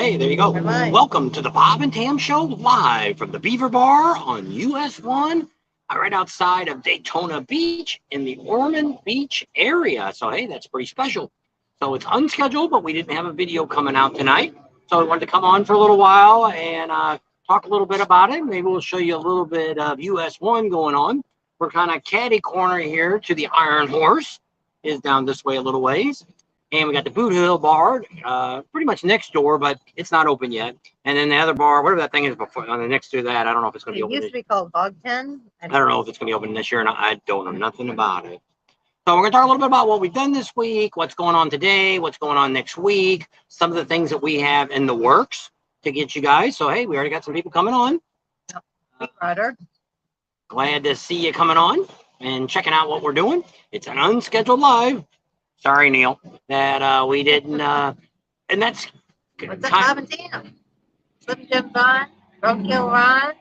Hey, there you go. Welcome to the Bob and Tam Show live from the Beaver Bar on US 1, right outside of Daytona Beach in the Ormond Beach area. So, hey, that's pretty special. So it's unscheduled, but we didn't have a video coming out tonight. So we wanted to come on for a little while and talk a little bit about it. Maybe we'll show you a little bit of US 1 going on. We're kind of catty corner here to the Iron Horse. Is down this way a little ways. And we got the Boot Hill Bar, pretty much next door, but it's not open yet. And then the other bar, whatever that thing is before, on the next to that, I don't know if it's going to be open. It used to be called Bog Pen. I don't know if it's going to be open this year, and I don't know nothing about it. So we're going to talk a little bit about what we've done this week, what's going on today, what's going on next week, some of the things that we have in the works to get you guys. So, hey, we already got some people coming on. Ryder. Glad to see you coming on and checking out what we're doing. It's an unscheduled live. Sorry, Neil, that we didn't, and that's... What's up, Bob and Tam? Slip Jump on, Roadkill Ron.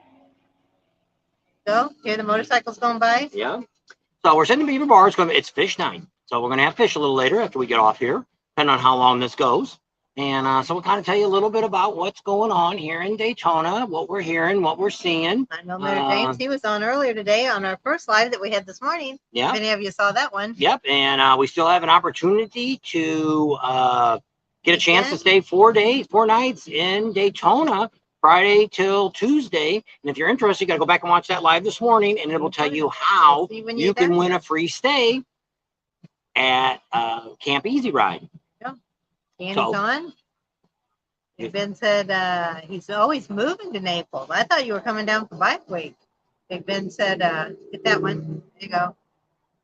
So, hear the motorcycles going by? Yeah. So we're sitting in Beaver Bar. It's fish night. So we're going to have fish a little later after we get off here, depending on how long this goes. And so we'll kind of tell you a little bit about what's going on here in Daytona, what we're hearing, what we're seeing. I know Mr. James, he was on earlier today on our first live that we had this morning. Yeah. If any of you saw that one. Yep. And we still have an opportunity to get a chance to stay 4 nights in Daytona, Friday till Tuesday. And if you're interested, you got to go back and watch that live this morning, and it will tell you how you can win a free stay at Camp Easy Ride. Danny's on. Big Ben said he's always moving to Naples. I thought you were coming down for Bike Week. Big Ben said, get that one. There you go.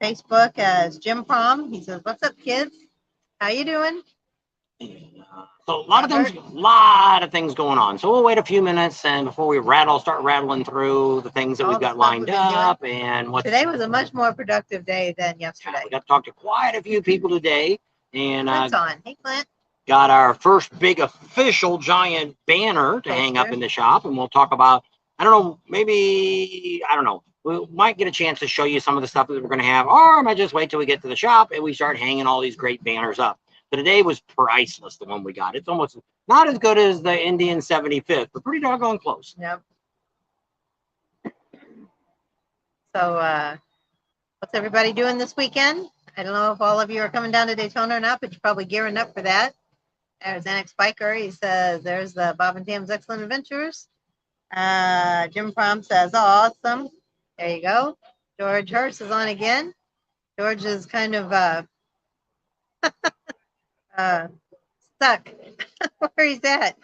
Facebook as Jim Prom. He says, what's up, kids? How you doing? So a lot of things going on. So we'll wait a few minutes and before we start rattling through the things that we've got lined up and what. Today was a much more productive day than yesterday. We got to talk to quite a few people today. And Clint's on. Hey, Clint. Got our first big official giant banner to hang up in the shop, and we'll talk about, I don't know, maybe, I don't know, we might get a chance to show you some of the stuff that we're going to have, or I might just wait till we get to the shop and we start hanging all these great banners up. But today was priceless, the one we got. It's almost not as good as the Indian 75th, but pretty doggone close. Yep. So, what's everybody doing this weekend? I don't know if all of you are coming down to Daytona or not, but you're probably gearing up for that. There's Annex Biker. He says, there's the Bob and Tam's Excellent Adventures. Jim Prom says, awesome. There you go. George Hurst is on again. George is kind of stuck where he's at.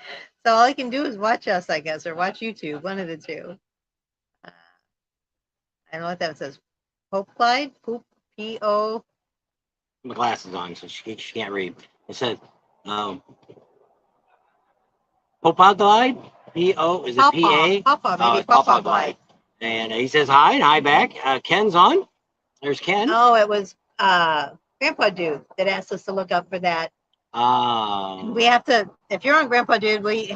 So all he can do is watch us, I guess, or watch YouTube, one of the two. I don't know what that says. Pope Clyde? Poop, P-O. My glasses on, so she can't read. It said, Popa Glide? P-O, is it P-A? Papa, maybe Papa Glide. And he says hi, and hi back. Ken's on. There's Ken. Oh, it was Grandpa Dude that asked us to look up for that. We have to, if you're on Grandpa Dude, we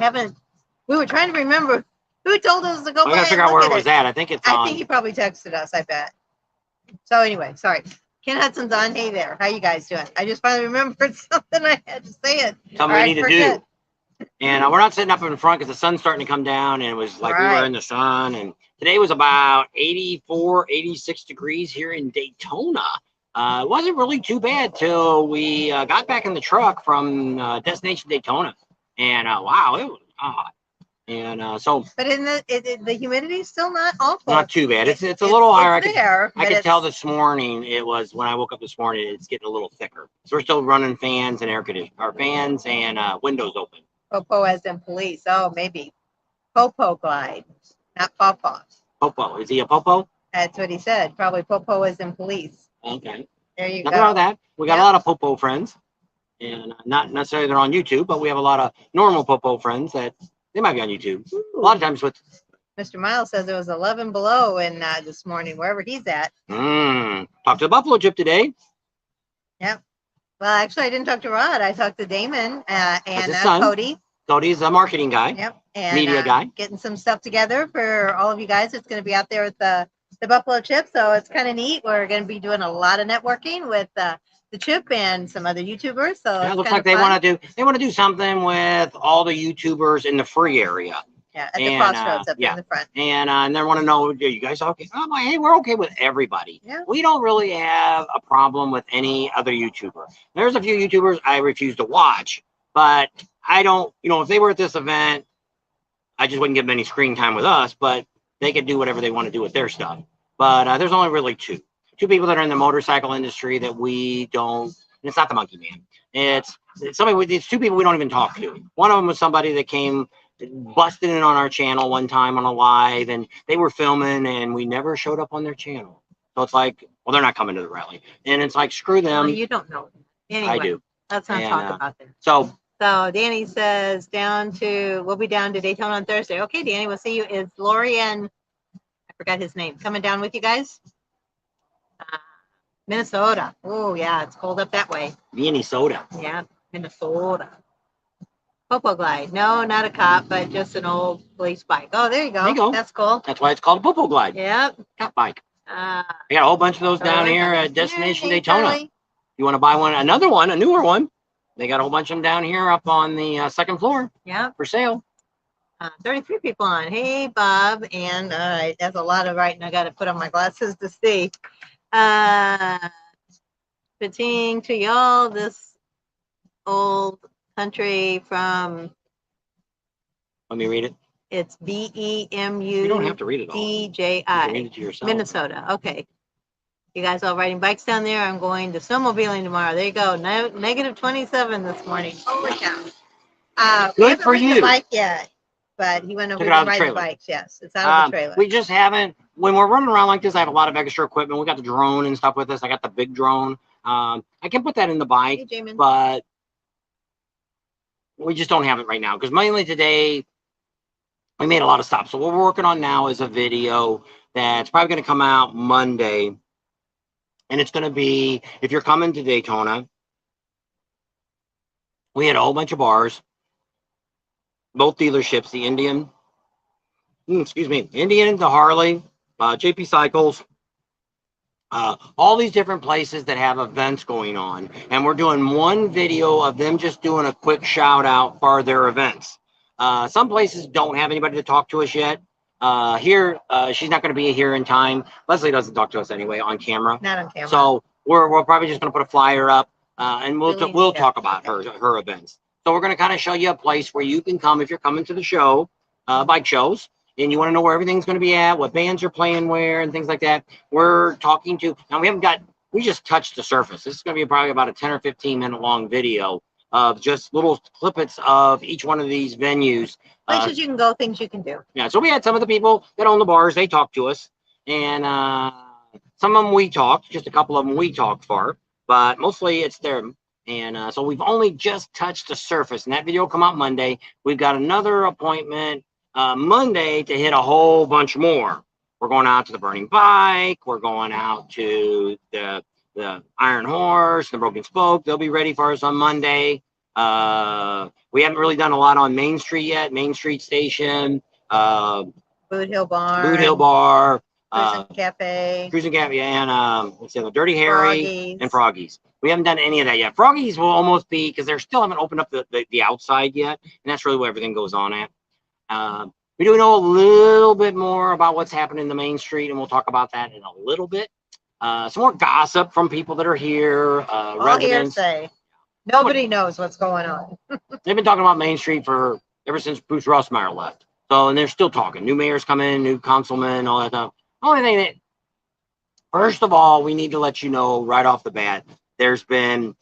were trying to remember who told us to go back. I gotta figure out where it was at. I think it's on. I think he probably texted us, I bet. So anyway, sorry. Ken Hudson's on. Hey there. How you guys doing? I just finally remembered something. I had to say it. Something we need to do. And we're not sitting up in front because the sun's starting to come down, and it was like we were in the sun. And today was about 84, 86 degrees here in Daytona. It wasn't really too bad till we got back in the truck from Destination Daytona. And wow, it was hot. And so, but in the humidity is still not awful. Not too bad. It's a little higher. I could tell this morning it was when I woke up this morning. It's getting a little thicker. So we're still running fans and air conditioning, our fans and windows open. Popo as in police. Oh, maybe Popo Glide, not Pawpaw. Popo, is he a Popo? That's what he said. Probably Popo as in police. Okay. There you Nothing go. wrong with that. We got a lot of Popo friends, and not necessarily they're on YouTube, but we have a lot of normal Popo friends that. They might be on YouTube. A lot of times with Mr. Miles says it was 11 below in this morning, wherever he's at. Talked to the Buffalo Chip today. Yep. Well, actually, I didn't talk to Rod. I talked to Damon and Cody. Cody's a marketing guy. Yep. And media guy. Getting some stuff together for all of you guys. It's going to be out there at the Buffalo Chip, so it's kind of neat. We're going to be doing a lot of networking with the the Chip and some other YouTubers. So yeah, it looks like they want to do something with all the YouTubers in the free area. Yeah, at the crossroads up in the front. And they want to know, are you guys okay? I'm like, hey, we're okay with everybody. Yeah. We don't really have a problem with any other YouTuber. There's a few YouTubers I refuse to watch, but I don't, if they were at this event, I just wouldn't give them any screen time with us, but they could do whatever they want to do with their stuff. But there's only really two people that are in the motorcycle industry that we don't, and it's not the Monkey Man. It's two people we don't even talk to. One of them was somebody that came, busted in on our channel one time on a live, and they were filming and we never showed up on their channel. So it's like, well, they're not coming to the rally. And it's like, screw them. Well, you don't know. Anyway, I do. Let's not talk about them. So Danny says we'll be down to Daytona on Thursday. Okay, Danny, we'll see you. Is Lori and I forgot his name coming down with you guys? Minnesota. Oh yeah, it's cold up that way. Minnesota. Yeah, Minnesota. Popo Glide. No, not a cop, but just an old police bike. Oh, there you go. There you go. That's cool. That's why it's called a Popo Glide. Yep. Cop bike. I got a whole bunch of those down here at Destination Daytona. Charlie. You want to buy one, another one, a newer one? They got a whole bunch of them down here up on the second floor. Yeah. For sale. 33 people on. Hey, Bob. And that's a lot of writing. I got to put on my glasses to see. Fitting to y'all, this old country from. Let me read it. It's BEMU. You don't have to read it all. DJI. Read it to yourself. Minnesota. Okay. You guys all riding bikes down there? I'm going to snowmobiling tomorrow. There you go. No, negative 27 this morning. Holy cow. Good for you. The bike yet, but he went over to ride the bikes. Yes, it's out of the trailer. We just haven't. When we're running around like this, I have a lot of extra equipment. We got the drone and stuff with us. I got the big drone. I can put that in the bike, but we just don't have it right now because mainly today we made a lot of stops. So what we're working on now is a video that's probably going to come out Monday. And it's going to be, if you're coming to Daytona, we had a whole bunch of bars, both dealerships, the Indian, the Harley, JP Cycles, all these different places that have events going on. And we're doing one video of them just doing a quick shout out for their events. Some places don't have anybody to talk to us yet. Here, she's not going to be here in time. Leslie doesn't talk to us anyway on camera. Not on camera. So we're probably just going to put a flyer up, and we'll talk about her events. So we're going to kind of show you a place where you can come if you're coming to the show, bike shows, and you want to know where everything's going to be at, what bands are playing where, and things like that. We're talking to now. We just touched the surface. This is going to be probably about a 10 or 15 minute long video of just little clippets of each one of these venues. Places you can go, things you can do. Yeah, so we had some of the people that own the bars, they talked to us. And some of them we talked, just a couple of them we talked for. But mostly it's them. And so we've only just touched the surface. And that video will come out Monday. We've got another appointment Monday to hit a whole bunch more. We're going out to the Burning Bike. We're going out to the Iron Horse, the Broken Spoke. They'll be ready for us on Monday. We haven't really done a lot on Main Street yet. Main Street Station, Boot Hill Bar, Cruising Cafe, and let's see, the Dirty Harry and Froggies. We haven't done any of that yet. Froggies will almost be because they still haven't opened up the outside yet, and that's really where everything goes on at. We do know a little bit more about what's happening in the Main Street, and we'll talk about that in a little bit. Some more gossip from people that are here, residents. Hearsay. Nobody knows what's going on. They've been talking about Main Street ever since Bruce Rossmeyer left. So, and they're still talking. New mayors come in, new councilmen, all that stuff. Only thing that, first of all, we need to let you know right off the bat, there's been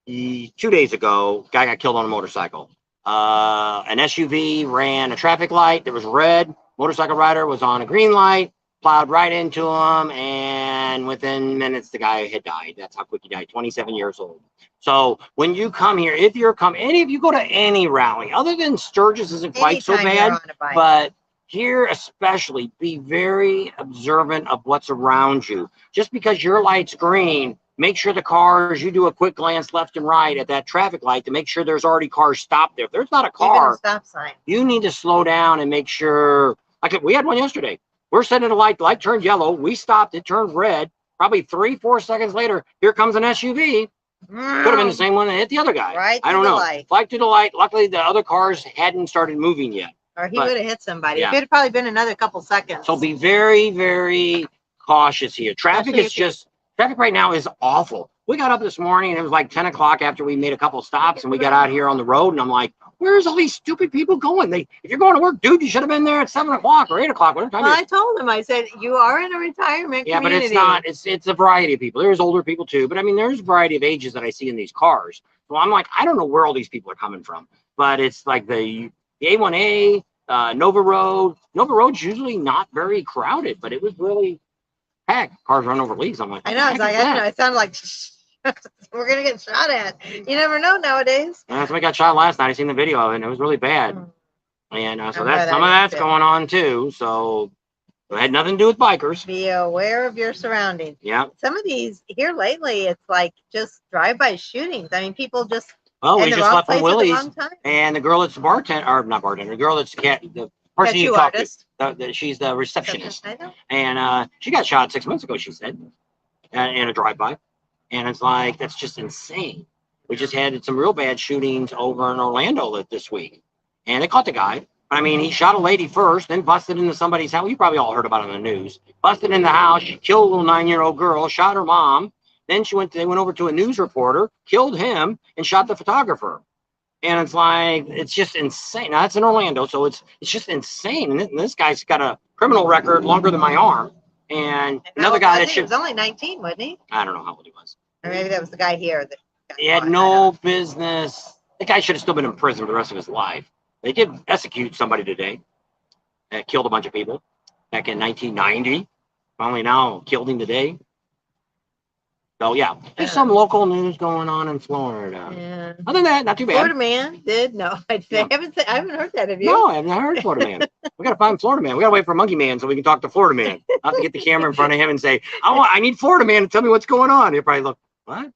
2 days ago, a guy got killed on a motorcycle. An SUV ran a traffic light that was red. Motorcycle rider was on a green light, plowed right into him, and within minutes, the guy had died. That's how quick he died, 27 years old. So when you come here, if you go to any rally, other than Sturgis isn't quite so bad, but here especially, be very observant of what's around you. Just because your light's green, make sure the cars, you do a quick glance left and right at that traffic light to make sure there's already cars stopped there. If there's not a car, even a stop sign, you need to slow down and make sure. We had one yesterday. We're sitting at a light, the light turned yellow. We stopped, it turned red. Probably 3-4 seconds later, here comes an SUV. Could have been the same one that hit the other guy. Right. I don't know. Light. Flight to the light. Luckily, the other cars hadn't started moving yet. Or he would have hit somebody. Yeah. It had probably been another couple seconds. So be very, very cautious here. Traffic is just, traffic right now is awful. We got up this morning and it was like 10 o'clock after we made a couple stops and we got out here on the road and I'm like, where's all these stupid people going? If you're going to work, dude, you should have been there at 7 o'clock or 8 o'clock. Whatever time well, I told him, I said, you are in a retirement yeah, community. but it's not, it's a variety of people. There's older people too, but I mean, there's a variety of ages that I see in these cars. So I'm like, I don't know where all these people are coming from, but it's like the A1A, Nova Road. Nova Road's usually not very crowded, but it was really packed. Cars run over leaves. I'm like, I know, it's like, I don't know, it sounded like we're gonna get shot at. You never know nowadays. That's why I got shot last night. I seen the video of it and it was really bad. And so that's some of that's going on too. So it had nothing to do with bikers. Be aware of your surroundings. Yeah. Some of these here lately, it's like just drive-by shootings. I mean, people just oh, we just left from Willie's, and the girl that's the bartender, or not bartender, the girl that's the person you talk to, she's the receptionist, and she got shot 6 months ago. She said, in a drive-by, and it's like that's just insane. We just had some real bad shootings over in Orlando this week, and they caught the guy. I mean, he shot a lady first, then busted into somebody's house. You probably all heard about it on the news. Busted in the house, she killed a little 9-year-old girl, shot her mom. Then they went over to a news reporter, killed him, and shot the photographer. And it's like, it's just insane. Now, that's in Orlando, so it's just insane. And this guy's got a criminal record longer than my arm. And another guy that he was only 19, wasn't he? I don't know how old he was. Or maybe that was the guy here. He had no business. The guy should have still been in prison for the rest of his life. They did execute somebody today that killed a bunch of people back in 1990. Finally now killed him today. So yeah, there's some local news going on in Florida. Yeah. Other than that, not too bad. Florida man did no. I haven't heard that of you. No, I haven't heard Florida man. We gotta find Florida man. We gotta wait for Monkey Man so we can talk to Florida man. I have to get the camera in front of him and say, I need Florida man to tell me what's going on. He'll probably look, what?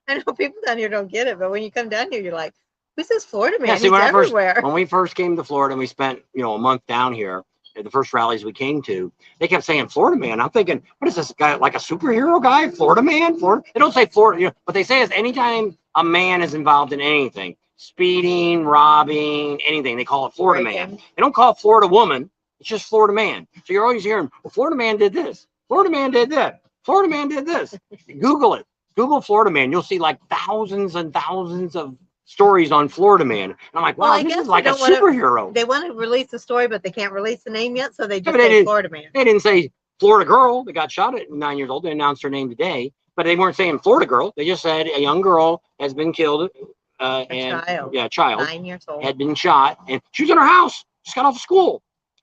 I know people down here don't get it, but when you come down here, you're like, who's this Florida man? Yeah, see, He's everywhere. When we first came to Florida and we spent, a month down here, at the first rallies we came to, they kept saying Florida man. I'm thinking, what is this guy, like a superhero guy? Florida man? Florida? They don't say Florida. What they say is anytime a man is involved in anything, speeding, robbing, anything, they call it Florida man. They don't call it Florida woman. It's just Florida man. So you're always hearing, well, Florida man did this. Florida man did that. Florida man did this. Google it. Google Florida man. You'll see like thousands and thousands of stories on Florida man. And I'm like, wow, this is like a superhero. They want to release the story, but they can't release the name yet, so they just say Florida man. They didn't say Florida girl that got shot at 9 years old. They announced her name today, but they weren't saying Florida girl. They just said a young girl has been killed. A child 9 years old had been shot, and she was in her house. Just got off of school,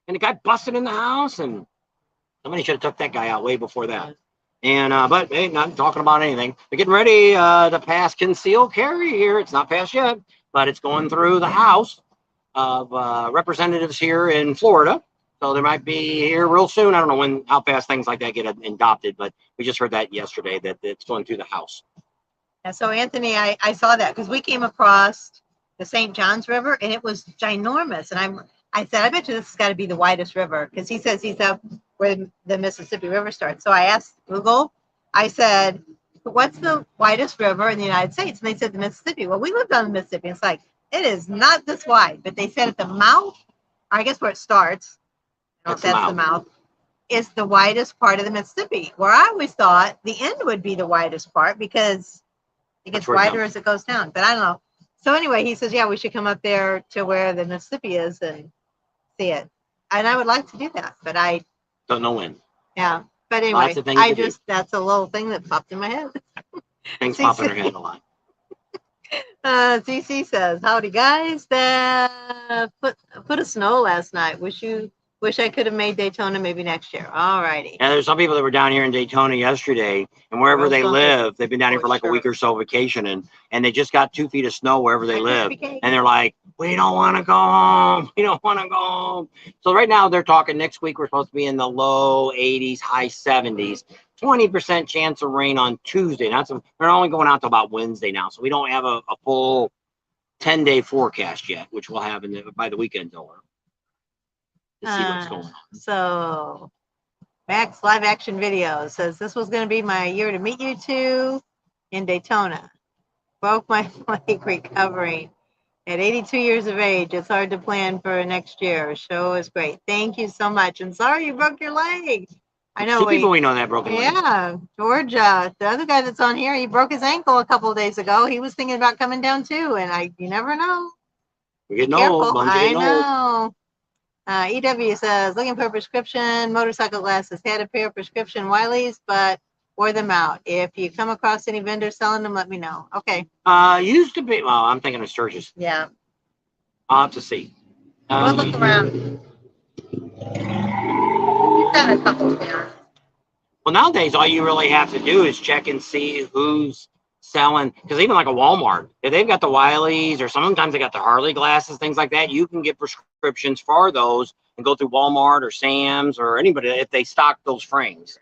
and the guy busted in the house, and somebody should have took that guy out way before that. And but hey, not talking about anything. They're getting ready to pass concealed carry here. It's not passed yet, but it's going through the House of Representatives here in Florida. So there might be here real soon. I don't know how fast things like that get adopted, but we just heard that yesterday that it's going through the House. Yeah, so Anthony, I saw that because we came across the St. Johns River and it was ginormous. And I said, I bet you this has got to be the widest river because he says he's up where the Mississippi River starts. So I asked Google, I said, what's the widest river in the United States? And they said the Mississippi. Well, we lived on the Mississippi. It's like, it is not this wide, but they said at the mouth, or I guess where it starts, I don't know if that's the mouth, is the widest part of the Mississippi. Where I always thought the end would be the widest part because it gets wider as it goes down. But I don't know. So anyway, he says, yeah, we should come up there to where the Mississippi is and see it. And I would like to do that, but I don't know when. Yeah. But anyway, that's a little thing that popped in my head. Things pop in her head a lot. CC says, howdy guys, put a snow last night. Wish I could have made Daytona maybe next year. All righty. Yeah, there's some people that were down here in Daytona yesterday, and wherever they live, they've been down here for like a week or so vacationing, and they just got 2 feet of snow wherever they live. And they're like, we don't want to go home. We don't want to go home. So right now they're talking next week we're supposed to be in the low 80s, high 70s. 20% chance of rain on Tuesday. They're only going out to about Wednesday now, so we don't have a full 10-day forecast yet, which we'll have by the weekend's over. To see what's going on. So Max Live Action Videos says this was going to be my year to meet you two in Daytona. Broke my leg recovering. At 82 years of age, it's hard to plan for next year. Show is great. Thank you so much. And sorry you broke your leg. I know. Two people we know that broken legs. Yeah, George, the other guy that's on here, he broke his ankle a couple of days ago. He was thinking about coming down too, and you never know. We're getting old. I know. EW says, looking for a prescription motorcycle glasses. Had a pair of prescription Wileys, but wore them out. If you come across any vendors selling them, let me know. Okay. Used to be. Well, I'm thinking of Sturgis. Yeah. I'll have to see. We'll look around. You've got a couple there. Well, nowadays, all you really have to do is check and see who's selling. Because even like a Walmart, if they've got the Wileys or sometimes they got the Harley glasses, things like that, you can get prescriptions for those and go through Walmart or Sam's or anybody if they stock those frames.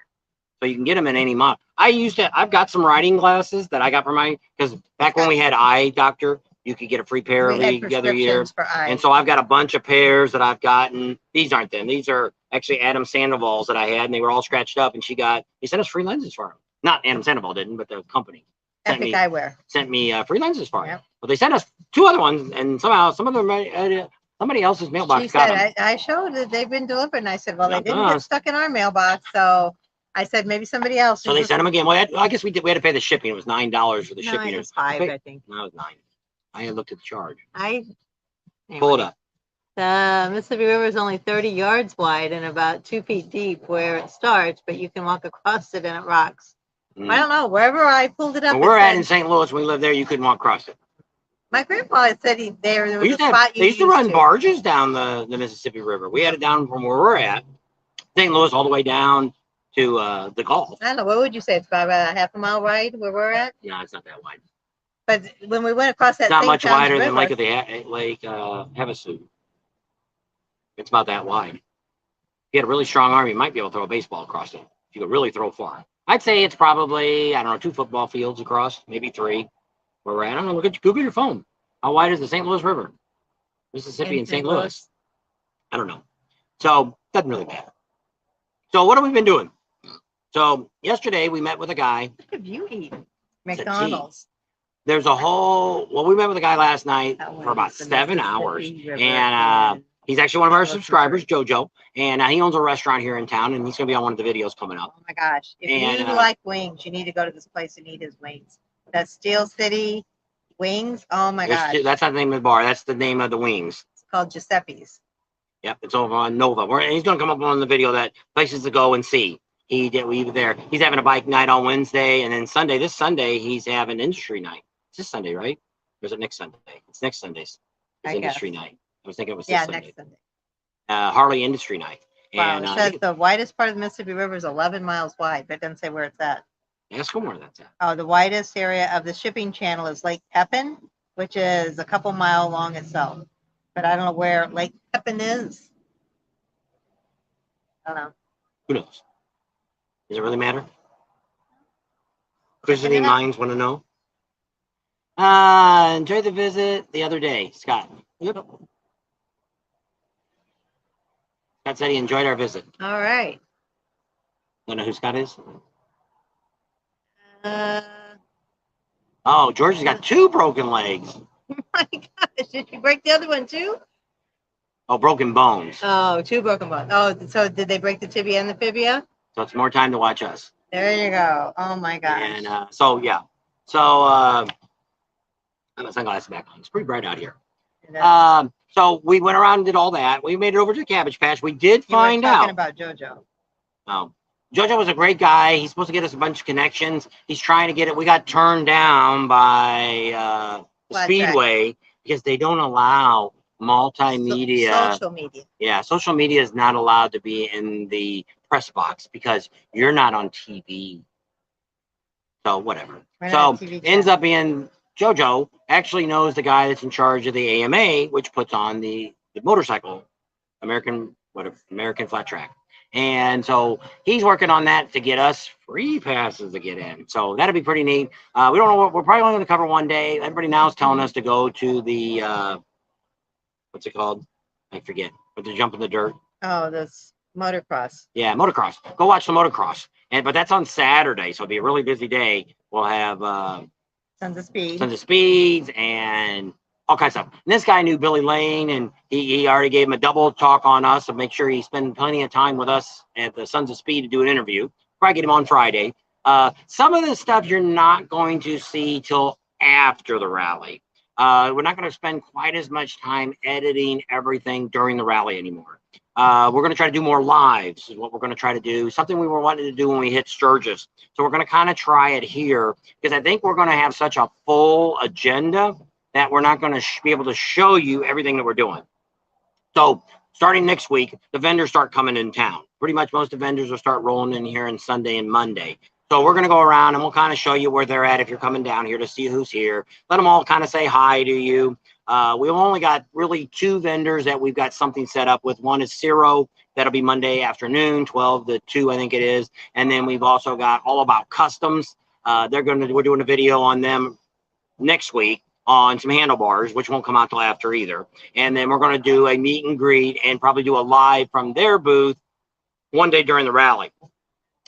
So you can get them in any month. I've got some riding glasses that I got for because back when we had eye doctor, you could get a free pair every other year. And so I've got a bunch of pairs that I've gotten. These aren't them. These are actually Adam Sandoval's that I had, and they were all scratched up. And he sent us free lenses for them. Not Adam Sandoval didn't, but the company sent me free lenses for them. Yep. Well, they sent us 2 other ones, and somehow some of them somebody else's mailbox got them. I showed that they've been delivered, and I said, well, they didn't get stuck in our mailbox, so I said maybe somebody else. So they sent them again. Well, I guess we had to pay the shipping. It was $9 for the shipping. It was $5, I think. No, it was $9. I had looked at the charge. Anyway. Pull it up. The Mississippi River is only 30 yards wide and about 2 feet deep where it starts, but you can walk across it and it rocks. I don't know. Wherever I pulled it up. We're at in St. Louis. When we lived there, you couldn't walk across it. My grandpa said there was a spot they used to run barges down the Mississippi River. We had it down from where we're at, St. Louis, all the way down to the Gulf. I don't know. What would you say? It's about a half a mile wide where we're at? Yeah, it's not that wide. But when we went across that, it's not much wider than Lake Havasu. It's about that wide. If you had a really strong arm, you might be able to throw a baseball across it. If you could really throw far. I'd say it's probably, I don't know, 2 football fields across, maybe 3. Where we're at. I don't know. Google your phone. How wide is the St. Louis River? Mississippi and St. Louis. I don't know. So doesn't really matter. So what have we been doing? So yesterday we met with a guy. What have you eaten? McDonald's. There's a whole. Well, we met with a guy last night for about 7 hours, and he's actually one of our subscribers, JoJo, and he owns a restaurant here in town, and he's going to be on one of the videos coming up. Oh my gosh! If you like wings, you need to go to this place and eat his wings. That's Steel City Wings. Oh my gosh! That's not the name of the bar. That's the name of the wings. It's called Giuseppe's. Yep, it's over on Nova. He's going to come up on the video that places to go and see. We were there. He's having a bike night on Wednesday, and then this Sunday, he's having industry night. It's this Sunday, right? Or is it next Sunday? It's next Sunday's industry night. I was thinking it was this Sunday. Next Sunday. Harley Industry Night. Wow, and, it says the widest part of the Mississippi River is 11 miles wide, but it doesn't say where it's at. Ask him where that's at. Oh, the widest area of the shipping channel is Lake Pepin, which is a couple mile long itself. But I don't know where Lake Pepin is. I don't know. Who knows? Does it really matter? Visiting minds want to know. Enjoy the visit the other day, Scott. Yep. Scott said he enjoyed our visit. All right. You know who Scott is? Oh, George has got 2 broken legs. Oh my gosh, did you break the other one too? Oh, broken bones. Oh, 2 broken bones. Oh, so did they break the tibia and the fibia? So it's more time to watch us. There you go. Oh my gosh. And so yeah. So I have my sunglasses back on. It's pretty bright out here. So we went around and did all that. We made it over to the Cabbage Patch. We did find out. Talking about JoJo. Oh, JoJo was a great guy. He's supposed to get us a bunch of connections. He's trying to get it. We got turned down by Speedway because they don't allow multimedia. Social media. Yeah, social media is not allowed to be in the press box because you're not on TV. So whatever. So ends up being JoJo actually knows the guy that's in charge of the AMA, which puts on the motorcycle American flat track. And so he's working on that to get us free passes to get in. So that'll be pretty neat. We don't know what we're probably only going to cover one day. Everybody now is telling us to go to the what's it called? I forget. But to jump in the dirt. Oh, this Motocross. Yeah, motocross. Go watch the motocross. But that's on Saturday, so it'll be a really busy day. We'll have Tons of speed. Tons of speeds and all kinds of stuff. And this guy knew Billy Lane, and he already gave him a double talk on us to make sure he spend plenty of time with us at the Sons of Speed to do an interview. Probably get him on Friday. Some of the stuff you're not going to see till after the rally. We're not going to spend quite as much time editing everything during the rally anymore. We're going to try to do more lives is what we're going to try to do. Something we were wanting to do when we hit Sturgis. So we're going to kind of try it here because I think we're going to have such a full agenda that we're not going to be able to show you everything that we're doing. So starting next week, the vendors start coming in town. Pretty much most of the vendors will start rolling in here on Sunday and Monday. So we're going to go around and we'll kind of show you where they're at if you're coming down here to see who's here. Let them all kind of say hi to you. We've only got really 2 vendors that we've got something set up with. One is Ciro. That'll be Monday afternoon, 12 to 2, I think it is. And then we've also got All About Customs. We're doing a video on them next week on some handlebars, which won't come out till after either. And then we're going to do a meet and greet and probably do a live from their booth one day during the rally.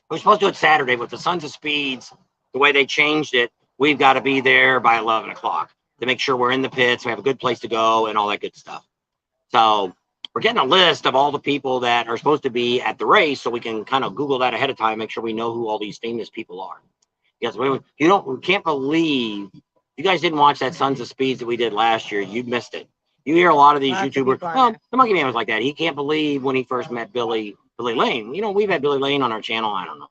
We're supposed to do it Saturday, but the Sons of Speeds, the way they changed it, we've got to be there by 11 o'clock to make sure we're in the pits, we have a good place to go, and all that good stuff. So we're getting a list of all the people that are supposed to be at the race so we can kind of Google that ahead of time, make sure we know who all these famous people are. Because we can't believe you guys didn't watch that Sons of Speeds that we did last year. You missed it. You hear a lot of these YouTubers. Well, the Monkey Man was like that. He can't believe when he first met Billy Lane. We've had Billy Lane on our channel, I don't know,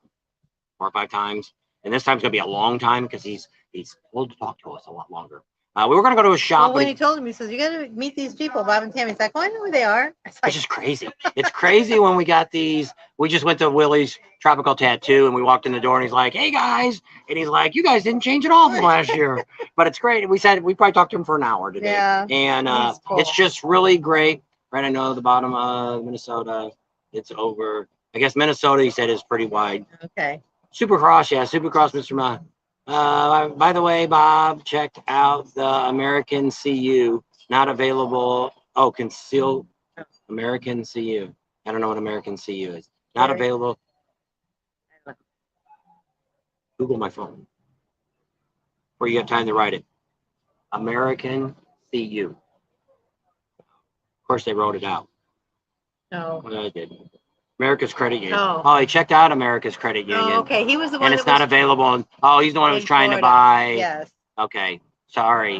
4 or 5 times. And this time's going to be a long time because he's able to talk to us a lot longer. We were going to go to a shop. Well, when he told him, he says, you got to meet these people, Bob and Tammy. He's like, oh, I know who they are. It's just crazy. It's crazy when we got these. We just went to Willie's Tropical Tattoo and we walked in the door and he's like, hey, guys. And he's like, you guys didn't change at all from last year. But it's great. We probably talked to him for an hour today. Yeah, and cool. It's just really great. Right, I know the bottom of Minnesota, it's over. I guess Minnesota, he said, is pretty wide. Okay. Supercross, yeah, Supercross, Mr. Ma. By the way, Bob, checked out the American CU. Not available. Oh, concealed American CU. I don't know what American CU is. Not available. Google my phone. Before you have time to write it. American CU. Of course, they wrote it out. No. Well, I did. America's Credit Union. Oh, he checked out America's Credit Union. Oh, okay. He was the one. And it's not available. Oh, he's the one who was trying to buy. Yes. Okay. Sorry.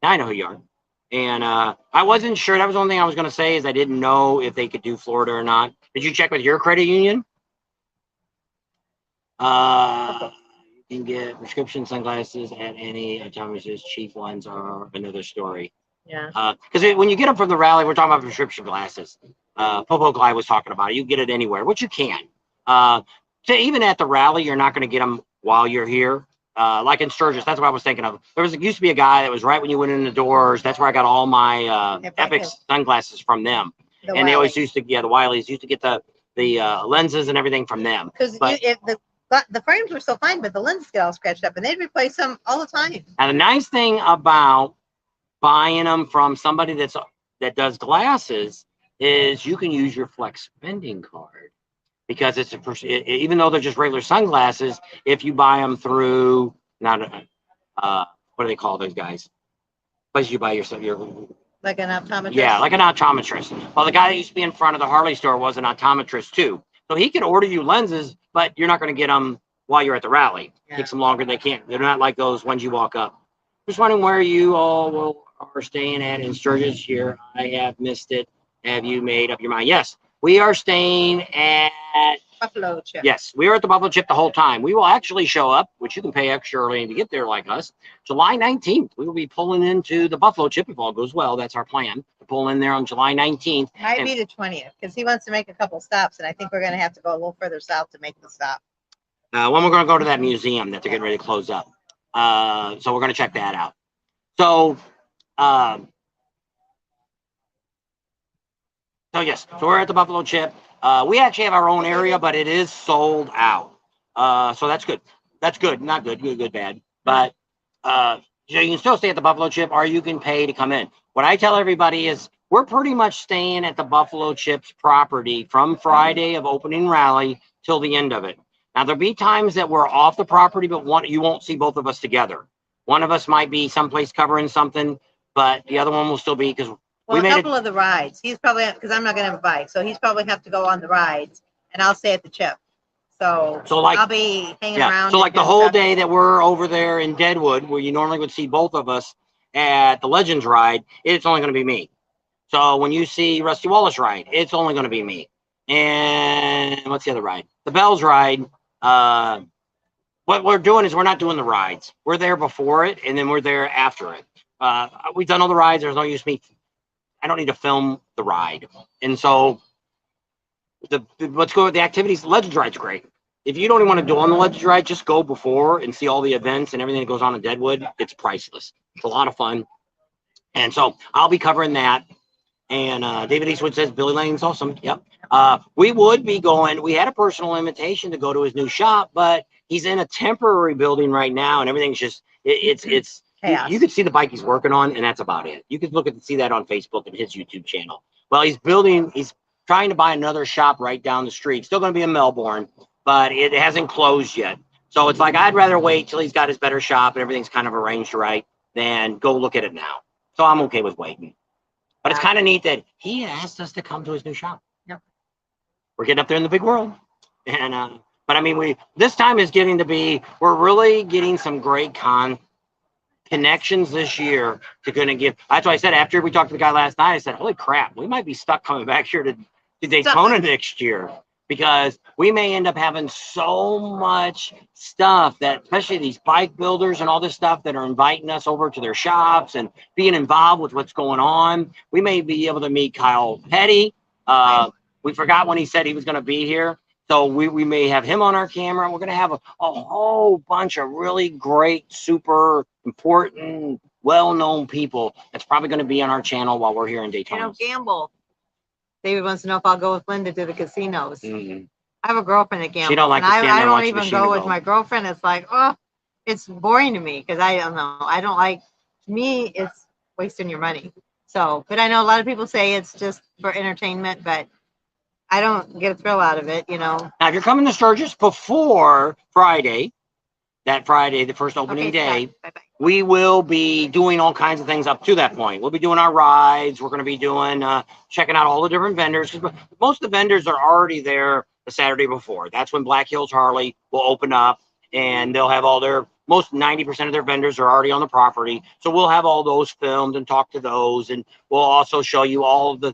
Now I know who you are. And I wasn't sure. That was the only thing I was going to say is I didn't know if they could do Florida or not. Did you check with your credit union? You can get prescription sunglasses at any optometrist. Cheap ones are another story. Yeah. Because when you get them from the rally, we're talking about prescription glasses. Popo Glide was talking about it. You get it anywhere, which you can. So even at the rally, you're not going to get them while you're here. Like in Sturgis, that's what I was thinking of. Used to be a guy that was right when you went in the doors. That's where I got all my Epic sunglasses from them. And they always used to, the Wileys used to get the lenses and everything from them. Because the frames were still fine, but the lenses get all scratched up, and they'd replace them all the time. And the nice thing about buying them from somebody that does glasses is you can use your flex spending card because even though they're just regular sunglasses, if you buy them through what do they call those guys? Places you buy your like an optometrist. Yeah, like an optometrist. Well, the guy that used to be in front of the Harley store was an optometrist too, so he can order you lenses, but you're not going to get them while you're at the rally. Yeah. It takes them longer. They're not like those ones you walk up. Just wondering where you all are staying at in Sturgis here. I have missed it. Have you made up your mind? Yes, we are staying at Buffalo Chip. Yes, we are at the Buffalo Chip the whole time. We will actually show up, which you can pay extra early to get there like us. July 19th, we will be pulling into the Buffalo Chip if all goes well. That's our plan, to pull in there on July 19th. Might be the 20th because he wants to make a couple stops, and I think we're going to have to go a little further south to make the stop. When we're going to go to that museum that they're getting ready to close up. So we're going to check that out. So, yes, so we're at the Buffalo Chip. We actually have our own area, but it is sold out. So that's good. That's good. Not good. Good, bad. But you can still stay at the Buffalo Chip or you can pay to come in. What I tell everybody is we're pretty much staying at the Buffalo Chips property from Friday of opening rally till the end of it. Now, there'll be times that we're off the property, but you won't see both of us together. One of us might be someplace covering something, but the other one will still be because well, a couple of the rides. He's probably, because I'm not going to have a bike, so he's probably have to go on the rides, and I'll stay at the Chip. So like, I'll be hanging around. So like the whole day that we're over there in Deadwood, where you normally would see both of us at the Legends ride, it's only going to be me. So when you see Rusty Wallace ride, it's only going to be me. And what's the other ride? The Bells ride. What we're doing is we're not doing the rides. We're there before it, and then we're there after it. We've done all the rides. There's no use me. I don't need to film the ride. And so let's go with the activities. Legends ride's great. If you don't even want to do on the Legends ride, just go before and see all the events and everything that goes on in Deadwood. It's priceless. It's a lot of fun. And so I'll be covering that. And David Eastwood says Billy Lane's awesome. Yep. We would be going. We had a personal invitation to go to his new shop, but he's in a temporary building right now, and everything's just it's you could see the bike he's working on, and that's about it. You could look at see that on Facebook and his YouTube channel. Well, he's trying to buy another shop right down the street. Still going to be in Melbourne, but it hasn't closed yet. So it's like I'd rather wait till he's got his better shop and everything's kind of arranged right than go look at it now. So I'm okay with waiting. But it's kind of neat that he asked us to come to his new shop. Yep. We're getting up there in the big world. And but I mean, this time is getting to be, we're really getting some great connections this year to going to give. That's why I said after we talked to the guy last night, I said, holy crap, we might be stuck coming back here to Daytona next year, because we may end up having so much stuff that, especially these bike builders and all this stuff that are inviting us over to their shops and being involved with what's going on. We may be able to meet Kyle Petty. We forgot when he said he was going to be here. So we may have him on our camera. We're going to have a whole bunch of really great, super important, well-known people that's probably going to be on our channel while we're here in Daytona. I don't gamble. David wants to know if I'll go with Linda to the casinos. I have a girlfriend that gambles. She don't like to stand there and watch the machine go. I don't even go with my girlfriend. It's like, oh, it's boring to me because I don't know. I don't like, to me, it's wasting your money. So, but I know a lot of people say it's just for entertainment, but I don't get a thrill out of it, you know. Now, if you're coming to Sturgis before Friday, the first opening day, bye-bye. We will be doing all kinds of things up to that point. We'll be doing our rides. We're going to be doing, checking out all the different vendors. Most of the vendors are already there the Saturday before. That's when Black Hills Harley will open up, and they'll have most 90% of their vendors are already on the property. So we'll have all those filmed and talk to those. And we'll also show you all of the,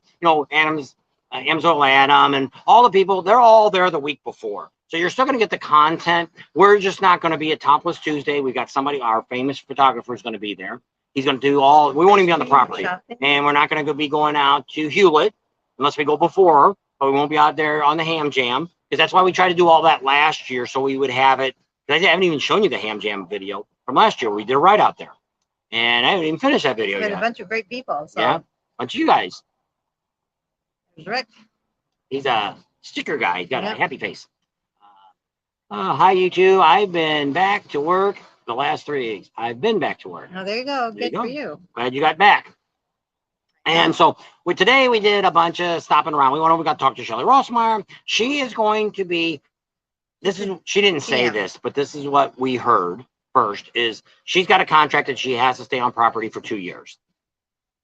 Amsel Adam and all the people. They're all there the week before. So you're still going to get the content. We're just not going to be at Topless Tuesday. We've got somebody, our famous photographer, is going to be there. He's going to do we won't even be on the property. And we're not going to be going out to Hewlett unless we go before, but we won't be out there on the Ham Jam, because that's why we tried to do all that last year, so we would have it. I haven't even shown you the Ham Jam video from last year. We did it right out there. And I haven't even finished that video yet. A bunch of great people. So. Yeah, a bunch of you guys. Rick. He's a sticker guy. He's got a happy face. Hi, you two. I've been back to work the last 3 weeks. I've been back to work. Oh, there you go. Good for you. Glad you got back. And so today we did a bunch of stopping around. We got to talk to Shelly Rossmeyer. She is going to be, she didn't say this, but this is what we heard first, is she's got a contract that she has to stay on property for 2 years.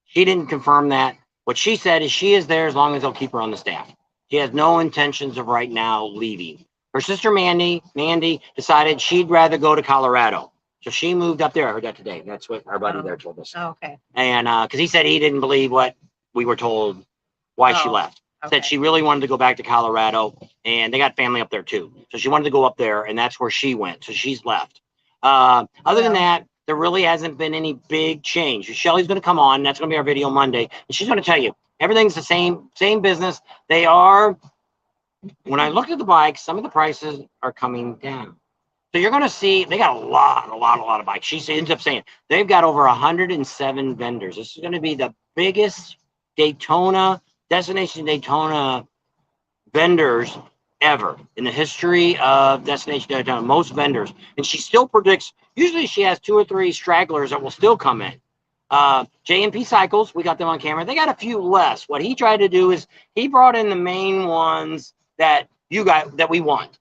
She didn't confirm that. What she said is she is there as long as they'll keep her on the staff. She has no intentions of right now leaving. Her sister Mandy decided she'd rather go to Colorado. So she moved up there. I heard that today. That's what our buddy there told us. Oh, okay. And because he said he didn't believe what we were told, why she left. Okay. Said she really wanted to go back to Colorado, and they got family up there too. So she wanted to go up there, and that's where she went. So she's left. Other than that, there really hasn't been any big change. Shelly's going to come on. That's going to be our video Monday. And she's going to tell you everything's the same business. They are. When I looked at the bikes, some of the prices are coming down. So you're going to see they got a lot of bikes. She ends up saying they've got over 107 vendors. This is going to be the biggest Destination Daytona vendors ever in the history of Destination Daytona, most vendors. And she still predicts, usually she has 2 or 3 stragglers that will still come in. J&P Cycles, we got them on camera. They got a few less. What he tried to do is he brought in the main ones that we want,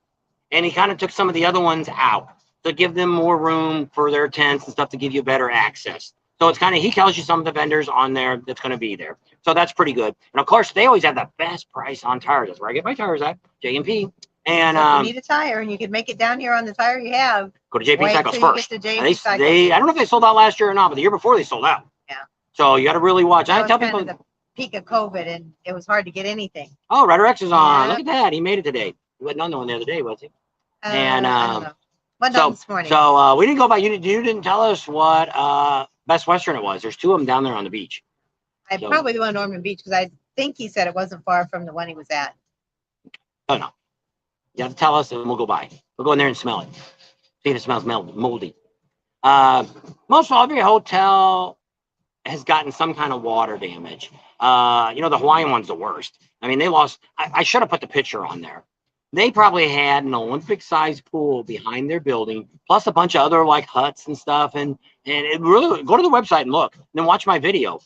and he kind of took some of the other ones out to give them more room for their tents and stuff to give you better access. So it's kind of, he tells you some of the vendors on there that's going to be there. So that's pretty good. And of course, they always have the best price on tires. That's where I get my tires at, J&P. And so if you need a tire and you can make it down here on the tire you have, go to JP Cycles first. JP Cycles. I don't know if they sold out last year or not, but the year before they sold out. Yeah. So you got to really watch. I tell people the peak of COVID and it was hard to get anything. Oh, Rider X is on. Look at that. He made it today. He wasn't on the one the other day, was he? And I don't know. Went on this morning. So we didn't go by. You didn't tell us what Best Western it was. There's two of them down there on the beach. Probably the one on Ormond Beach because I think he said it wasn't far from the one he was at. Oh no. You have to tell us and we'll go by. We'll go in there and smell it. See if it smells moldy. Most of every hotel has gotten some kind of water damage. The Hawaiian one's the worst. I mean, they lost. I should have put the picture on there. They probably had an Olympic-sized pool behind their building, plus a bunch of other like huts and stuff. And it really, go to the website and look, and then watch my video.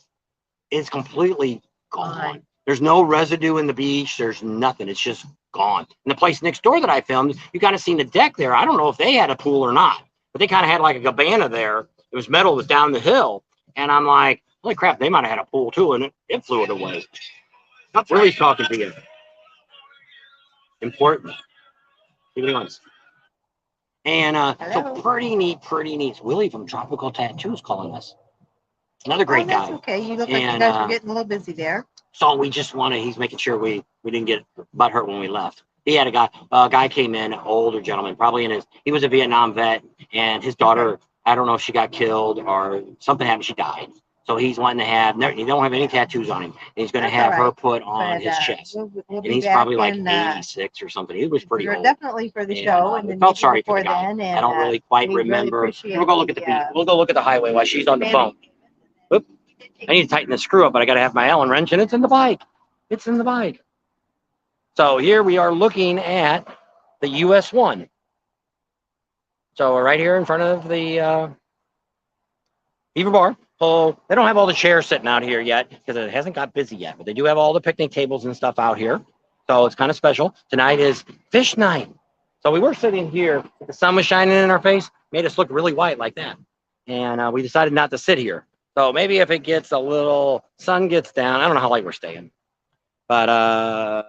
It's completely gone. There's no residue in the beach. There's nothing. It's just gone. And the place next door that I filmed, you kind of seen the deck there. I don't know if they had a pool or not, but they kind of had like a cabana there. It was metal. It was down the hill. And I'm like, holy crap, they might have had a pool too. And it flew it away. Not really talking to you. Important. See what he wants. And so pretty neat. Willie from Tropical Tattoos calling us. Another great guy. Okay, you look like you guys were getting a little busy there. So we just he's making sure we didn't get butt hurt when we left. He had a guy came in, older gentleman, probably he was a Vietnam vet, and his daughter, I don't know if she got killed or something happened, she died. So he's wanting to he don't have any tattoos on him. And he's going to have her put on his chest. We'll and he's probably like 86 or something. He was pretty old. Definitely for the show. And felt sorry for the guy. I don't really quite remember. We'll go look at the beach. We'll go look at the highway while she's on the phone. Oop. I need to tighten the screw up, but I got to have my Allen wrench, and it's in the bike. It's in the bike. So here we are looking at the US 1. So we're right here in front of the Beaver Bar. Oh, they don't have all the chairs sitting out here yet because it hasn't got busy yet, but they do have all the picnic tables and stuff out here. So it's kind of special. Tonight is fish night. So we were sitting here, the sun was shining in our face, made us look really white like that. And we decided not to sit here. So maybe if it gets sun gets down, I don't know how late we're staying, but I'll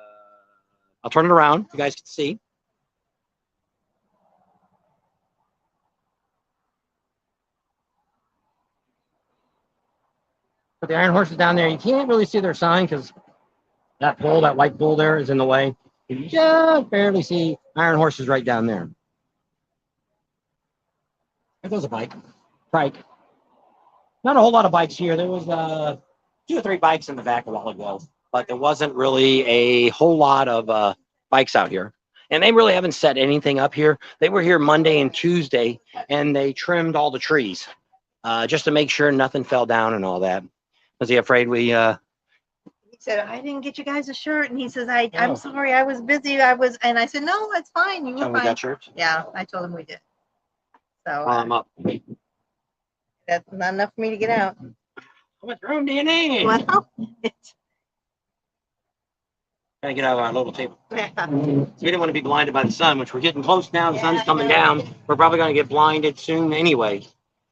turn it around. You guys can see. But the Iron Horse is down there. You can't really see their sign because that white pole there is in the way. You can just barely see Iron Horse is right down there. There goes a bike. Not a whole lot of bikes here. There was 2 or 3 bikes in the back a while ago, but there wasn't really a whole lot of bikes out here. And they really haven't set anything up here. They were here Monday and Tuesday, and they trimmed all the trees just to make sure nothing fell down and all that. Was he afraid we... He said, I didn't get you guys a shirt. And he says, I'm sorry, I was busy. And I said, no, it's fine. You were fine. We got shirts? Yeah, I told him we did. So I'm up. That's not enough for me to get out. How much room do you need? Well, Gotta get out of our little table. So we didn't want to be blinded by the sun, which we're getting close now. The sun's coming down. We're probably going to get blinded soon anyway.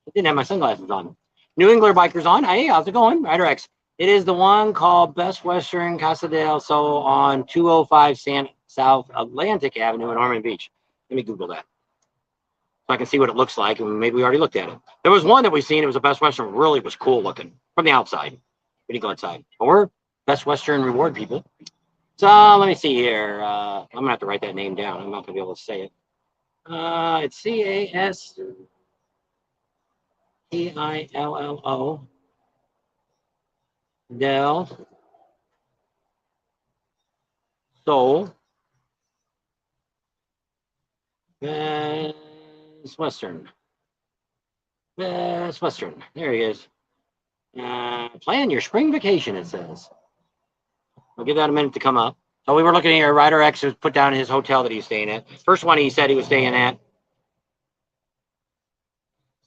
I didn't have my sunglasses on. New England Bikers on. Hey, how's it going? Rider X. It is the one called Best Western Casa del Sol on 205 South Atlantic Avenue in Ormond Beach. Let me Google that so I can see what it looks like, and maybe we already looked at it. There was one that we've seen. It was a Best Western. Really was cool looking from the outside. We didn't go inside. But we're Best Western reward people. So let me see here. I'm going to have to write that name down. I'm not going to be able to say it. It's CASTILLO. Del Sol Best Western. Best Western. There he is. Plan your spring vacation, it says. I'll give that a minute to come up. So we were looking here. Rider X has put down his hotel that he's staying at. First one he said he was staying at.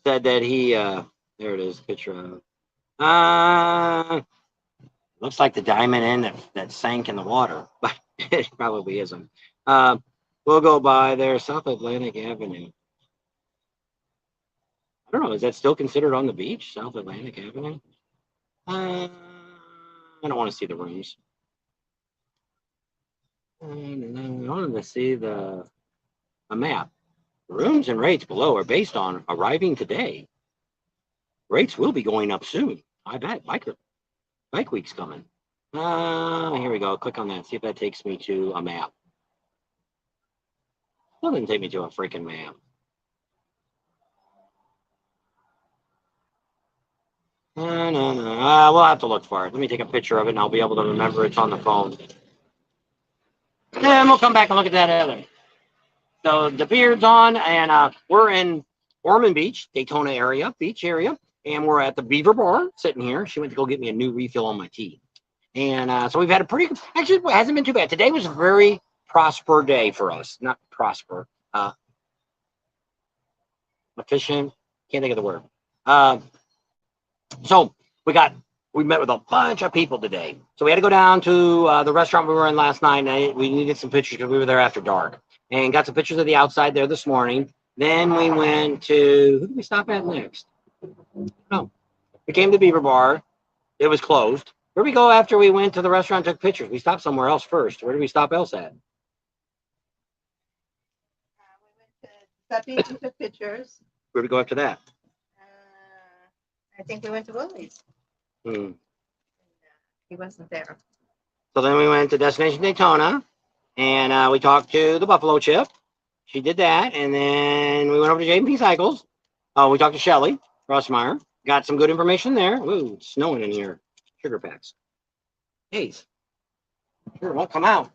Said that he, there it is, picture of Looks like the diamond end that sank in the water, but it probably isn't. We'll go by there, South Atlantic Avenue. I don't know. Is that still considered on the beach, South Atlantic Avenue? I don't want to see the rooms. I wanted to see a map. Rooms and rates below are based on arriving today. Rates will be going up soon. I bet. Bike week's coming. Here we go. Click on that. See if that takes me to a map. It doesn't take me to a freaking map. No. We'll have to look for it. Let me take a picture of it, and I'll be able to remember it's on the phone. Then we'll come back and look at that other. So the beard's on, and we're in Ormond Beach, Daytona area, beach area, and we're at the Beaver bar, sitting here. She went to go get me a new refill on my tea. And so we've had a actually, it hasn't been too bad. Today was a very prosper day for us. Not prosper. Efficient. Can't think of the word. So we met with a bunch of people today. So we had to go down to the restaurant we were in last night. We needed some pictures because we were there after dark, and got some pictures of the outside there this morning. Then we went to, who did we stop at next? Oh, we came to Beaver Bar. It was closed. Where did we go after we went to the restaurant and took pictures? We stopped somewhere else first. Where did we stop else at? We went to Guppy's and took pictures. Where did we go after that? I think we went to Willie's. He wasn't there. So then we went to Destination Daytona, and we talked to the Buffalo Chip. She did that, and then we went over to J&P Cycles. We talked to Shelly Rossmeyer. Got some good information there. Ooh, it's snowing in here. Sugar packs. Haze. Sure, won't come out.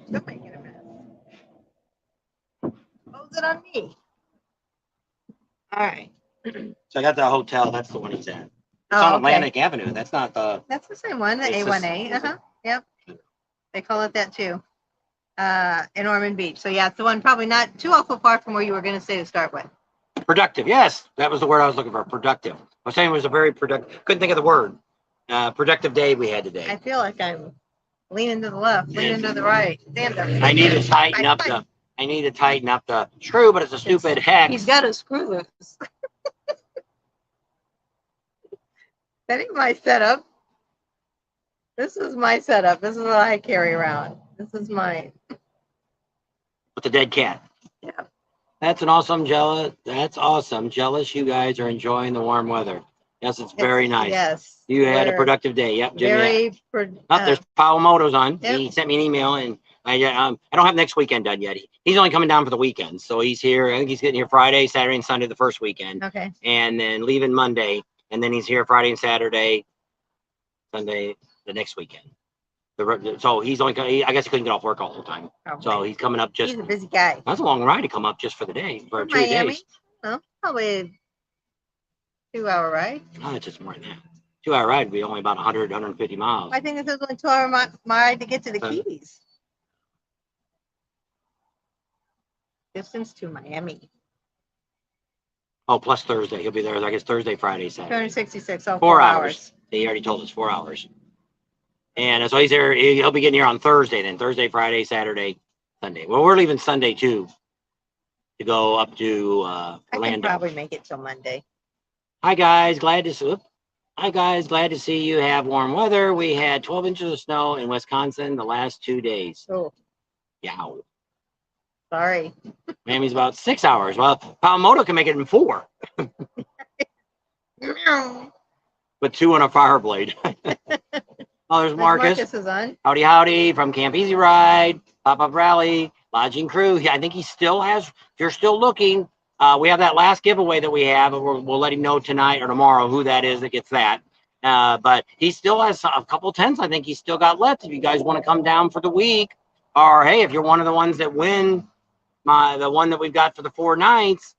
Still making a mess. Hold it on me. All right. So I got the hotel. That's the one he's at. It's on Atlantic Avenue. That's not the. That's the same one, the A1A. Yep. They call it that too. In Ormond Beach. So yeah, it's the one probably not too awful far from where you were going to say to start with. Productive. Yes, that was the word I was looking for. Productive. I was saying it was a very productive. Couldn't think of the word. Productive day we had today. I feel like I'm leaning to the left, leaning to the right. Stand up. I need to tighten up the. I need to tighten up the screw, but it's a stupid hex. He's got a screw loose. That ain't my setup. This is my setup. This is what I carry around. This is mine. With the dead cat. Yeah. That's an awesome jealous. That's awesome. Jealous you guys are enjoying the warm weather. Yes, it's very nice. Yes. You had a productive day. Yep. Jimmy. There's Paolo Moto's on. Yep. He sent me an email, and I don't have next weekend done yet. He's only coming down for the weekend. So he's here. I think he's getting here Friday, Saturday, and Sunday the first weekend. Okay. And then leaving Monday. And then he's here Friday and Saturday, Sunday the next weekend. So he's only, I guess he couldn't get off work all the time. Probably. So he's coming up just. He's a busy guy. That's a long ride to come up just for the day, for 2 Miami. days. No, probably a 2-hour ride. No, it's just more than that. 2-hour ride would be only about 100, 150 miles. I think it's only 2-hour ride to get to the Keys. Distance to Miami. Oh, plus Thursday. He'll be there, I guess, Thursday, Friday, Saturday. 266, so 4 hours. He already told us 4 hours. And so he's there. He'll be getting here on Thursday then. Thursday, Friday, Saturday, Sunday. Well, we're leaving Sunday, too, to go up to Orlando. I can probably make it till Monday. Hi, guys. Glad to see you have warm weather. We had 12 inches of snow in Wisconsin the last 2 days. Oh. Yow. Sorry. Miami's about 6 hours. Well, Palomoto can make it in 4. With 2 on a fire blade. Oh, there's Marcus. Marcus is on. Howdy, howdy from Camp Easy Ride, Pop-Up Rally, Lodging Crew. I think he still has, if you're still looking, we have that last giveaway that we have. We'll let him know tonight or tomorrow who that is that gets that. But he still has a couple tents. I think he's still got left. If you guys want to come down for the week, or hey, if you're one of the ones that win the one that we've got for the 4 nights,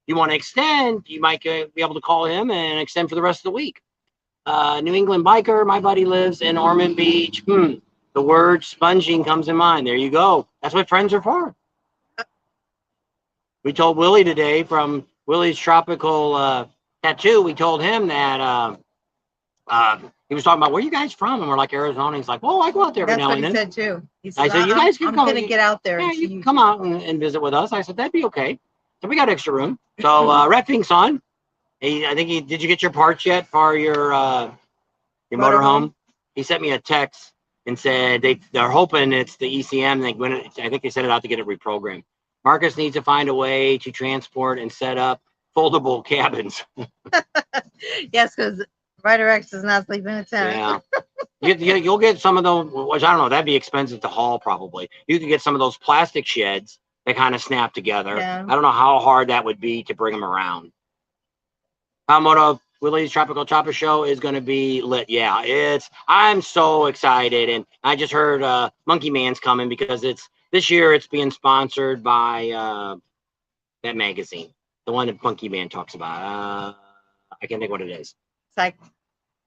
you want to extend, you might be able to call him and extend for the rest of the week. New England biker, my buddy lives in Ormond Beach. The word sponging comes in mind. There you go. That's what friends are for. We told Willie today from Willie's Tropical tattoo, we told him that he was talking about, where you guys from? And we're like, Arizona. He's like, well, I go out there every That's now what and he then. said too. He I said, said, you guys can I'm come. going to get out there. Yeah, And you see can come out and visit with us. I said, that'd be okay. So we got extra room. So Redfing's son, I think did you get your parts yet for your motorhome? He sent me a text and said they're hoping it's the ECM. I think they sent it out to get it reprogrammed. Marcus needs to find a way to transport and set up foldable cabins. Yes, because Ryder X does not sleep in a tent. Yeah. You'll get some of those, which I don't know, that'd be expensive to haul probably. You could get some of those plastic sheds that kind of snap together. Yeah. I don't know how hard that would be to bring them around. Hamoto Willie's Tropical Chopper Show is going to be lit. Yeah, I'm so excited. And I just heard Monkey Man's coming because this year it's being sponsored by that magazine, the one that Monkey Man talks about. I can't think what it is.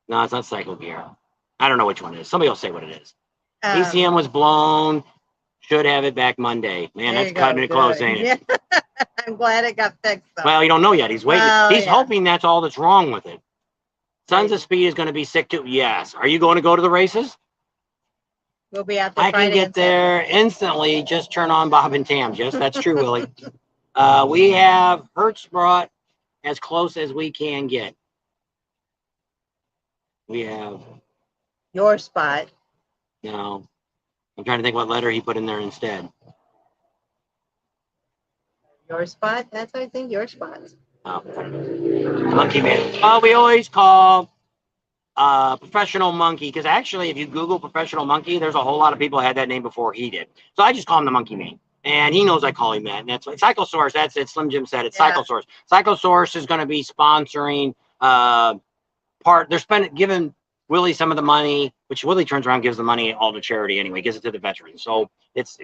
No, it's not Cycle Gear. I don't know which one it is. Somebody will say what it is. ECM was blown. Should have it back Monday. Man, that's cutting it close, ain't it? Yeah. I'm glad it got fixed, though. Well, you don't know yet. He's waiting. He's hoping that's all that's wrong with it. Sons of Speed is going to be sick too. Yes. Are you going to go to the races? We'll be out there I Friday can get there instantly. Just turn on Bob and Tam's. Yes, that's true, Willie. We have Hertz brought as close as we can get. We have your spot. No. I'm trying to think what letter he put in there instead. Your spot? That's, I think, your spot. Oh. Monkey Man. We always call Professional Monkey, because actually, if you Google Professional Monkey, there's a whole lot of people had that name before he did. So I just call him the Monkey Man. And he knows I call him that. And that's what Cyclosaurus, that's it. Slim Jim said it. Yeah. Cyclosaurus. Cyclosaurus is going to be sponsoring they're giving Willie some of the money, which Willie turns around, gives the money all to charity anyway, gives it to the veterans. So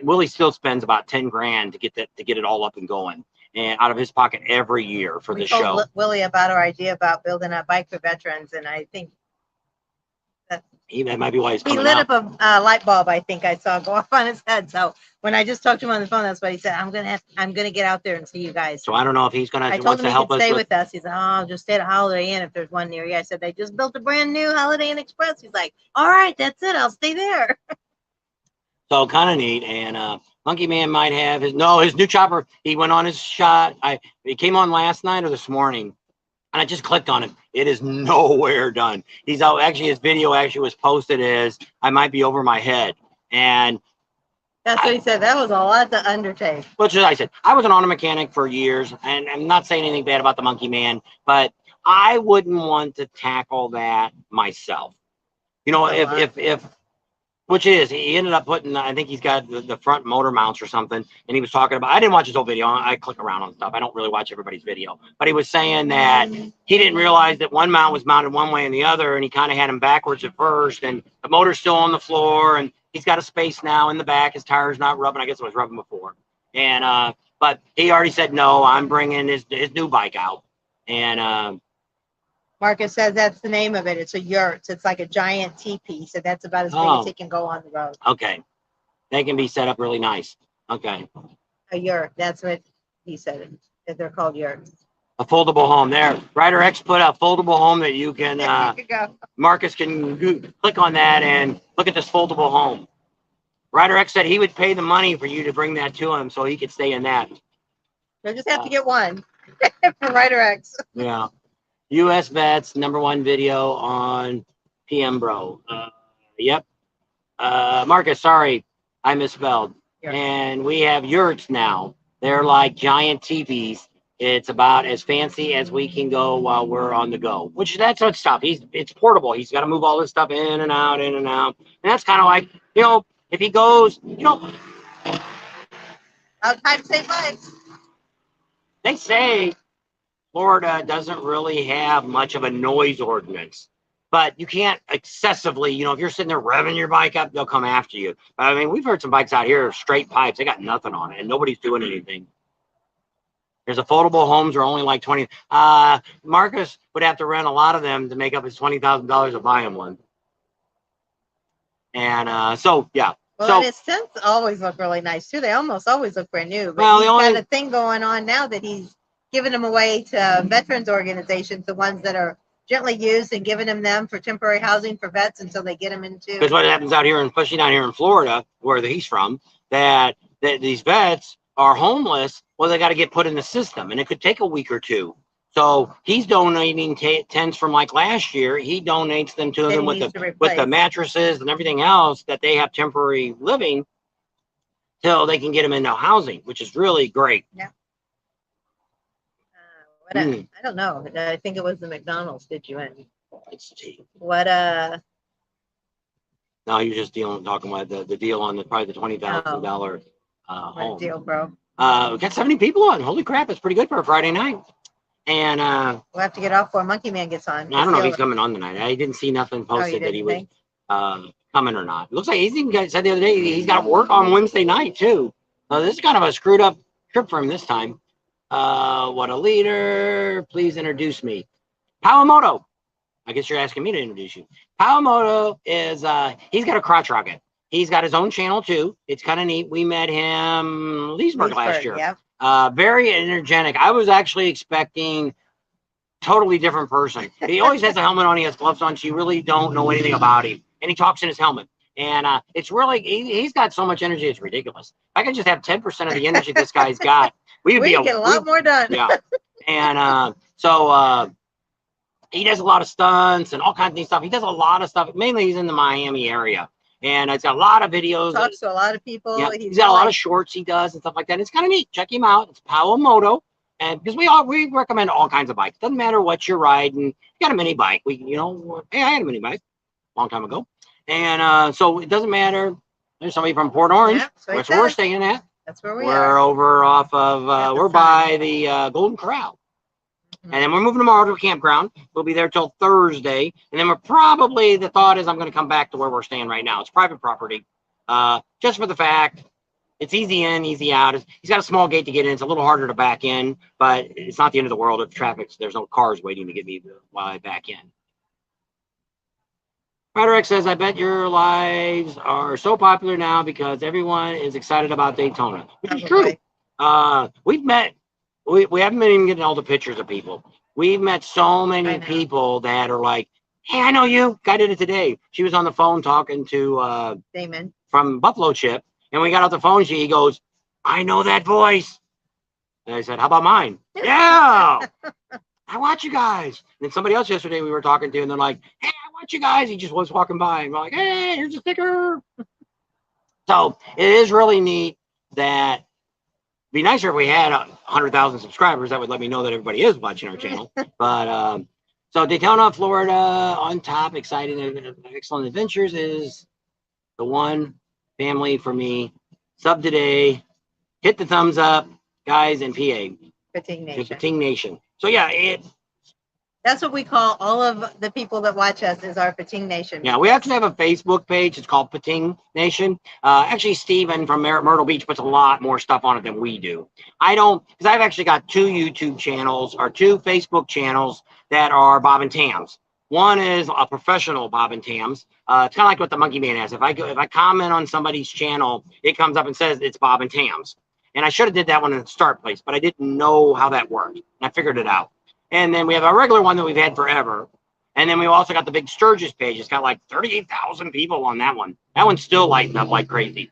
Willie still spends about 10 grand to get it all up and going, and out of his pocket every year for the show. Told Willie about our idea about building a bike for veterans, and I think that might be why he's coming out. He lit up a light bulb, I think I saw go off on his head. So when I just talked to him on the phone, that's what he said. I'm gonna get out there and see you guys. So I don't know if he's gonna. I told him he could stay with us. He said, "Oh, I'll just stay at a Holiday Inn if there's one near you." I said, "They just built a brand new Holiday Inn Express." He's like, "All right, that's it. I'll stay there." So kind of neat. And Monkey Man might have his new chopper. He went on his shot. It came on last night or this morning. And I just clicked on it. It is nowhere done. He's out. Actually, his video actually was posted as I might be over my head. And that's what he said. That was a lot to undertake. Which is, I said, I was an auto mechanic for years. And I'm not saying anything bad about the Monkey Man, but I wouldn't want to tackle that myself. You know, if which is, he ended up putting, I think he's got the front motor mounts or something. And he was talking about, I didn't watch his whole video. I click around on stuff. I don't really watch everybody's video. But he was saying that he didn't realize that one mount was mounted one way and the other. And he kind of had him backwards at first. And the motor's still on the floor. And he's got a space now in the back. His tire's not rubbing. I guess it was rubbing before. And, but he already said, no, I'm bringing his new bike out. And, Marcus says that's the name of it. It's a yurt. It's like a giant teepee. So that's about as big as it can go on the road. Okay. They can be set up really nice. Okay. A yurt. That's what he said. They're called yurts. A foldable home. There. Ryder X put a foldable home that you can, Marcus can click on that and look at this foldable home. Ryder X said he would pay the money for you to bring that to him so he could stay in that. You'll just have to get one for Ryder X. Yeah. U.S. Vets, #1 video on PM Bro. Yep. Marcus, sorry, I misspelled. Yurt. And we have yurts now. They're like giant teepees. It's about as fancy as we can go while we're on the go. Which that's what stuff. It's portable. He's got to move all this stuff in and out, in and out. And that's kind of like, if he goes, outside to save lives. They say Florida doesn't really have much of a noise ordinance, but you can't excessively, if you're sitting there revving your bike up, they'll come after you. I mean, we've heard some bikes out here, straight pipes, they got nothing on it and nobody's doing anything. There's a foldable homes are only like 20. Marcus would have to rent a lot of them to make up his $20,000 to buy him one. And so, yeah. Well, and his tents always look really nice too. They almost always look brand new. But he's got a thing going on now that he's giving them away to veterans organizations, the ones that are gently used, and giving them for temporary housing for vets until they get them into. Because what happens out here, and especially down here in Florida, where he's from, that these vets are homeless. Well, they got to get put in the system, and it could take a week or two. So he's donating tents from like last year. He donates them to them with the mattresses and everything else that they have temporary living till they can get them into housing, which is really great. Yeah. I don't know. I think it was the McDonald's. Did you in? Let's see. What No, you're just talking about the deal on probably the $20,000 home. Deal, bro. We got 70 people on. Holy crap, it's pretty good for a Friday night. And we'll have to get off before Monkey Man gets on. I don't know if he's coming on tonight. I didn't see nothing posted that he was coming or not. It looks like he's even said the other day he's got work on Wednesday night too. So this is kind of a screwed up trip for him this time. What a leader. Please introduce me. Pawamoto. I guess you're asking me to introduce you. Pawamoto is, he's got a crotch rocket. He's got his own channel too. It's kind of neat. We met him Leesburg last year. Yep. Very energetic. I was actually expecting totally different person. He always has a helmet on. He has gloves on. So you really don't know anything about him. And he talks in his helmet. And it's really, he's got so much energy. It's ridiculous. If I could just have 10% of the energy this guy's got, we'd get a lot more done. Yeah. And so he does a lot of stunts and all kinds of neat stuff. He does a lot of stuff. Mainly he's in the Miami area. And it's got a lot of videos. Talks to a lot of people. Yeah, he's got a lot of shorts he does and stuff like that. It's kind of neat. Check him out. It's Pawamoto. And because we recommend all kinds of bikes. Doesn't matter what you're riding. You got a mini bike. Hey, I had a mini bike a long time ago. And so it doesn't matter. There's somebody from Port Orange. Yep, that's where we're staying at. That's where we are. We're over off of, we're by the Golden Corral. And then we're moving tomorrow to a campground. We'll be there till Thursday. And then the thought is I'm going to come back to where we're staying right now. It's private property. Just for the fact, it's easy in, easy out. He's got a small gate to get in. It's a little harder to back in, but it's not the end of the world if there's no cars waiting to get me while I back in. Frederick says, I bet your lives are so popular now because everyone is excited about Daytona, which is true. We haven't been even getting all the pictures of people. We've met so many people that are like, hey, I know you. Guy did it today. She was on the phone talking to Damon from Buffalo Chip. And we got off the phone. He goes, I know that voice. And I said, how about mine? Yeah. I watch you guys. And then somebody else yesterday we were talking to, and they're like, hey, I watch you guys. He just was walking by. And we're like, hey, here's a sticker. So it is really neat that it'd be nicer if we had 100,000 subscribers. That would let me know that everybody is watching our channel. But so Daytona, Florida, on top, exciting, excellent adventures is the one family for me. Sub today. Hit the thumbs up, guys, in PA. Fatigue Nation. So yeah, that's what we call all of the people that watch us is our Fatigue Nation. Yeah, we actually have a Facebook page. It's called Fatigue Nation. Actually, Steven from Myrtle Beach puts a lot more stuff on it than we do. I don't, because I've actually got 2 YouTube channels or 2 Facebook channels that are Bob and Tam's. One is a professional Bob and Tam's. It's kind of like what the Monkey Man has. If I comment on somebody's channel, it comes up and says it's Bob and Tam's. And I should have did that one in the start place, but I didn't know how that worked. I figured it out. And then we have a regular one that we've had forever. And then we also got the big Sturgis page. It's got like 38,000 people on that one. That one's still lighting up like crazy.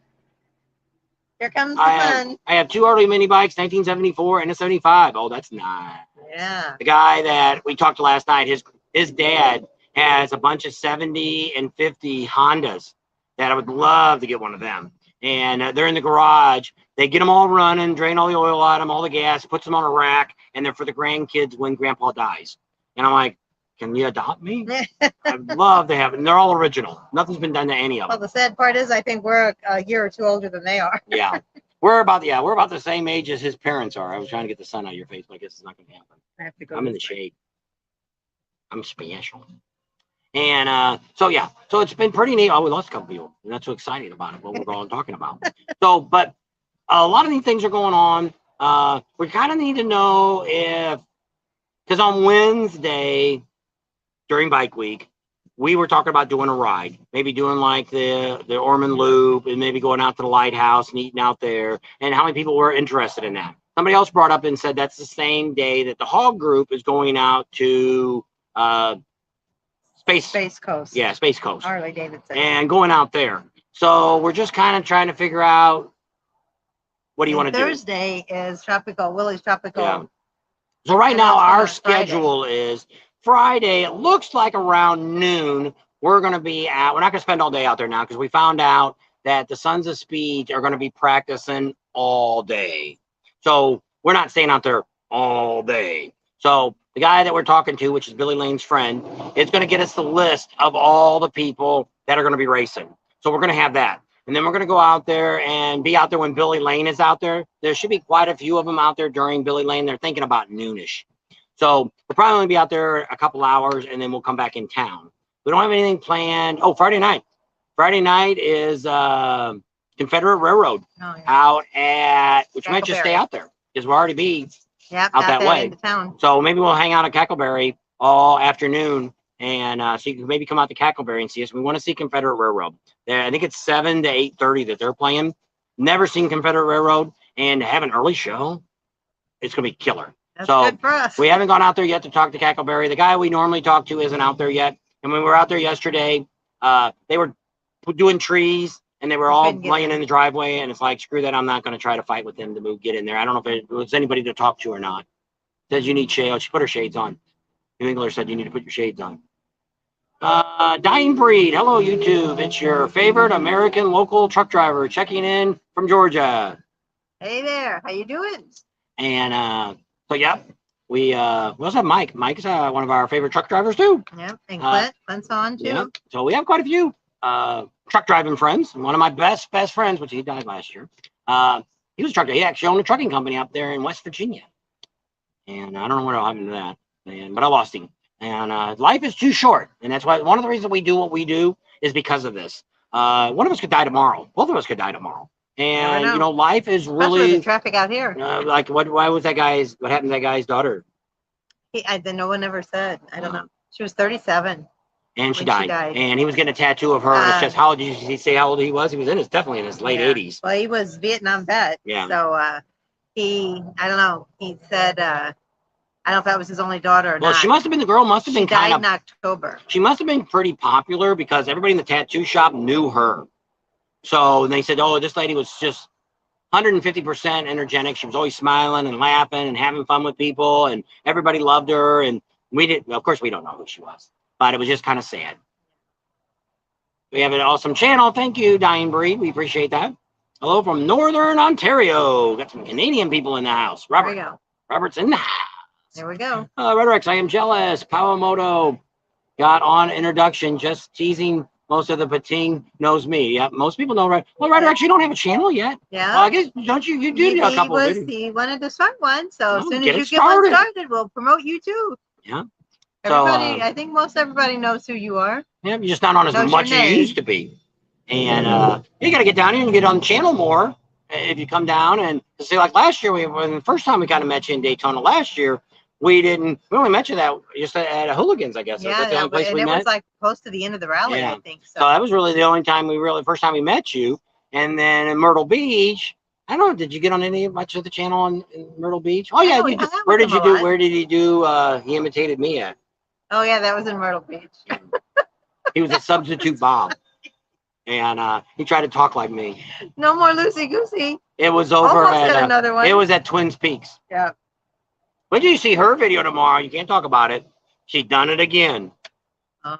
Here comes the fun. I have 2 early mini bikes, 1974 and a 75. Oh, that's nice. Yeah. The guy that we talked to last night, his dad has a bunch of 70 and 50 Hondas that I would love to get one of them. And they're in the garage. They get them all running, drain all the oil out of them, all the gas, puts them on a rack, and they're for the grandkids when grandpa dies. And I'm like, can you adopt me? I'd love to have it. And they're all original. Nothing's been done to any of them. Well, the sad part is I think we're a year or 2 older than they are. Yeah. We're about the same age as his parents are. I was trying to get the sun out of your face, but I guess it's not going to happen. I have to go. I'm in the shade. I'm special. And so yeah, so it's been pretty neat. Oh, we lost a couple people. We're not so excited about it, what we're all talking about. So, but a lot of these things are going on. We kind of need to know if, because on Wednesday during bike week, we were talking about doing a ride, maybe doing like the Ormond Loop and maybe going out to the lighthouse and eating out there, and how many people were interested in that. somebody else brought up and said that's the same day that the Hog Group is going out to Space Coast. Yeah, Space Coast. Harley Davidson. And going out there. So we're just kind of trying to figure out what do you want to do. Thursday is Willie's Tropical. Yeah. So right now our schedule is Friday. It looks like around noon we're going to be we're not going to spend all day out there now because we found out that the Sons of Speed are going to be practicing all day. So we're not staying out there all day. So the guy that we're talking to, which is Billy Lane's friend, is going to get us the list of all the people that are going to be racing. So we're going to have that. And then we're going to go out there and be out there when Billy Lane is out there. There should be quite a few of them out there during Billy Lane. They're thinking about noonish. So we'll probably only be out there a couple hours, and then we'll come back in town. We don't have anything planned. Oh, Friday night. Friday night is Confederate Railroad out at, which might just stay out there because we'll already be out that way. Into town. So maybe we'll hang out at Cackleberry all afternoon. And so you can maybe come out to Cackleberry and see us. We want to see Confederate Railroad. I think it's 7 to 8:30 that they're playing. Never seen Confederate Railroad, and to have an early show, it's going to be killer. That's good for us. We haven't gone out there yet to talk to Cackleberry. The guy we normally talk to isn't out there yet. And when we were out there yesterday, they were doing trees, and they were all laying in the driveway. And it's like, screw that. I'm not going to try to fight with them to get in there. I don't know if it was anybody to talk to or not. Says you need shades. She put her shades on. New Englander said you need to put your shades on. Dying Breed. Hello, YouTube. It's your favorite American local truck driver checking in from Georgia. Hey there. How you doing? And so, yeah, we also have Mike. Mike's one of our favorite truck drivers, too. Yeah, and Clint. Clint's on, too. Yeah. So we have quite a few truck driving friends. And one of my best friends, which he died last year, he was a truck driver. He actually owned a trucking company up there in West Virginia. And I don't know what happened to that. But I lost him. And life is too short. And that's why one of the reasons we do what we do is because of this. One of us could die tomorrow. Both of us could die tomorrow. And, you know, life is really... Especially the traffic out here. Like, why was what happened to that guy's daughter? No one ever said. I don't know. She was 37. And she died. And he was getting a tattoo of her. It's just, how old did he say how old he was? He was definitely in his late 80s. Well, he was Vietnam vet. Yeah. So I don't know. He said... I don't know if that was his only daughter or not. Well, the girl must have been died in October. She must have been pretty popular because everybody in the tattoo shop knew her. So they said, oh, this lady was just 150% energetic. She was always smiling and laughing and having fun with people, and everybody loved her. And we didn't, of course, we don't know who she was, but it was just kind of sad. We have an awesome channel. Thank you, Dying Breed. We appreciate that. Hello from Northern Ontario. Got some Canadian people in the house. Robert. There we go. Robert's in the house. There we go. Redorex, I am jealous. Pawamoto got on introduction, just teasing. Most of the pating knows me. Yeah, most people know. Well, Redorex, you don't have a channel yet. Yeah. I guess, don't you? You did a couple of videos. He wanted to start one, so as soon as you get one started, we'll promote you too. Yeah. Everybody, I think most everybody knows who you are. Yeah, you're just not on as much as you used to be. And you got to get down here and get on the channel more if you come down. And see, like last year, when the first time we kind of met you in Daytona last year, we only met you just at a Hooligans, I guess. Yeah, the only place we met. It was like close to the end of the rally, I think. So that was really the only time first time we met you. And then in Myrtle Beach, I don't know, did you get on much of the channel in Myrtle Beach? Oh yeah, where did he do? He imitated me at? Oh yeah, that was in Myrtle Beach. He was a substitute Bob, and he tried to talk like me. No more loosey goosey. It was over at another one. It was at Twin Peaks. Yeah. When you see her video tomorrow, you can't talk about it. She done it again. Yeah.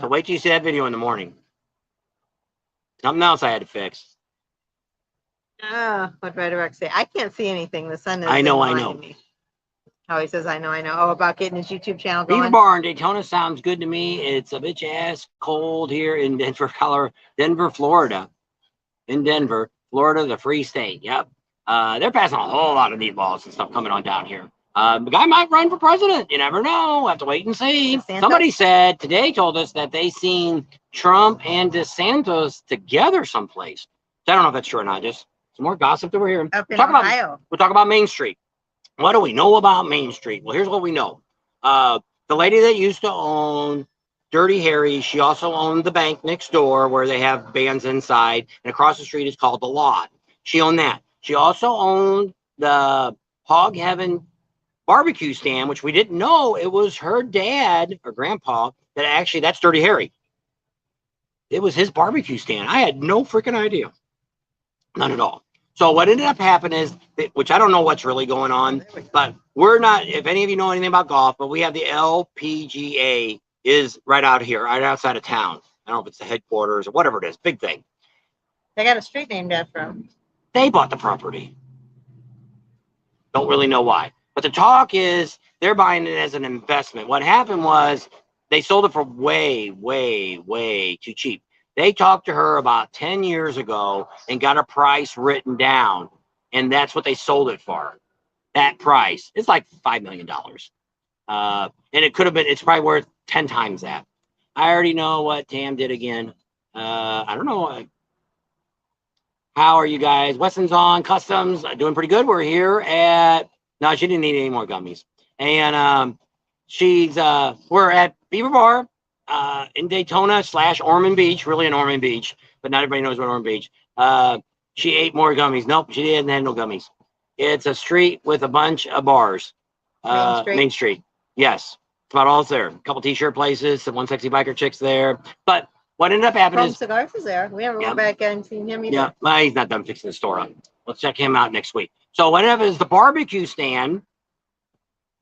So wait till you see that video in the morning. Something else I had to fix. What did Rex say? I can't see anything. The sun is. I know. Me. Oh, he says, I know. Oh, about getting his YouTube channel going. Beaver Bar in Daytona sounds good to me. It's a bitch ass cold here in Florida. In Denver, Florida, the free state. Yep. They're passing a whole lot of these laws and stuff coming on down here. The guy might run for president. You never know. We'll have to wait and see. Somebody told us that they seen Trump and DeSantis together someplace. So I don't know if that's true or not. Just some more gossip that we're hearing. Up in Ohio. We'll talk about Main Street. What do we know about Main Street? Well, here's what we know. The lady that used to own Dirty Harry, she also owned the bank next door where they have bands inside. And across the street is called The Lot. She owned that. She also owned the Hog Heaven barbecue stand, which we didn't know it was her dad or grandpa that actually, that's Dirty Harry. It was his barbecue stand. I had no freaking idea. None at all. So what ended up happening is, which I don't know what's really going on, but we're not, if any of you know anything about golf, but we have the LPGA is right out here, right outside of town. I don't know if it's the headquarters or whatever it is. Big thing. They got a street named after him. They bought the property. Don't really know why. But the talk is they're buying it as an investment. What happened was they sold it for way, way, way too cheap. They talked to her about 10 years ago and got a price written down, and that's what they sold it for. That price. It's like $5 million. And it could have been, it's probably worth 10 times that. I already know what Tam did again. I don't know. How are you guys? Weston's on Customs, doing pretty good. We're here at, no, she didn't need any more gummies. And we're at Beaver Bar in Daytona / Ormond Beach, really in Ormond Beach, but not everybody knows what Ormond Beach. She ate more gummies. Nope, she didn't have no gummies. It's a street with a bunch of bars. Main Street. Yes. It's about all there. A couple t-shirt places, some one sexy biker chicks there. But what ended up happening is Cigars is there. We haven't gone back and seen him either. Yeah, well, he's not done fixing the store up. Let's check him out next week. So what happened is the barbecue stand,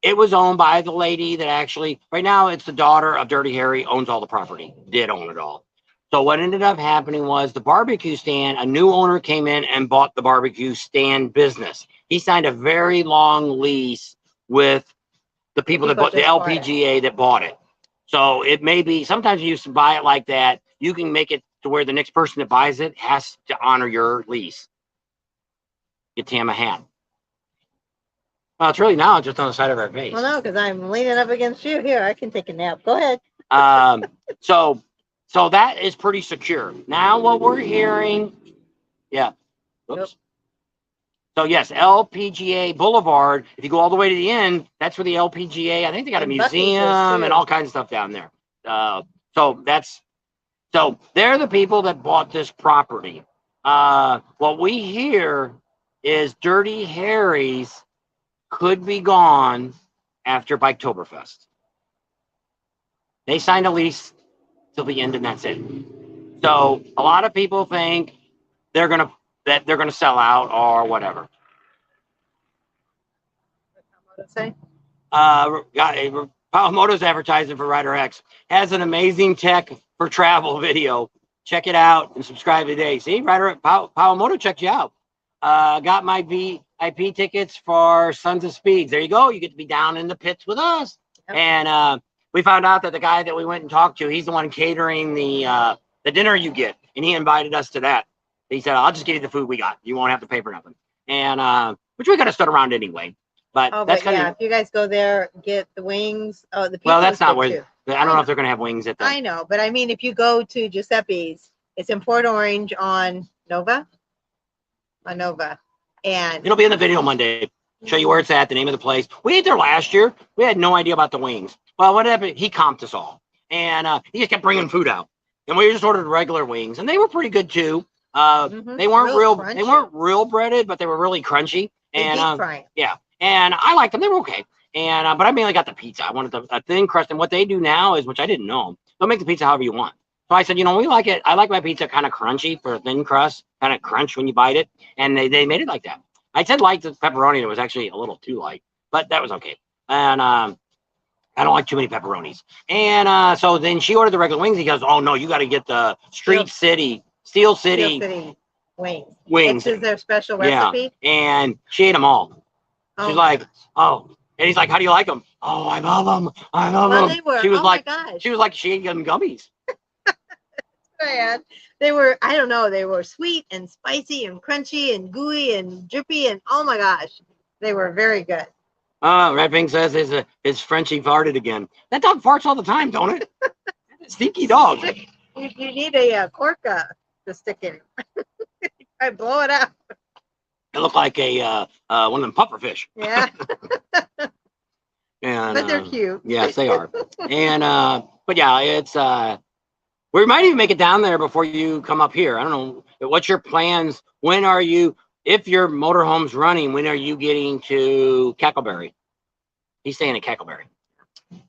it was owned by the lady that actually, right now it's the daughter of Dirty Harry, owns all the property, did own it all. So what ended up happening was the barbecue stand, a new owner came in and bought the barbecue stand business. He signed a very long lease with the people that bought the LPGA that bought it. So it may be, sometimes you used to buy it like that. You can make it to where the next person that buys it has to honor your lease. Get Tam a hat. Well, it's really now just on the side of our face. Well, no, because I'm leaning up against you. Here, I can take a nap. Go ahead. So that is pretty secure. Now what we're hearing, yeah. Oops. Yep. So yes, LPGA Boulevard. If you go all the way to the end, that's where the LPGA. I think they got a museum and all kinds of stuff down there. So they're the people that bought this property. What we hear is Dirty Harry's could be gone after Biketoberfest. They signed a lease till the end, and that's it. So a lot of people think they're gonna sell out or whatever. Pawamoto's advertising for Rider X. Has an amazing tech for travel video. Check it out and subscribe today. See, Pawamoto checked you out. Got my VIP tickets for Sons of Speeds. There you go. You get to be down in the pits with us. Okay. And we found out that the guy that we went and talked to, he's the one catering the dinner you get, and he invited us to that. He said, "I'll just give you the food we got. You won't have to pay for nothing." And which we could have stood around anyway. But that's kind of, if you guys go there, get the wings. Oh, the pizza. Well, that's not where. I don't know if they're gonna have wings at the. I know, but I mean, if you go to Giuseppe's, it's in Port Orange on Nova. And it'll be in the video Monday. Show you where it's at, the name of the place. We ate there last year. We had no idea about the wings. Well, what happened? He comped us all, and he just kept bringing food out, and we just ordered regular wings, and they were pretty good too. They weren't real breaded, but they were really crunchy. And yeah, and I liked them. They were okay. And but I mainly got the pizza. I wanted a thin crust. And what they do now is, which I didn't know, they'll make the pizza however you want. So I said, we like it. I like my pizza kind of crunchy for a thin crust, kind of crunch when you bite it. And they made it like that. I said light the pepperoni. It was actually a little too light, but that was okay. And I don't like too many pepperonis. And so then she ordered the regular wings. He goes, "Oh no, you got to get the Steel City wings. This is their special recipe." Yeah. And she ate them all. She's like, "Oh." And he's like, "How do you like them?" "Oh, I love them. I love them." She was my gosh. She was like, she ate them gummies. Man, they were, I don't know, they were sweet and spicy and crunchy and gooey and drippy and oh my gosh, they were very good. Red Pink says his Frenchie farted again. That dog farts all the time, don't it? Stinky dog. You need a cork to stick in it. I blow it out. It looked like one of them pufferfish. Yeah. And but they're cute. Yes, they are. And but yeah, it's we might even make it down there before you come up here. I don't know. What's your plans? When are you? if your motorhome's running, when are you getting to Cackleberry? He's staying in Cackleberry.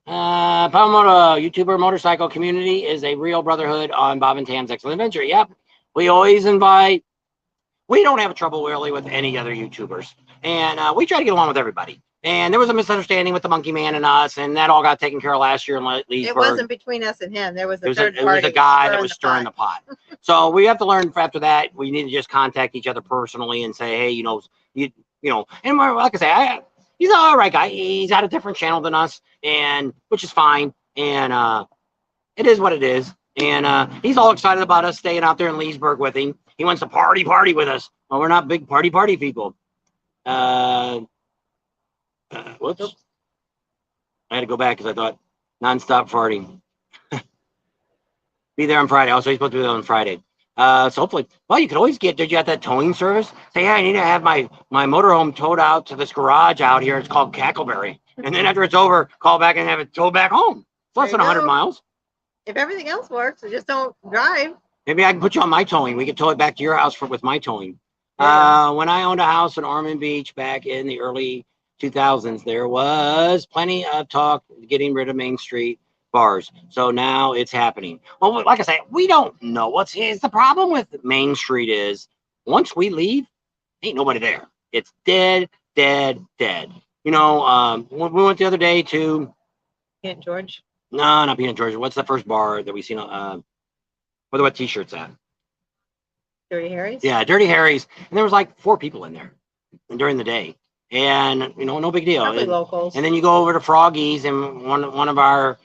Pavamoto YouTuber motorcycle community is a real brotherhood on Bob and Tam's Excellent Adventure. Yep. We always invite. We don't have trouble really with any other YouTubers, and we try to get along with everybody. And there was a misunderstanding with the Monkey Man and us, and that all got taken care of last year in Leesburg. It wasn't between us and him. There was a third party. It was a guy that was stirring the pot. So we have to learn after that. We need to just contact each other personally and say, hey, you know, and like I say, he's an all right guy. He's at a different channel than us, and which is fine. And it is what it is. And he's all excited about us staying out there in Leesburg with him. He wants to party with us. Well, we're not big party people. Whoops. Oops. I had to go back because I thought nonstop farting. Be there on Friday. Also, he's supposed to be there on Friday. So hopefully, well, you could always did you have that towing service? Say, yeah, I need to have my motorhome towed out to this garage out here. It's called Cackleberry. And then after it's over, call back and have it towed back home. It's less than 100 miles. If everything else works, just don't drive. Maybe I can put you on my towing. We could tow it back to your house with my towing. Yeah. When I owned a house in Ormond Beach back in the early 2000s, there was plenty of talk getting rid of Main Street bars. So now it's happening. Well, like I say, we don't know what's the problem with Main Street is once we leave, ain't nobody there. It's dead. You know, we went the other day to Aunt George. No, not Peanut George. What's the first bar that we seen? Where the t-shirts at? Dirty Harry's? Yeah, Dirty Harry's. And there was like 4 people in there during the day. And, you know, no big deal. Probably locals. And then you go over to Froggy's, and one of our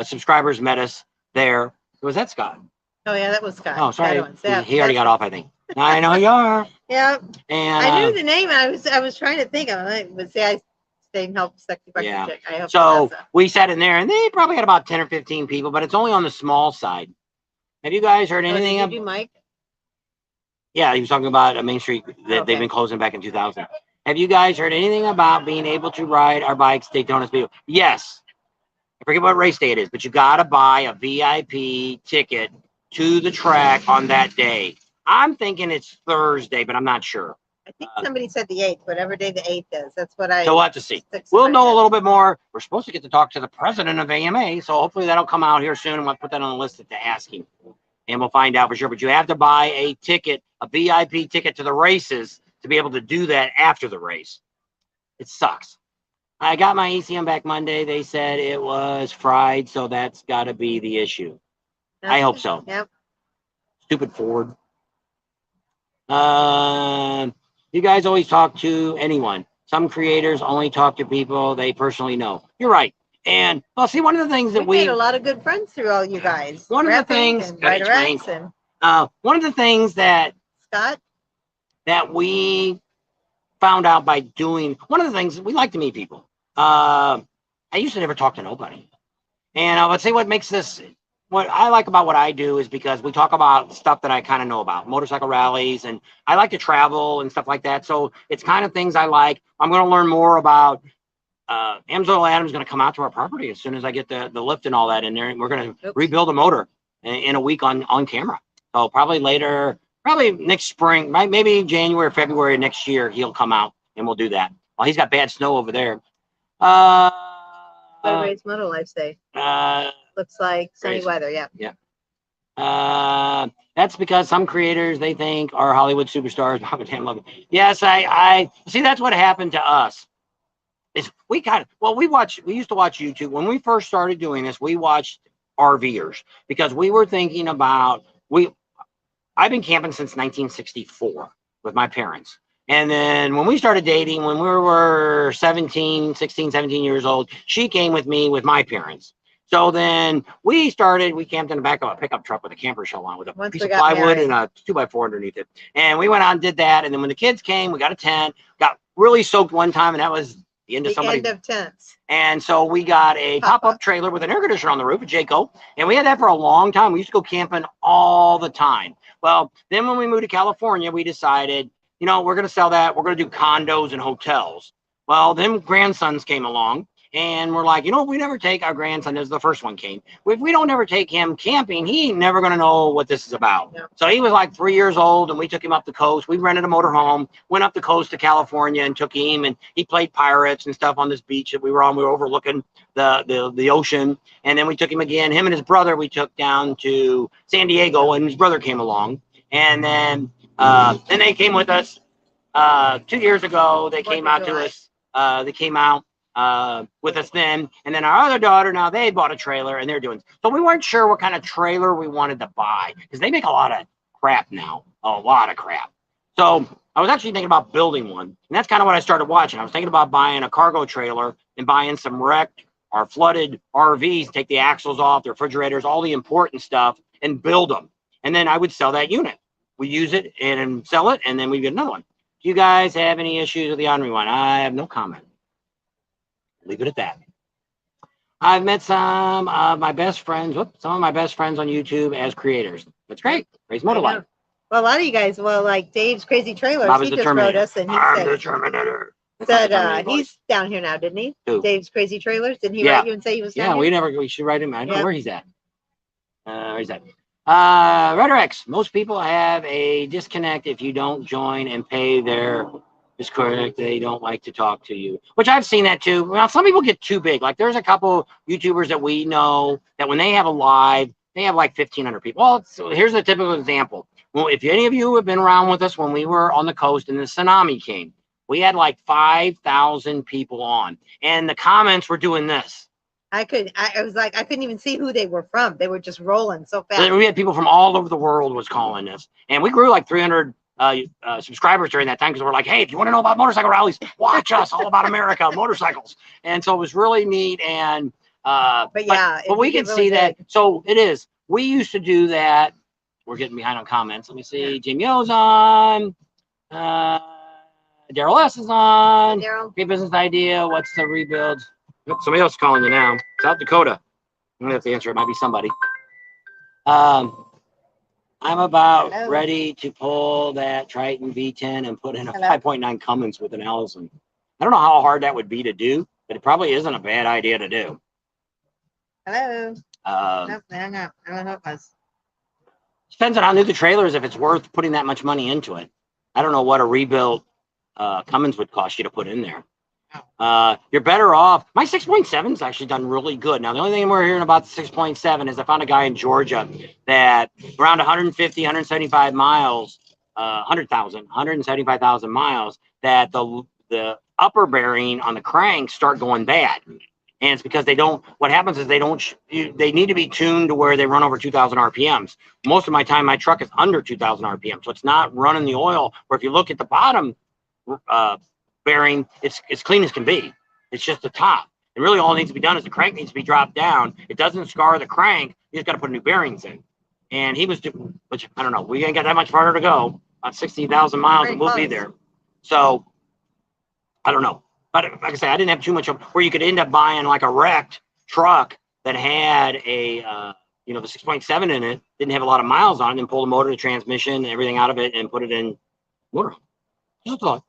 subscribers met us there. Was that Scott? Oh, yeah, that was Scott. Oh, sorry. He already got off, I think. I know you are. Yeah. And I knew the name. I was trying to think of it. But see, I stayed and helped Sexy Breakfast Chick. I hope so we sat in there, and they probably had about 10 or 15 people, but it's only on the small side. Have you guys heard anything? Did you do Mike? Yeah, he was talking about Main Street that they've been closing back in 2000. Have you guys heard anything about being able to ride our bikes Daytona Speedway? Yes. I forget what race day it is, but you got to buy a VIP ticket to the track on that day. I'm thinking it's Thursday, but I'm not sure. I think somebody said the 8th, whatever day the 8th is. That's what I... So we'll have to see. We'll know a little bit more. We're supposed to get to talk to the president of AMA, so hopefully that'll come out here soon, and we'll put that on the list to ask him. And we'll find out for sure. But you have to buy a ticket, a VIP ticket to the races to be able to do that after the race. It sucks. I got my ECM back Monday. They said it was fried, so that's got to be the issue. I hope so. Yep. Stupid Ford. You guys always talk to anyone. Some creators only talk to people they personally know. You're right. And well, see, one of the things that we made a lot of good friends through all you guys. One of the things, one of the things that Scott, that we found out by doing, one of the things we like to meet people. I used to never talk to nobody, and I would say what makes this. What I like about what I do is because we talk about stuff that I kind of know about, motorcycle rallies, and I like to travel and stuff like that. So it's kind of things I like. I'm going to learn more about Amsoil Adams is going to come out to our property as soon as I get the lift and all that in there. And we're going to rebuild a motor in a week on camera. So probably next spring, maybe January or February next year, he'll come out and we'll do that. Well, he's got bad snow over there. Race Moto Life Day. Looks like sunny weather. Yeah. Yeah. That's because some creators they think are Hollywood superstars. Yes, I see. That's what happened to us. Is we used to watch YouTube when we first started doing this. We watched RVers because we were thinking about I've been camping since 1964 with my parents. And then when we started dating, when we were 16, 17 years old, she came with me with my parents. So then we camped in the back of a pickup truck with a camper shell on with a piece of plywood and a 2x4 underneath it. And we went out and did that. And then when the kids came, we got a tent, got really soaked one time, and that was the end of tents. And so we got a pop-up trailer with an air conditioner on the roof, a Jayco, and we had that for a long time. We used to go camping all the time. Well, then when we moved to California, we decided, we're going to sell that. We're going to do condos and hotels. Well, then grandsons came along, And we're like, you know, we never take our grandson. This is the first one came. If we don't ever take him camping, he ain't never going to know what this is about. Yeah. So he was like 3 years old, and we took him up the coast. We rented a motorhome, went up the coast to California, and took him. And he played pirates and stuff on this beach that we were on. We were overlooking the ocean. And then we took him again. Him and his brother we took down to San Diego, and his brother came along. And then they came with us 2 years ago. They came out to us. They came out with us then, and then our other daughter, now they bought a trailer and they're doing, so we weren't sure what kind of trailer we wanted to buy because they make a lot of crap now, a lot of crap. So I was actually thinking about building one, and that's kind of what I started watching. I was thinking about buying a cargo trailer and buying some wrecked or flooded RVs, take the axles off, the refrigerators, all the important stuff, and build them. And then I would sell that unit. We use it and sell it, and then we get another one. Do you guys have any issues with the Omni one? I have no comment. Leave it at that. I've met some of my best friends on YouTube as creators. That's great. Raise Motor Life. Well, a lot of you guys, like Dave's Crazy Trailers, he just wrote us and he said, the Terminator. He's down here now, didn't he? Who? Dave's Crazy Trailers. Didn't he write you and say he was down here? We should write him. I don't know where he's at. Where's that? Rhetorix. Most people have a disconnect if you don't join and pay their... Is correct. They don't like to talk to you, which I've seen that too. Well, some people get too big. Like there's a couple YouTubers that we know that when they have a live, they have like 1,500 people. Well, so here's a typical example. Well, if any of you have been around with us when we were on the coast and the tsunami came, we had like 5,000 people on, and the comments were doing this. I couldn't even see who they were from. They were just rolling so fast. We had people from all over the world was calling us, and we grew like 300 subscribers during that time because we're like, hey, if you want to know about motorcycle rallies, watch us, all about America, motorcycles. And so it was really neat. And but we can see that. So it is. We used to do that. We're getting behind on comments. Let me see. Yeah. Jim Yo's on. Daryl S is on. Great business idea. What's the rebuild? Oh, somebody else is calling you now. South Dakota. I'm gonna have to answer. It might be somebody. I'm about ready to pull that Triton V10 and put in a 5.9 Cummins with an Allison. I don't know how hard that would be to do, but it probably isn't a bad idea to do. Hello. Nope, I don't know if it was. Depends on how new the trailer is, if it's worth putting that much money into it. I don't know what a rebuilt Cummins would cost you to put in there. You're better off. My 6.7's actually done really good. Now, the only thing we're hearing about the 6.7 is I found a guy in Georgia that around 150, 175 miles, 175,000 miles, that the upper bearing on the cranks start going bad. And it's because they don't, what happens is they need to be tuned to where they run over 2,000 RPMs. Most of my time, my truck is under 2,000 RPM. So it's not running the oil, where if you look at the bottom, bearing, it's clean as can be. It's just the top. And really all that needs to be done is the crank needs to be dropped down. It doesn't scar the crank. You just got to put new bearings in. And he was doing, which I don't know, we ain't got that much farther to go. About 60,000 miles and we'll be there. So I don't know. But like I said, I didn't have too much of where you could end up buying like a wrecked truck that had a the 6.7 in it, didn't have a lot of miles on it, and pull the motor, the transmission, and everything out of it and put it in motor. That's all.